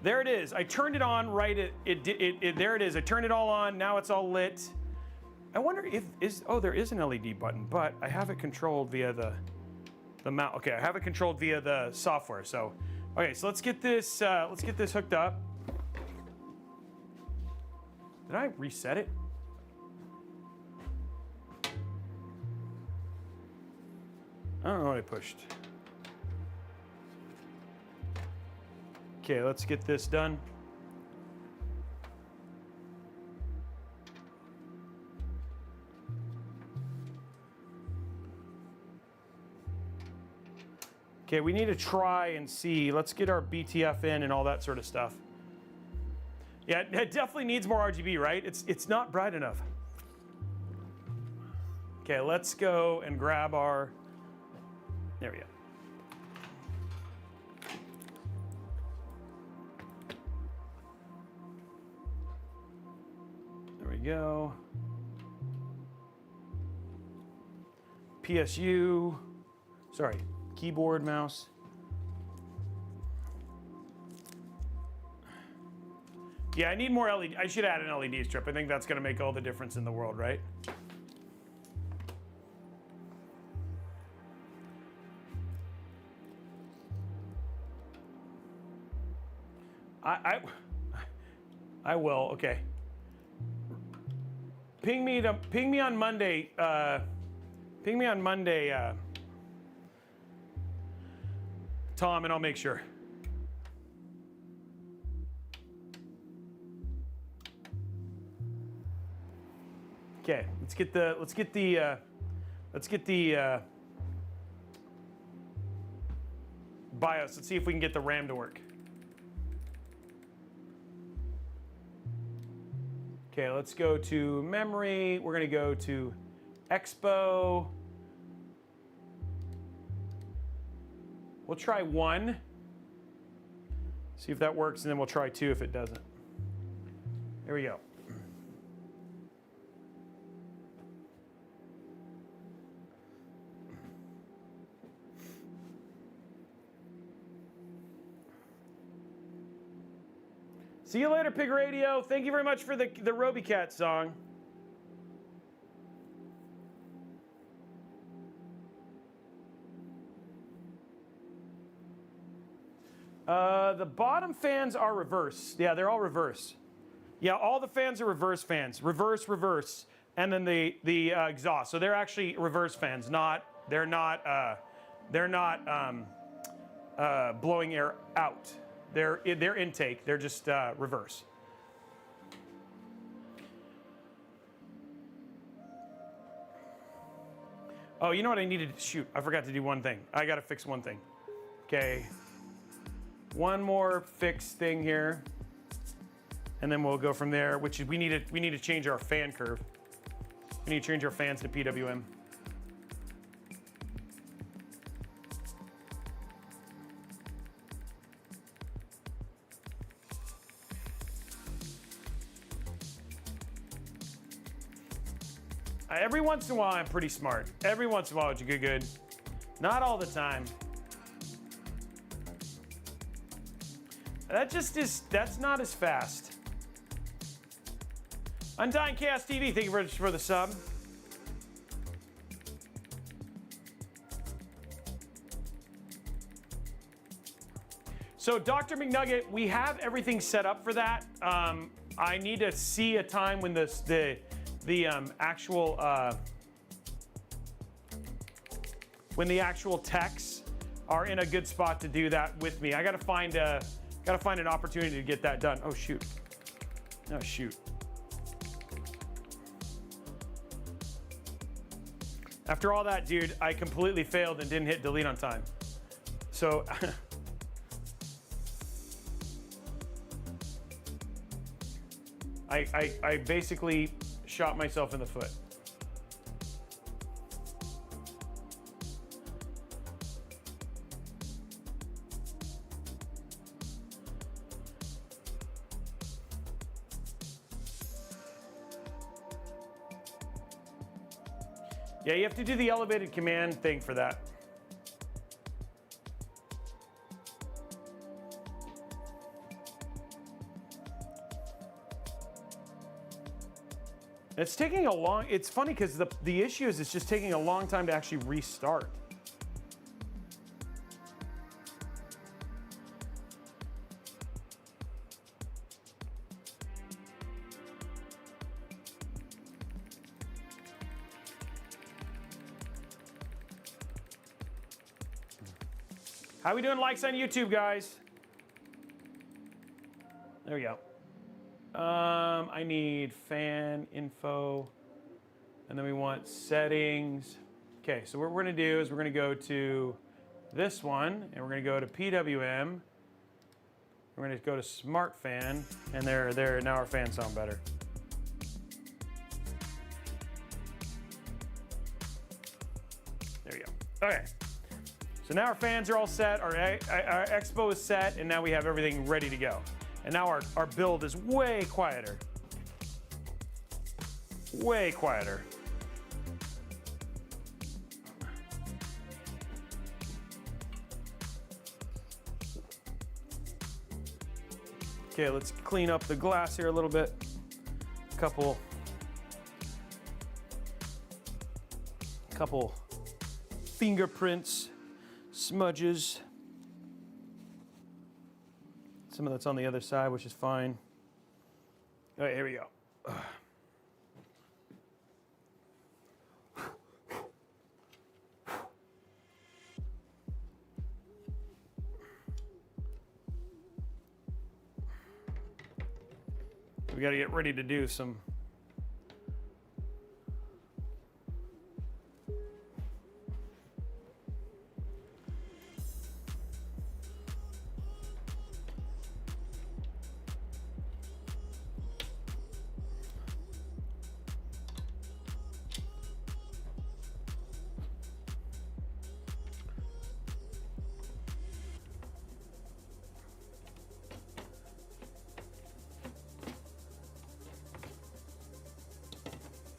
There it is. I turned it on right there it is. I turned it all on. Now it's all lit. I wonder if there is an LED button, but I have it controlled via the mouse. Okay, I have it controlled via the software. So, okay, so let's get this hooked up. Did I reset it? I don't know what I pushed. Okay, let's get this done. Okay, we need to try and see. Let's get our BTF in and all that sort of stuff. Yeah, it definitely needs more RGB, right? It's not bright enough. Okay, let's go and grab our... There we go. There we go. PSU. Sorry, keyboard, mouse. Yeah, I need more LED. I should add an LED strip. I think that's going to make all the difference in the world, right? I will. Okay. Ping me on Monday. Ping me on Monday, Tom, and I'll make sure. Okay, let's get the BIOS. Let's see if we can get the RAM to work. Okay, let's go to memory. We're gonna go to Expo. We'll try 1. See if that works, and then we'll try 2 if it doesn't. There we go. See you later, Pig Radio. Thank you very much for the Robeycat song. The bottom fans are reverse. Yeah, they're all reverse. Yeah, all the fans are reverse fans. Reverse, reverse, and then the exhaust. So they're actually reverse fans. They're not blowing air out. They're intake. They're just reverse. Oh, you know what I needed to shoot? I forgot to do one thing. I got to fix one thing. Okay. One more fix thing here, and then we'll go from there. Which is we need to change our fan curve. We need to change our fans to PWM. Every once in a while, I'm pretty smart. Every once in a while, it's good. Not all the time. That's not as fast. Undying Chaos TV, thank you for the sub. So Dr. McNugget, we have everything set up for that. I need to see a time when the actual techs are in a good spot to do that with me. I gotta find an opportunity to get that done. Oh shoot. Oh shoot. After all that, dude, I completely failed and didn't hit delete on time. So I basically shot myself in the foot. Yeah, you have to do the elevated command thing for that. It's taking a long, it's funny because the issue is it's just taking a long time to actually restart. How we doing likes on YouTube, guys? There we go. I need fan info, and then we want settings. Okay, so what we're gonna do is we're gonna go to this one, and we're gonna go to PWM. We're gonna go to Smart Fan, and there. Now our fans sound better. There we go. Okay. So now our fans are all set, our expo is set, and now we have everything ready to go. And now our build is way quieter. Way quieter. Okay, let's clean up the glass here a little bit. Couple fingerprints. Smudges. Some of that's on the other side, which is fine. All right, here we go. We got to get ready to do some.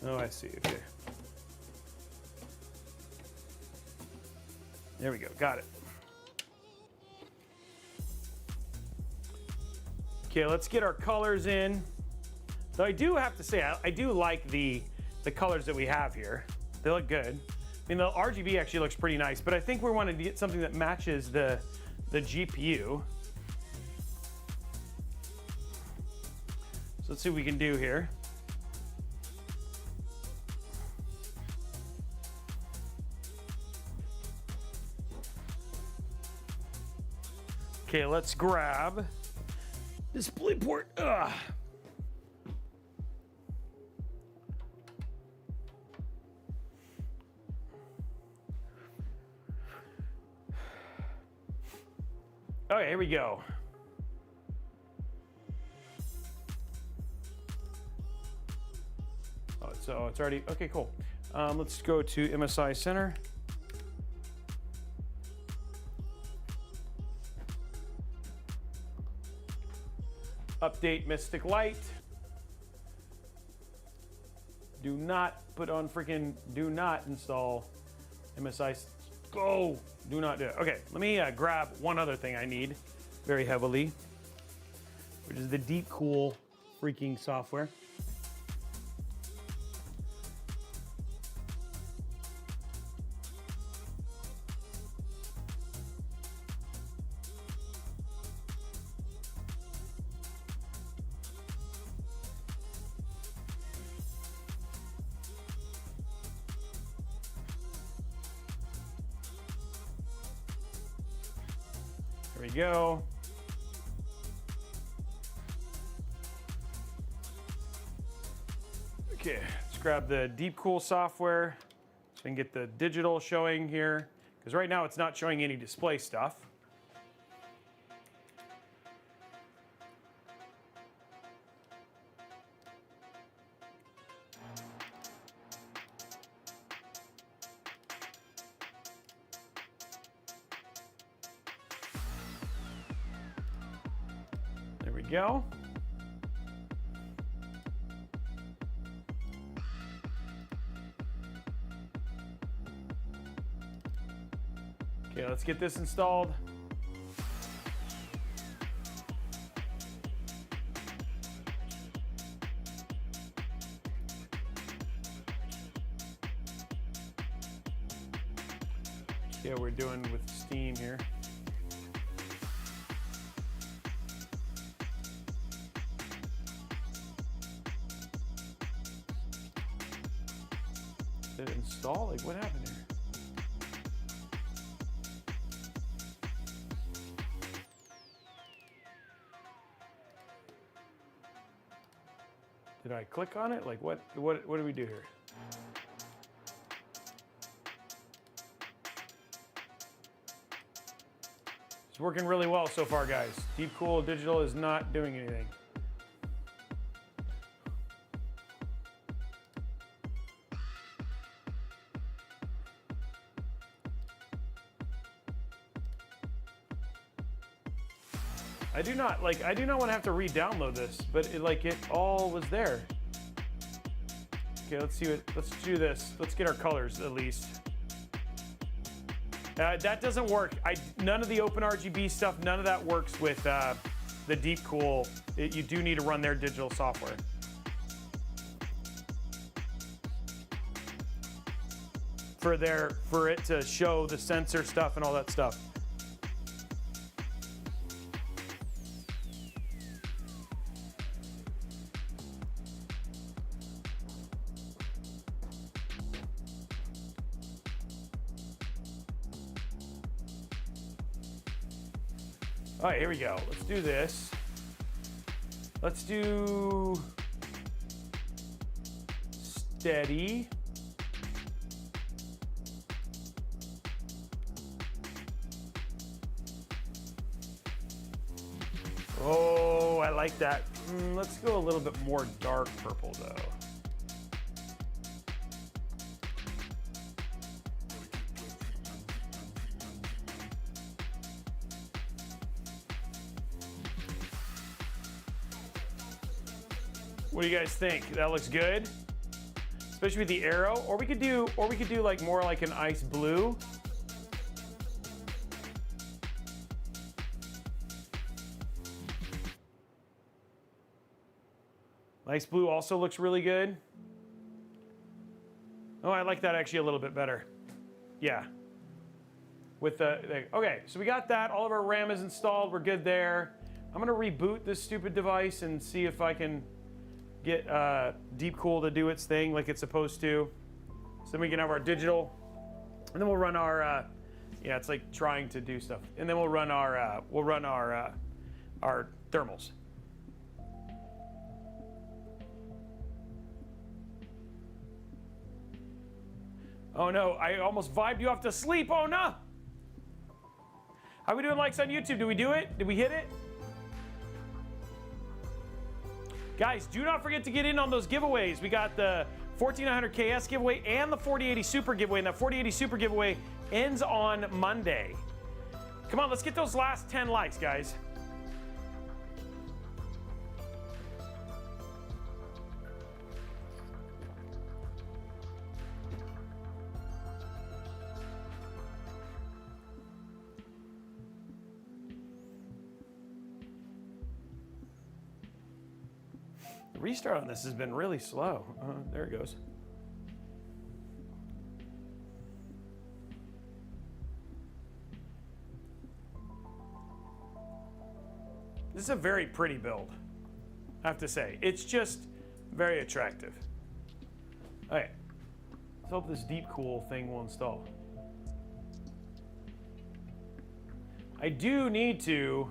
Oh, I see, okay. There we go, got it. Okay, let's get our colors in. So I do have to say, I do like the colors that we have here. They look good. I mean, the RGB actually looks pretty nice, but I think we want to get something that matches the GPU. let's see what we can do here. Okay, let's grab display port. Ugh. Okay, here we go. Oh, so it's already, okay, cool. Let's go to MSI Center. Update Mystic Light. Do not put on freaking, do not install MSI. Go, do not do it. Okay, let me grab one other thing I need very heavily, which is the Deep Cool freaking software. There we go. Okay, let's grab the Deep Cool software so we can get the digital showing here, because right now it's not showing any display stuff. There we go. Okay, let's get this installed. Yeah, we're doing with Steam here. Did it install? Like, what happened here? Did I click on it? Like, what do we do here? It's working really well so far, guys. Deep Cool Digital is not doing anything. I do not want to have to re-download this, but it all was there. Okay, let's do this. Let's get our colors at least. That doesn't work. None of the OpenRGB stuff, none of that works with the Deep Cool. You do need to run their digital software. For it to show the sensor stuff and all that stuff. All right, here we go. Let's do this. Let's do steady. Oh, I like that. Let's go a little bit more dark purple though. What do you guys think? That looks good, especially with the arrow. Or we could do like more like an ice blue. Ice blue also looks really good. Oh, I like that actually a little bit better. Yeah. With okay, so we got that. All of our RAM is installed. We're good there. I'm gonna reboot this stupid device and see if I can get Deep Cool to do its thing like it's supposed to. So then we can have our digital, and then we'll run our, yeah, it's like trying to do stuff. And then we'll run our thermals. Oh no, I almost vibed you off to sleep, oh no! How we doing likes on YouTube? Did we do it? Did we hit it? Guys, do not forget to get in on those giveaways. We got the 14900 KS giveaway and the 4080 Super giveaway, and that 4080 Super giveaway ends on Monday. Come on, let's get those last 10 likes, guys. The restart on this has been really slow. There it goes. This is a very pretty build, I have to say. It's just very attractive. All right, let's hope this Deep Cool thing will install. I do need to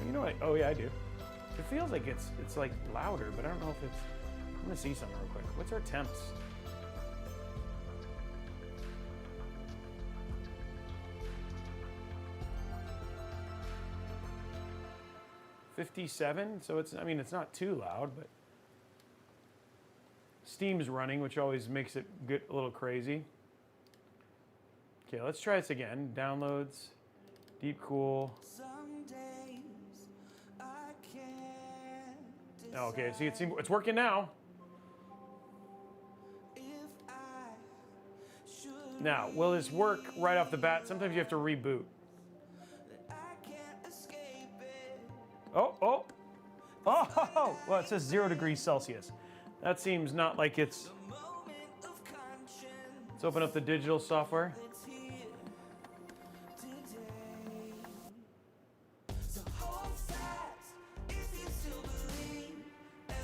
you know what? Oh yeah, I do. It feels like it's like louder, but I don't know if it's. I'm gonna see something real quick. What's our temps? $57. So it's. I mean, it's not too loud, but Steam's running, which always makes it get a little crazy. Okay, let's try this again. Downloads, Deep Cool. Okay, see, it's working now. Now, will this work right off the bat? Sometimes you have to reboot. Oh! Well, it says 0 degrees Celsius. That seems not like it's... Let's open up the digital software.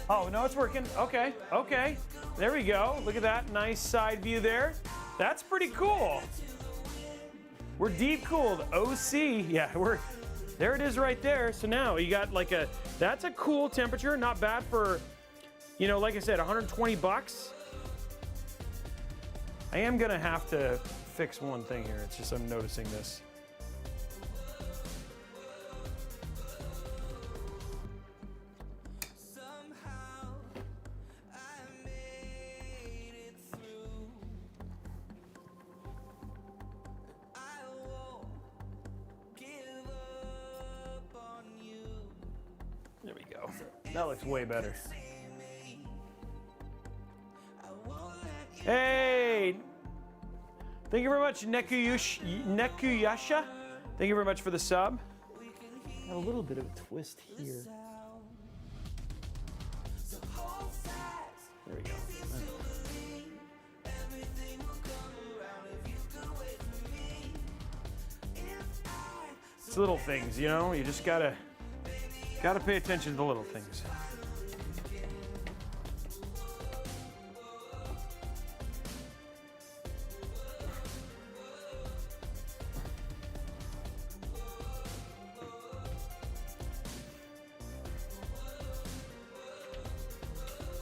Oh, no, it's working. Okay. There we go. Look at that nice side view there. That's pretty cool. We're deep cooled. OC. Yeah, there it is right there. So now you got like that's a cool temperature. Not bad for, you know, like I said, 120 bucks. I am gonna have to fix one thing here. It's just I'm noticing this. There we go. That looks way better. Hey! Thank you very much, Nekuyasha. Thank you very much for the sub. Got a little bit of a twist here. There we go. It's little things, you know? You just gotta pay attention to the little things.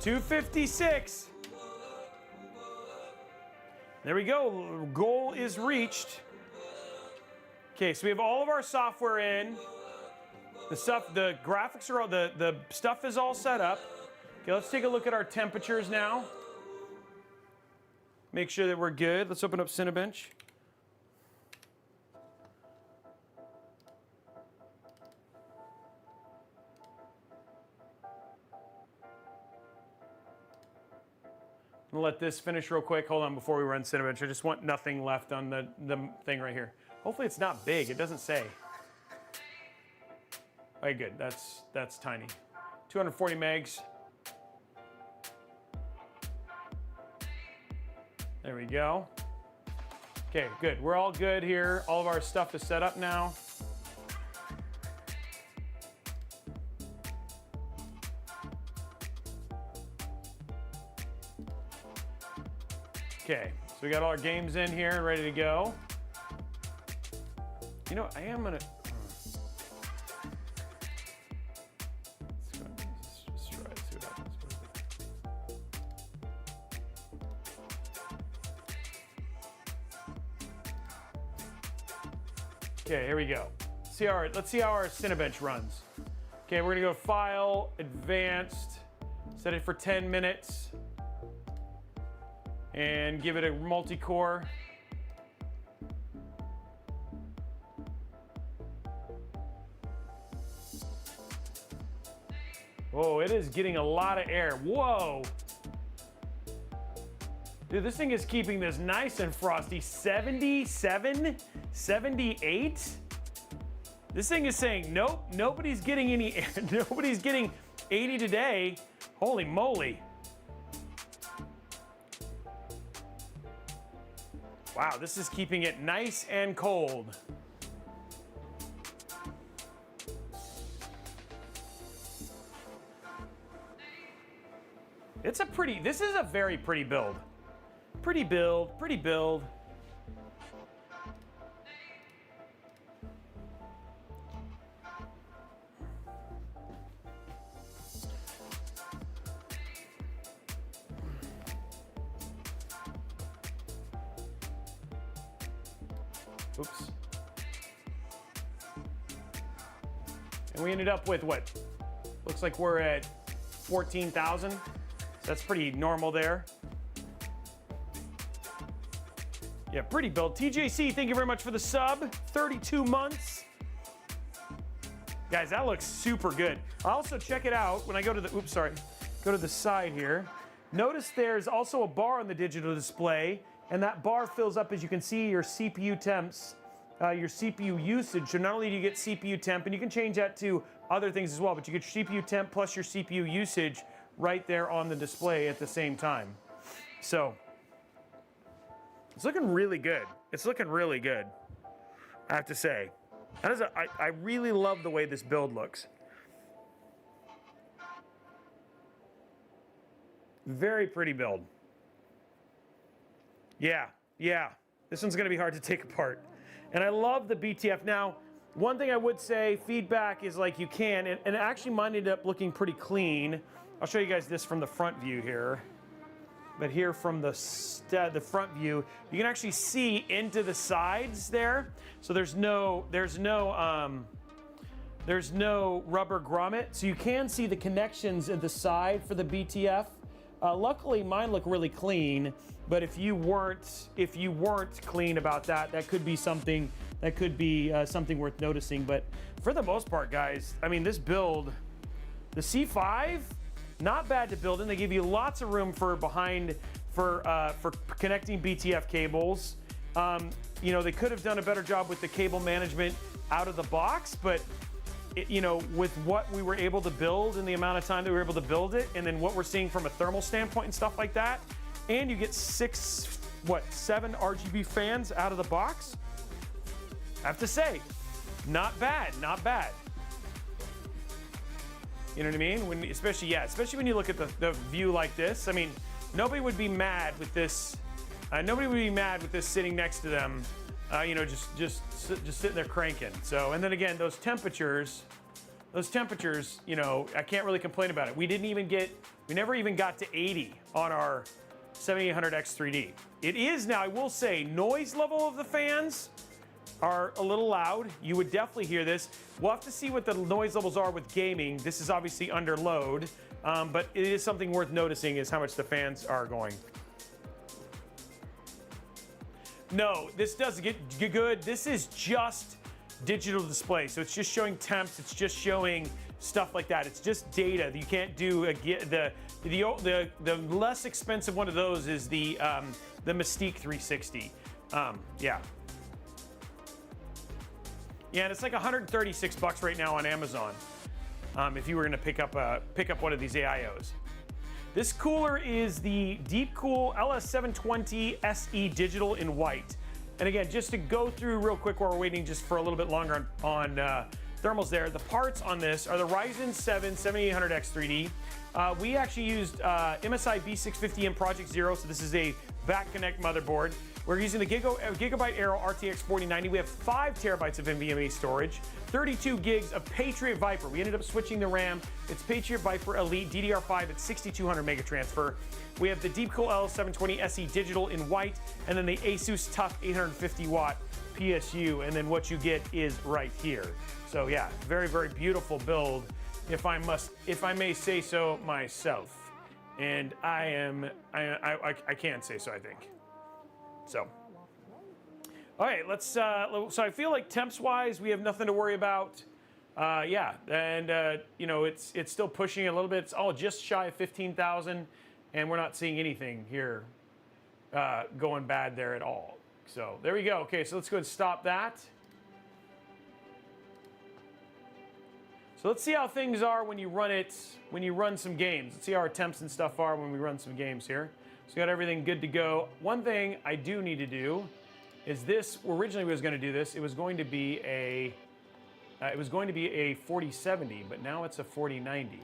$256. There we go. Goal is reached. Okay, so we have all of our software in. The graphics are all, the stuff is all set up. Okay, let's take a look at our temperatures now. Make sure that we're good. Let's open up Cinebench. I'm gonna let this finish real quick. Hold on before we run Cinebench. I just want nothing left on the thing right here. Hopefully it's not big. It doesn't say. Okay, good. That's tiny. 240 megs. There we go. Okay, good. We're all good here. All of our stuff is set up now. Okay, so we got all our games in here and ready to go. You know, I am gonna. Let's try it, see what happens. Okay, here we go. Let's see how our Cinebench runs. Okay, we're gonna go File, Advanced, set it for 10 minutes, and give it a multi-core. Oh, it is getting a lot of air. Whoa. Dude, this thing is keeping this nice and frosty. 77, 78. This thing is saying, nope, nobody's getting any air. Nobody's getting 80 today. Holy moly. Wow, this is keeping it nice and cold. This is a very pretty build. Pretty build, pretty build. Oops. And we ended up with what? Looks like we're at 14,000. That's pretty normal there. Yeah, pretty build. TJC, thank you very much for the sub. 32 months. Guys, that looks super good. Also, check it out when I go to the, go to the side here. Notice there's also a bar on the digital display, and that bar fills up, as you can see, your CPU temps, your CPU usage. So not only do you get CPU temp, and you can change that to other things as well, but you get your CPU temp plus your CPU usage right there on the display at the same time. So it's looking really good. It's looking really good, I have to say. That is I really love the way this build looks. Very pretty build. Yeah. This one's gonna be hard to take apart. And I love the BTF. Now, one thing I would say, feedback is like you can, and actually mine ended up looking pretty clean. I'll show you guys this from the front view here. But here from the front view, you can actually see into the sides there. So there's no rubber grommet. So you can see the connections at the side for the BTF. Luckily, mine look really clean. But if you weren't clean about that, that could be something something worth noticing. But for the most part, guys, I mean, this build, the C5. Not bad to build in. They give you lots of room for connecting BTF cables. You know, they could have done a better job with the cable management out of the box, but you know, with what we were able to build in the amount of time that we were able to build it, and then what we're seeing from a thermal standpoint and stuff like that, and you get 7 RGB fans out of the box. I have to say, not bad, not bad. You know what I mean? Especially when you look at the view like this. I mean, nobody would be mad with this. Nobody would be mad with this sitting next to them. You know, just sitting there cranking. So, and then again, those temperatures. You know, I can't really complain about it. We never even got to 80 on our 7800X3D. It is now, I will say, noise level of the fans are a little loud. You would definitely hear this. We'll have to see what the noise levels are with gaming. This is obviously under load, but it is something worth noticing is how much the fans are going. No, this doesn't get good. This is just digital display. So it's just showing temps. It's just showing stuff like that. It's just data. You can't do the less expensive one of those is the Mystique 360. Yeah. Yeah, and it's like $136 right now on Amazon. if you were gonna pick up one of these AIOs. This cooler is the Deepcool LS720 SE Digital in white. And again, just to go through real quick while we're waiting just for a little bit longer on thermals there, the parts on this are the Ryzen 7 7800X 3D. We actually used MSI B650 in Project Zero, so this is a back connect motherboard. We're using the Gigabyte Aero RTX 4090. We have 5 terabytes of NVMe storage, 32 gigs of Patriot Viper. We ended up switching the RAM. It's Patriot Viper Elite DDR5 at 6200 mega transfer. We have the Deepcool L720 SE Digital in white, and then the Asus TUF 850 watt PSU, and then what you get is right here. So yeah, very, very beautiful build, if I may say so myself. And I can say so, I think. So, all right, let's, so I feel like temps-wise, we have nothing to worry about. Yeah, and you know, it's still pushing a little bit. It's all just shy of 15,000, and we're not seeing anything here going bad there at all. So there we go. Okay, so let's go ahead and stop that. So let's see how things are when you run some games. Let's see how our temps and stuff are when we run some games here. So we got everything good to go. One thing I do need to do is this. Originally, we was going to do this. It was going to be a 4070, but now it's a 4090.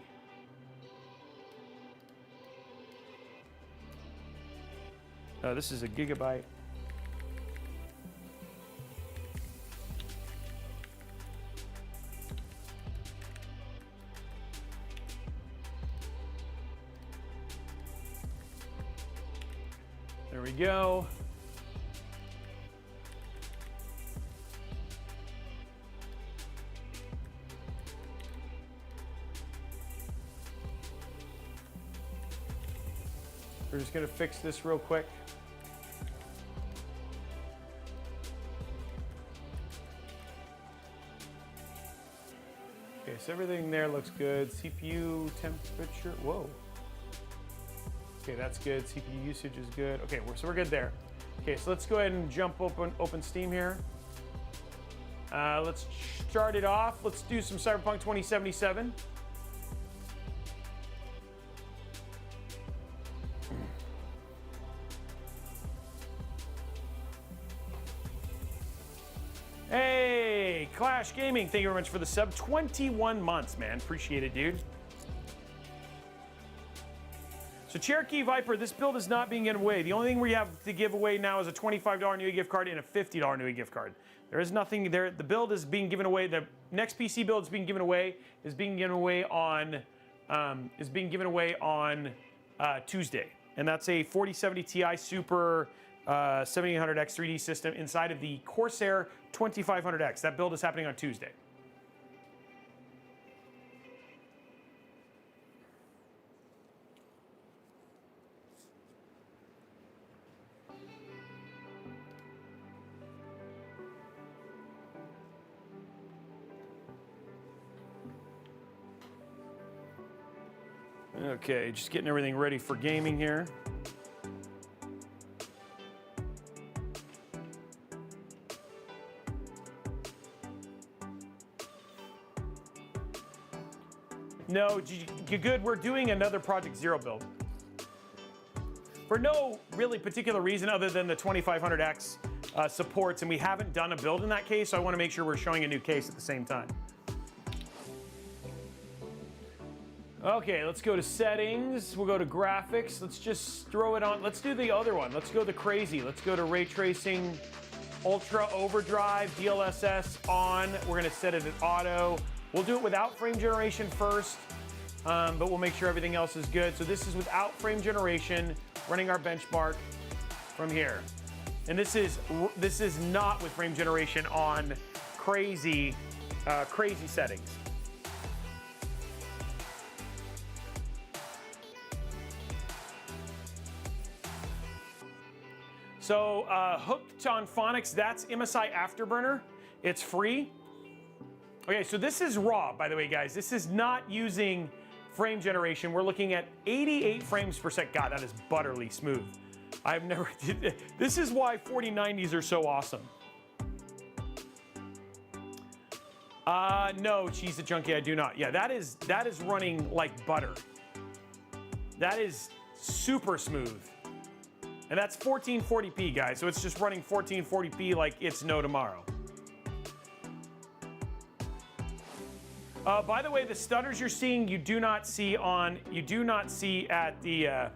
This is a Gigabyte. There we go. We're just going to fix this real quick. Okay, so everything there looks good. CPU temperature, whoa. Okay, that's good. CPU usage is good. Okay, so we're good there. Okay, so let's go ahead and jump open Steam here. Let's start it off. Let's do some Cyberpunk 2077. Hey, Clash Gaming, thank you very much for the sub. 21 months, man. Appreciate it, dude. So Cherokee Viper, this build is not being given away. The only thing we have to give away now is a $25 Newegg gift card and a $50 Newegg gift card. There is nothing there. The build is being given away. The next PC build is being given away on Tuesday, and that's a 4070 Ti Super 7800X 3D system inside of the Corsair 2500X. That build is happening on Tuesday. Okay, just getting everything ready for gaming here. No, you're good. We're doing another Project Zero build. For no really particular reason other than the 2500X supports, and we haven't done a build in that case, so I want to make sure we're showing a new case at the same time. Okay, let's go to settings. We'll go to graphics. Let's just throw it on. Let's do the other one. Let's go to crazy. Let's go to ray tracing, ultra overdrive, DLSS on. We're gonna set it at auto. We'll do it without frame generation first, but we'll make sure everything else is good. So this is without frame generation, running our benchmark from here. And this is not with frame generation on crazy settings. So hooked on phonics, that's MSI Afterburner. It's free. Okay, so this is raw, by the way, guys. This is not using frame generation. We're looking at 88 frames per second. God, that is butterly smooth. I've never did. This is why 4090s are so awesome. No, Cheese the Junkie, I do not. Yeah, that is running like butter. That is super smooth. And that's 1440p, guys. So it's just running 1440p like it's no tomorrow. By the way, the stutters you're seeing, you do not see at the,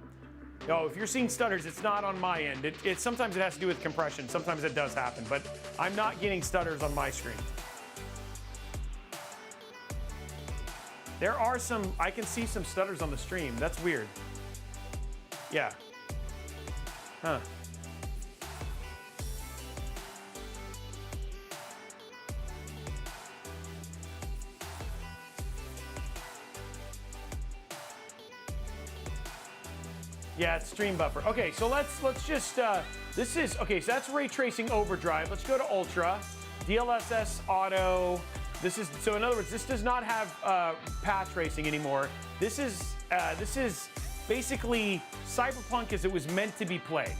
oh, if you're seeing stutters, it's not on my end. Sometimes it has to do with compression. Sometimes it does happen, but I'm not getting stutters on my screen. There are I can see some stutters on the stream. That's weird. Yeah. Huh. Yeah, it's stream buffer. Okay, so let's just, this is, okay, so that's ray tracing overdrive. Let's go to Ultra, DLSS Auto. This is, so in other words, this does not have path tracing anymore. This is basically Cyberpunk as it was meant to be played.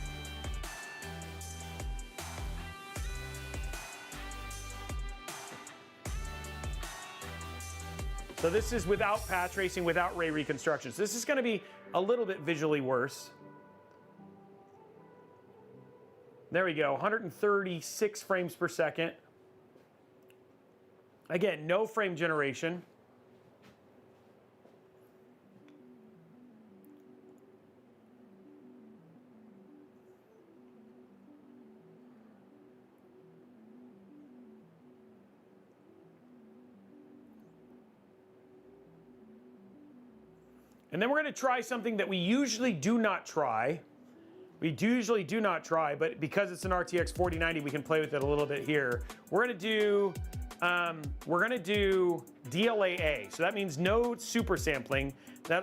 So this is without path tracing, without ray reconstruction. So this is going to be a little bit visually worse. There we go, 136 frames per second. Again, no frame generation. And then we're going to try something that we usually do not try. We usually do not try, but because it's an RTX 4090, we can play with it a little bit here. We're going to do DLAA. So that means no super sampling.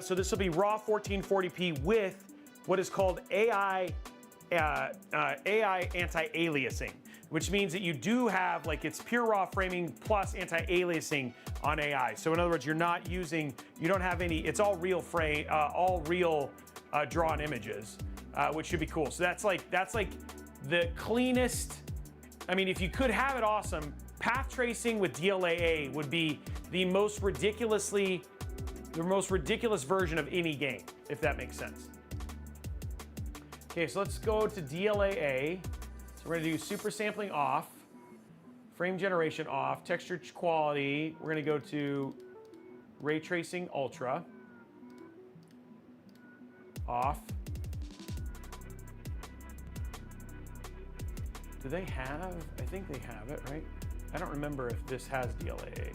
So this will be raw 1440p with what is called AI anti-aliasing, which means that you do have, like, it's pure raw framing plus anti-aliasing on AI. So in other words, you don't have any, it's all real frame, all real drawn images, which should be cool. So that's like the cleanest. I mean, if you could have it awesome, path tracing with DLAA would be the most ridiculous version of any game, if that makes sense. Okay, so let's go to DLAA. So we're gonna do super sampling off, frame generation off, texture quality. We're gonna go to ray tracing ultra, off. Do they have, I think they have it, right? I don't remember if this has DLAA.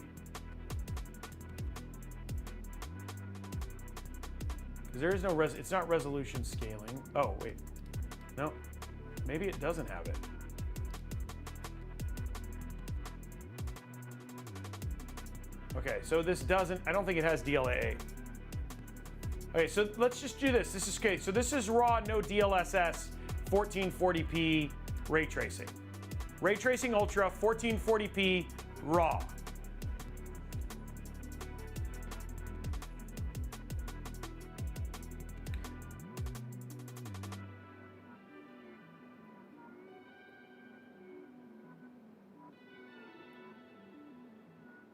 Because there is no, it's not resolution scaling. Oh, wait, no, maybe it doesn't have it. Okay, so this doesn't, I don't think it has DLAA. Okay, so let's just do this. This is, okay, so this is raw, no DLSS, 1440p ray tracing. Ray tracing ultra, 1440p raw.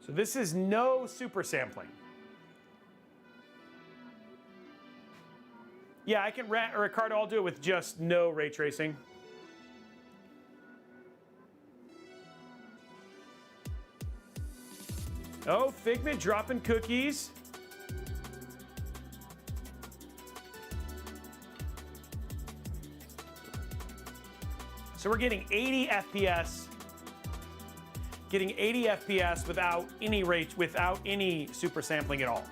So this is no super sampling. Yeah, I can, Ricardo, I'll do it with just no ray tracing. Oh, Figment dropping cookies. So we're getting 80 FPS. Getting 80 FPS without any super sampling at all.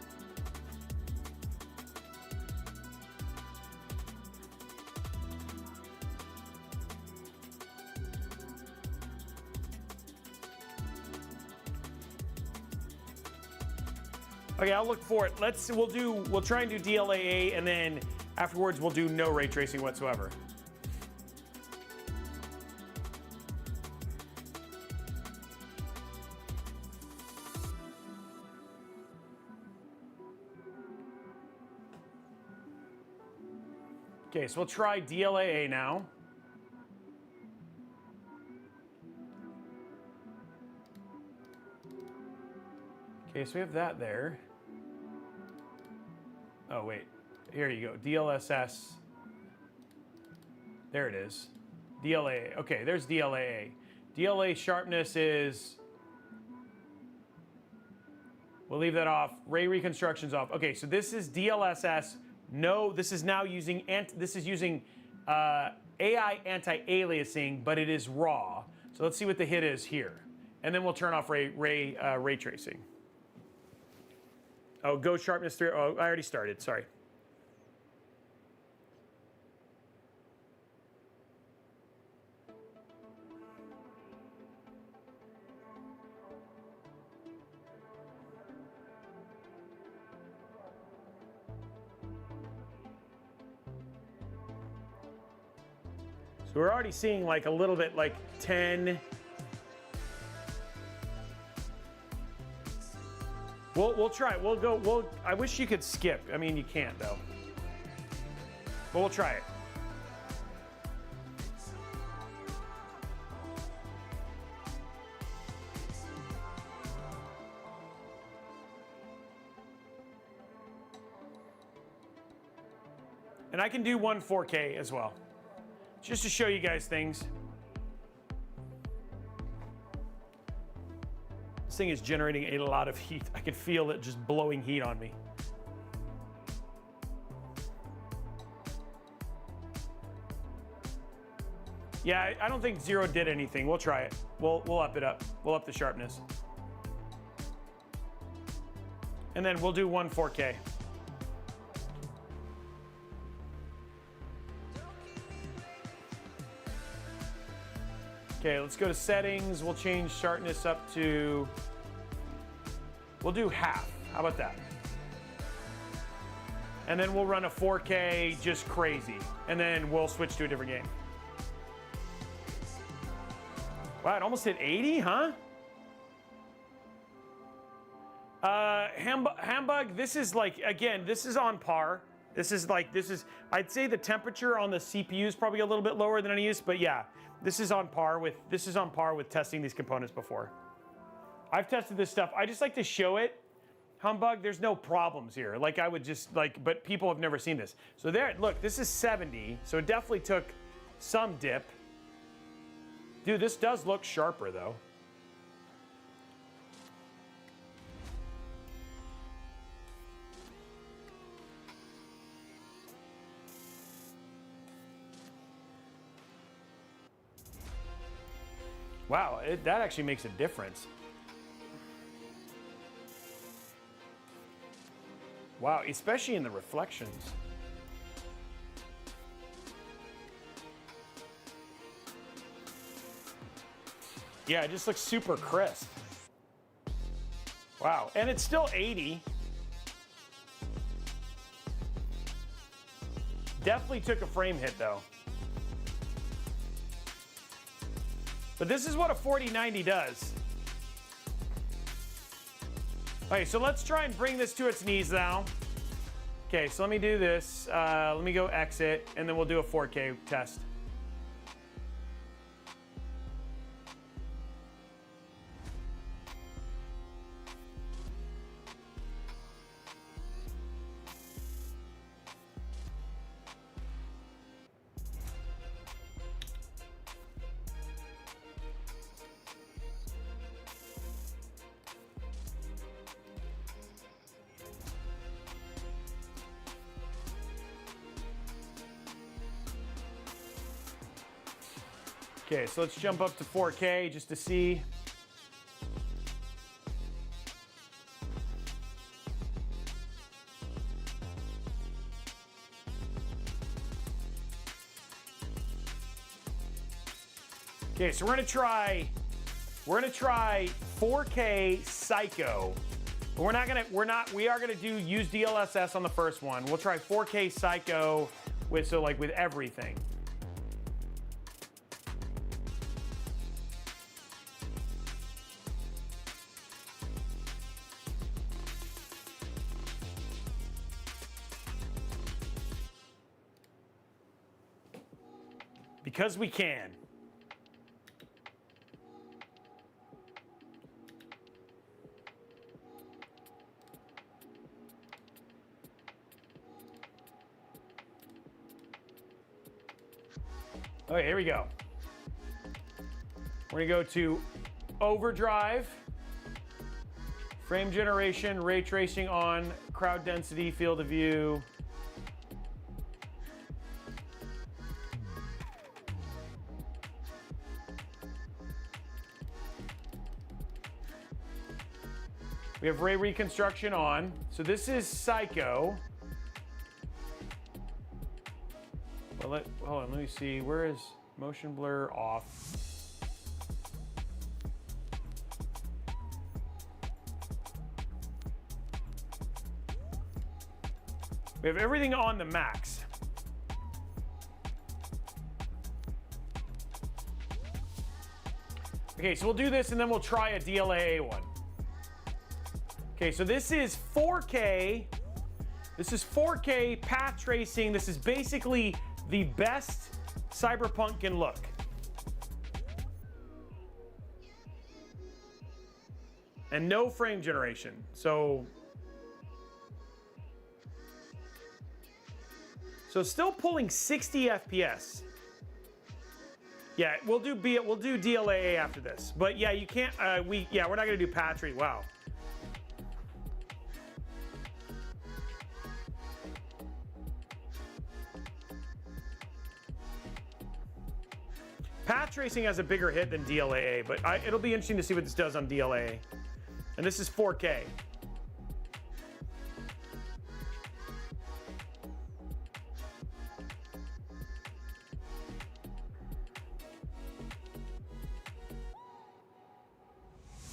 Okay, I'll look for it. We'll try and do DLAA, and then afterwards we'll do no ray tracing whatsoever. Okay, so we'll try DLAA now. Okay, so we have that there. Oh, wait. Here you go. DLSS. There it is. DLAA. Okay, there's DLAA. DLA sharpness is... We'll leave that off. Ray reconstruction's off. Okay, so this is DLSS. No, this is now using... This is using AI anti-aliasing, but it is raw. So let's see what the hit is here. And then we'll turn off ray tracing. Oh, go sharpness 3. Oh, I already started. Sorry. So we're already seeing like a little bit like 10. We'll try it. We'll go. I wish you could skip. I mean, you can't though. But we'll try it. And I can do 4K as well, just to show you guys things. This thing is generating a lot of heat. I can feel it just blowing heat on me. Yeah, I don't think 0 did anything. We'll try it. We'll up it up. We'll up the sharpness. And then we'll do 4K. Okay, let's go to settings. We'll change sharpness up to, we'll do half. How about that? And then we'll run a 4K just crazy. And then we'll switch to a different game. Wow, it almost hit 80, huh? Hambug, this is like, again, this is on par. This is, I'd say the temperature on the CPU is probably a little bit lower than I used, but yeah. This is on par with testing these components before. I've tested this stuff. I just like to show it. Humbug, there's no problems here. Like I would just but people have never seen this. So there, look, this is 70. So it definitely took some dip. Dude, this does look sharper though. Wow, that actually makes a difference. Wow, especially in the reflections. Yeah, it just looks super crisp. Wow, and it's still 80. Definitely took a frame hit though. But this is what a 4090 does. Okay, so let's try and bring this to its knees now. Okay, so let me do this. Let me go exit, and then we'll do a 4K test. Okay, so let's jump up to 4K just to see. Okay, so we're gonna try 4K Psycho. But we are gonna use DLSS on the first one. We'll try 4K Psycho with everything. Because we can. Okay, here we go. We're gonna go to overdrive, frame generation, ray tracing on, crowd density, field of view. We have ray reconstruction on. So this is Psycho. Well, hold on, let me see. Where is motion blur off? We have everything on the max. Okay, so we'll do this and then we'll try a DLAA one. Okay, so this is 4K. This is 4K path tracing. This is basically the best Cyberpunk can look. And no frame generation. So still pulling 60 FPS. Yeah, we'll do DLAA after this. But yeah, you can't we're not gonna do path tracing. Wow. Path tracing has a bigger hit than DLAA, but it'll be interesting to see what this does on DLAA. And this is 4K.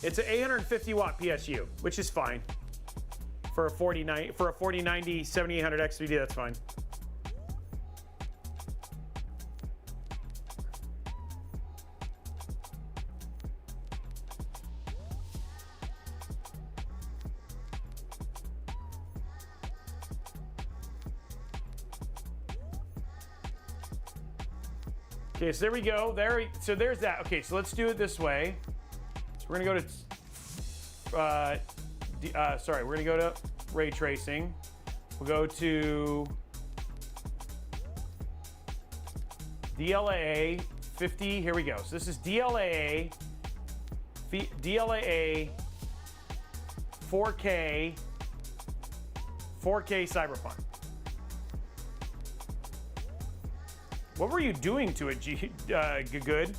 It's an 850 watt PSU, which is fine. For a 4090 7800 XVD, that's fine. Okay, so there we go. So there's that. Okay, so let's do it this way. So we're gonna go to, we're gonna go to ray tracing. We'll go to DLAA 50. Here we go. So this is DLAA 4K Cyberpunk. What were you doing to it, good?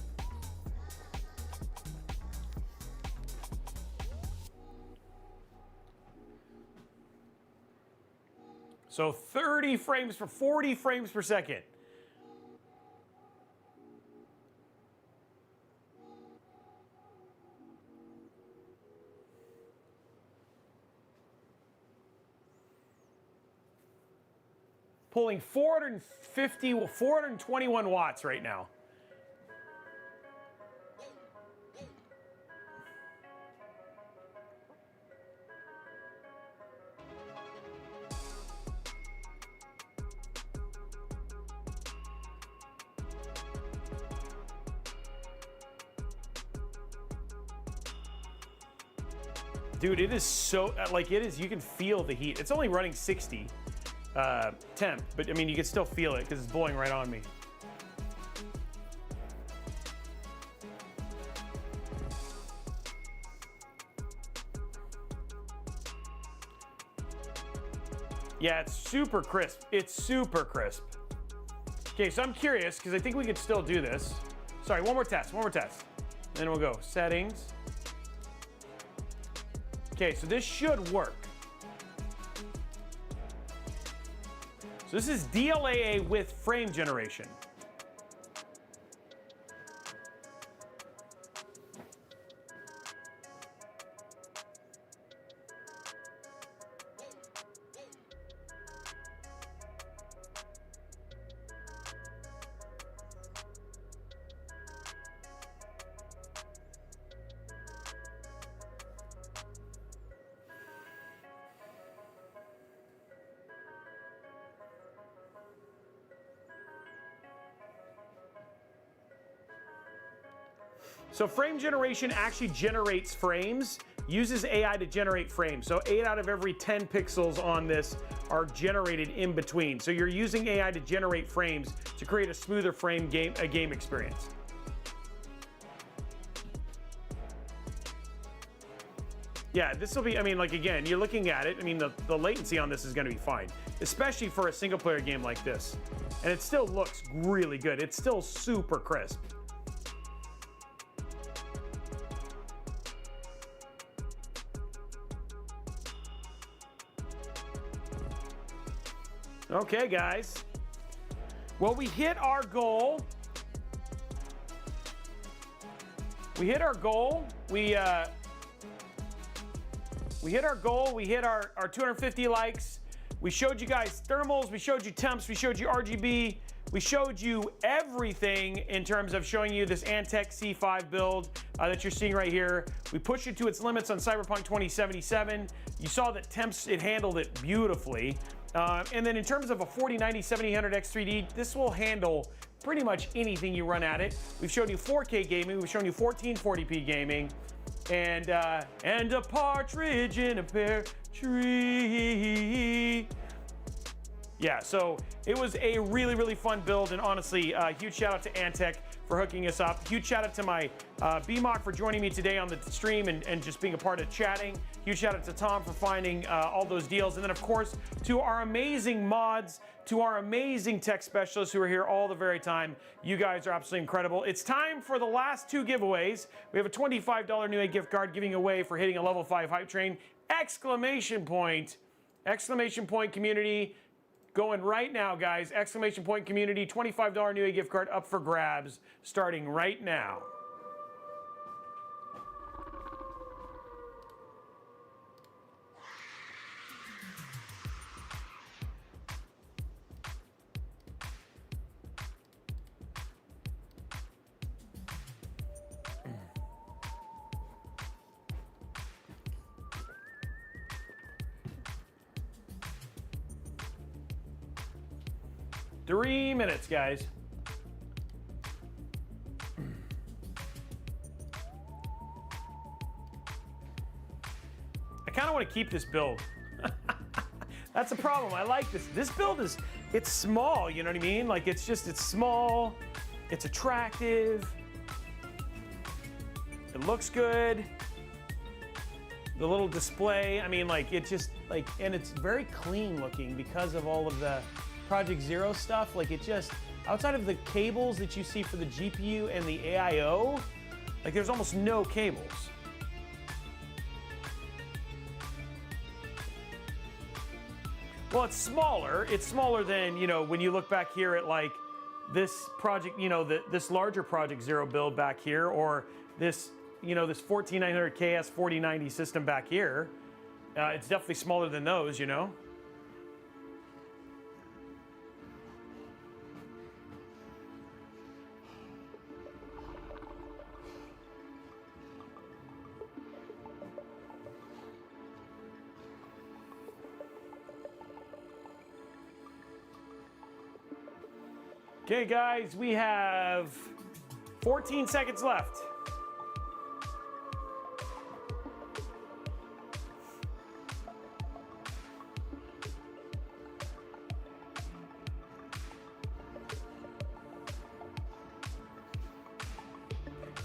So 30 frames for 40 frames per second. Pulling 421 watts right now. Dude, it is so, you can feel the heat. It's only running 60. Temp, but I mean, you can still feel it because it's blowing right on me. Yeah, it's super crisp. It's super crisp. Okay, so I'm curious because I think we could still do this. Sorry, one more test. Then we'll go settings. Okay, so this should work. So this is DLAA with frame generation. So frame generation actually generates frames, uses AI to generate frames. So 8 out of every 10 pixels on this are generated in between. So you're using AI to generate frames to create a smoother game experience. Yeah, this will be, I mean, like, again, you're looking at it, I mean, the latency on this is going to be fine, especially for a single player game like this. And it still looks really good. It's still super crisp. Okay, guys. Well, we hit our goal. We hit our goal. We hit our goal. We hit our 250 likes. We showed you guys thermals. We showed you temps. We showed you RGB. We showed you everything in terms of showing you this Antec C5 build that you're seeing right here. We pushed it to its limits on Cyberpunk 2077. You saw that temps, it handled it beautifully. And then in terms of a 4090 7000 X3D, this will handle pretty much anything you run at it. We've shown you 4K gaming. We've shown you 1440p gaming. And a partridge in a pear tree. Yeah, so it was a really, really fun build, and honestly, huge shout out to Antec for hooking us up. Huge shout out to my BMOC for joining me today on the stream and just being a part of chatting. Huge shout out to Tom for finding all those deals. And then, of course, to our amazing mods, to our amazing tech specialists who are here all the very time. You guys are absolutely incredible. It's time for the last two giveaways. We have a $25 Newegg gift card giving away for hitting a level 5 hype train. Exclamation point community. Going right now, guys. Exclamation point community. $25 Newegg gift card up for grabs starting right now. Three minutes, guys. I kind of want to keep this build. That's a problem. I like this. This build is, it's small, you know what I mean? Like, it's small, it's attractive, it looks good. The little display, I mean, like, it's just, like, and it's very clean looking because of all of the Project Zero stuff. Like, it just, outside of the cables that you see for the GPU and the AIO, like, there's almost no cables. Well, it's smaller. It's smaller than, you know, when you look back here at, like, this project, you know, this larger Project Zero build back here, or this, you know, this 14900 KS 4090 system back here. It's definitely smaller than those, you know. Okay, guys, we have 14 seconds left.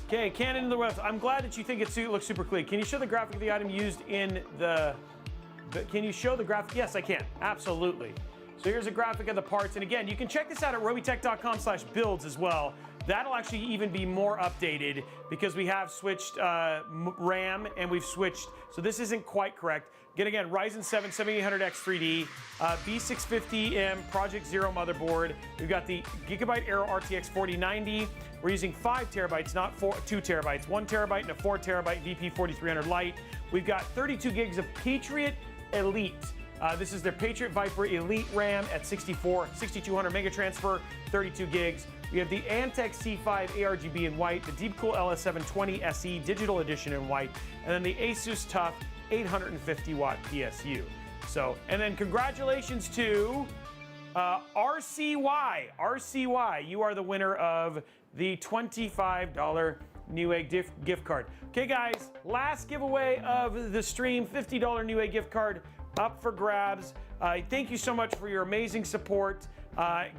Okay, Canon to the left. I'm glad that you think it looks super clean. Can you show the graphic of the item used in can you show the graphic? Yes, I can, absolutely. So here's a graphic of the parts, and again, you can check this out at robeytech.com/builds as well. That'll actually even be more updated because we have switched RAM and we've switched, so this isn't quite correct. Again, Ryzen 7 7800X3D, B650M Project Zero motherboard. We've got the Gigabyte Aero RTX 4090. We're using 5 terabytes, not 2 terabytes. 1 terabyte and a 4 terabyte VP 4300 Lite. We've got 32 gigs of Patriot Elite. This is their Patriot Viper Elite RAM at 6200 mega transfer, 32 gigs. We have the Antec C5 ARGB in white, the Deepcool LS720 SE Digital Edition in white, and then the Asus TUF 850 watt PSU. So, and then congratulations to RCY. RCY, you are the winner of the $25 Newegg gift card. Okay, guys, last giveaway of the stream, $50 Newegg gift card up for grabs. Thank you so much for your amazing support,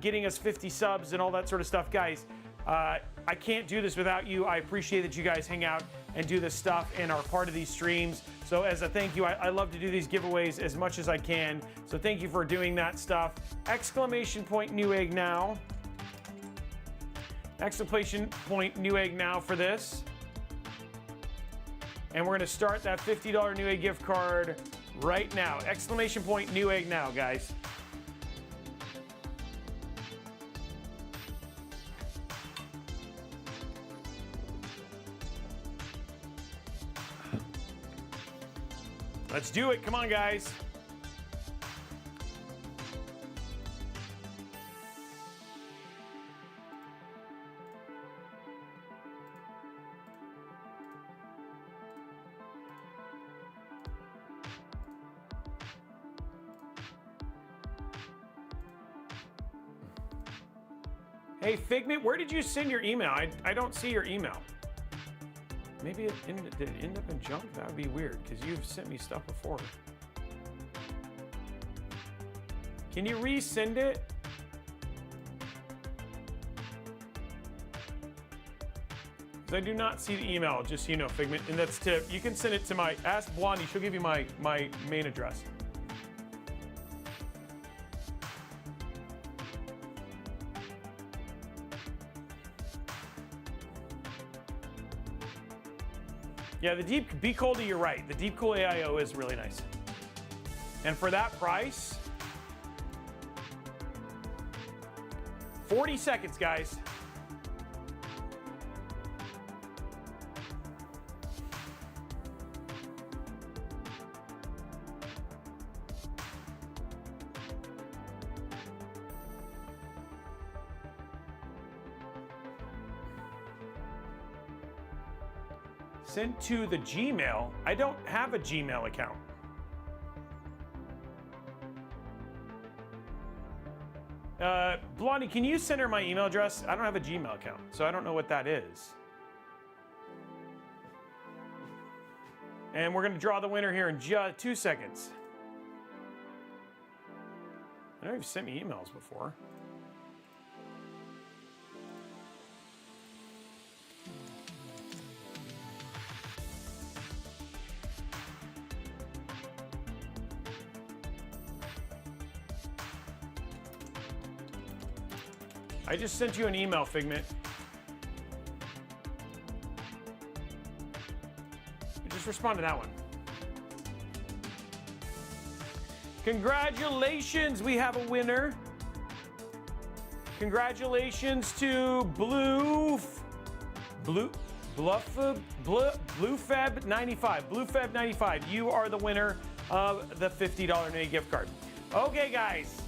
getting us 50 subs and all that sort of stuff. Guys, I can't do this without you. I appreciate that you guys hang out and do this stuff and are part of these streams. So as a thank you, I love to do these giveaways as much as I can. So thank you for doing that stuff. Exclamation point Newegg now. Exclamation point Newegg now for this. And we're gonna start that $50 Newegg gift card right now. Exclamation point Newegg now, guys. Let's do it. Come on, guys. Hey, Figment, where did you send your email? I don't see your email. Maybe did it end up in junk? That would be weird, because you've sent me stuff before. Can you resend it? Because I do not see the email, just so you know, Figment. And that's you can send it to ask Blondie, she'll give you my main address. Yeah, the Be Coldy, you're right. The Deep Cool AIO is really nice. And for that price, 40 seconds, guys. Sent to the Gmail. I don't have a Gmail account. Blondie, can you send her my email address? I don't have a Gmail account, so I don't know what that is. And we're gonna draw the winner here in just 2 seconds. I know you've sent me emails before. I just sent you an email, Figment. Just respond to that one. Congratulations, we have a winner. Congratulations to BlueFab95. You are the winner of the $50 Newegg gift card. Okay, guys.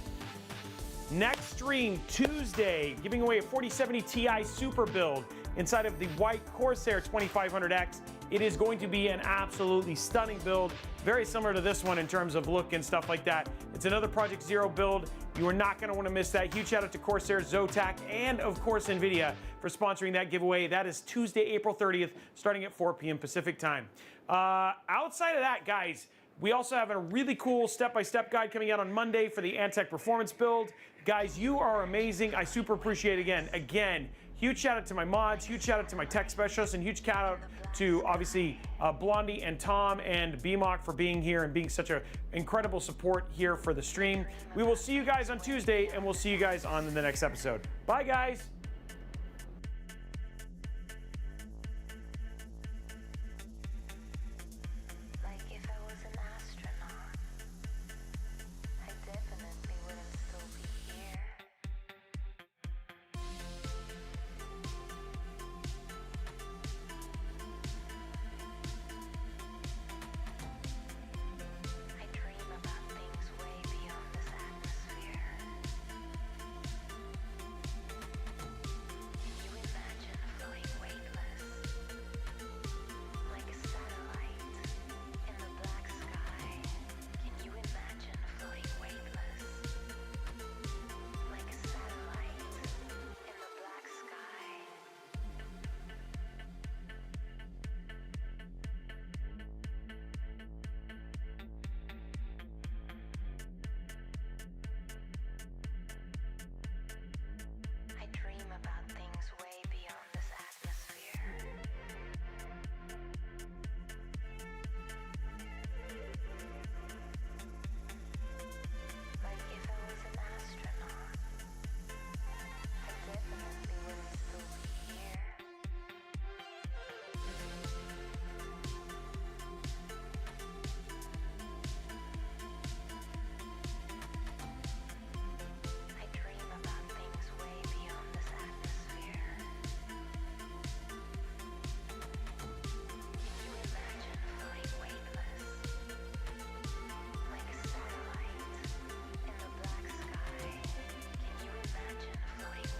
Next stream, Tuesday, giving away a 4070 Ti super build inside of the white Corsair 2500X. It is going to be an absolutely stunning build, very similar to this one in terms of look and stuff like that. It's another Project Zero build. You are not going to want to miss that. Huge shout out to Corsair, Zotac, and of course NVIDIA for sponsoring that giveaway. That is Tuesday, April 30th, starting at 4 p.m. Pacific time. Outside of that, guys, we also have a really cool step-by-step guide coming out on Monday for the Antec performance build. Guys, you are amazing. I super appreciate it again. Huge shout out to my mods, huge shout out to my tech specialists, and huge shout out to obviously Blondie and Tom and BMOC for being here and being such an incredible support here for the stream. We will see you guys on Tuesday, and we'll see you guys on the next episode. Bye, guys.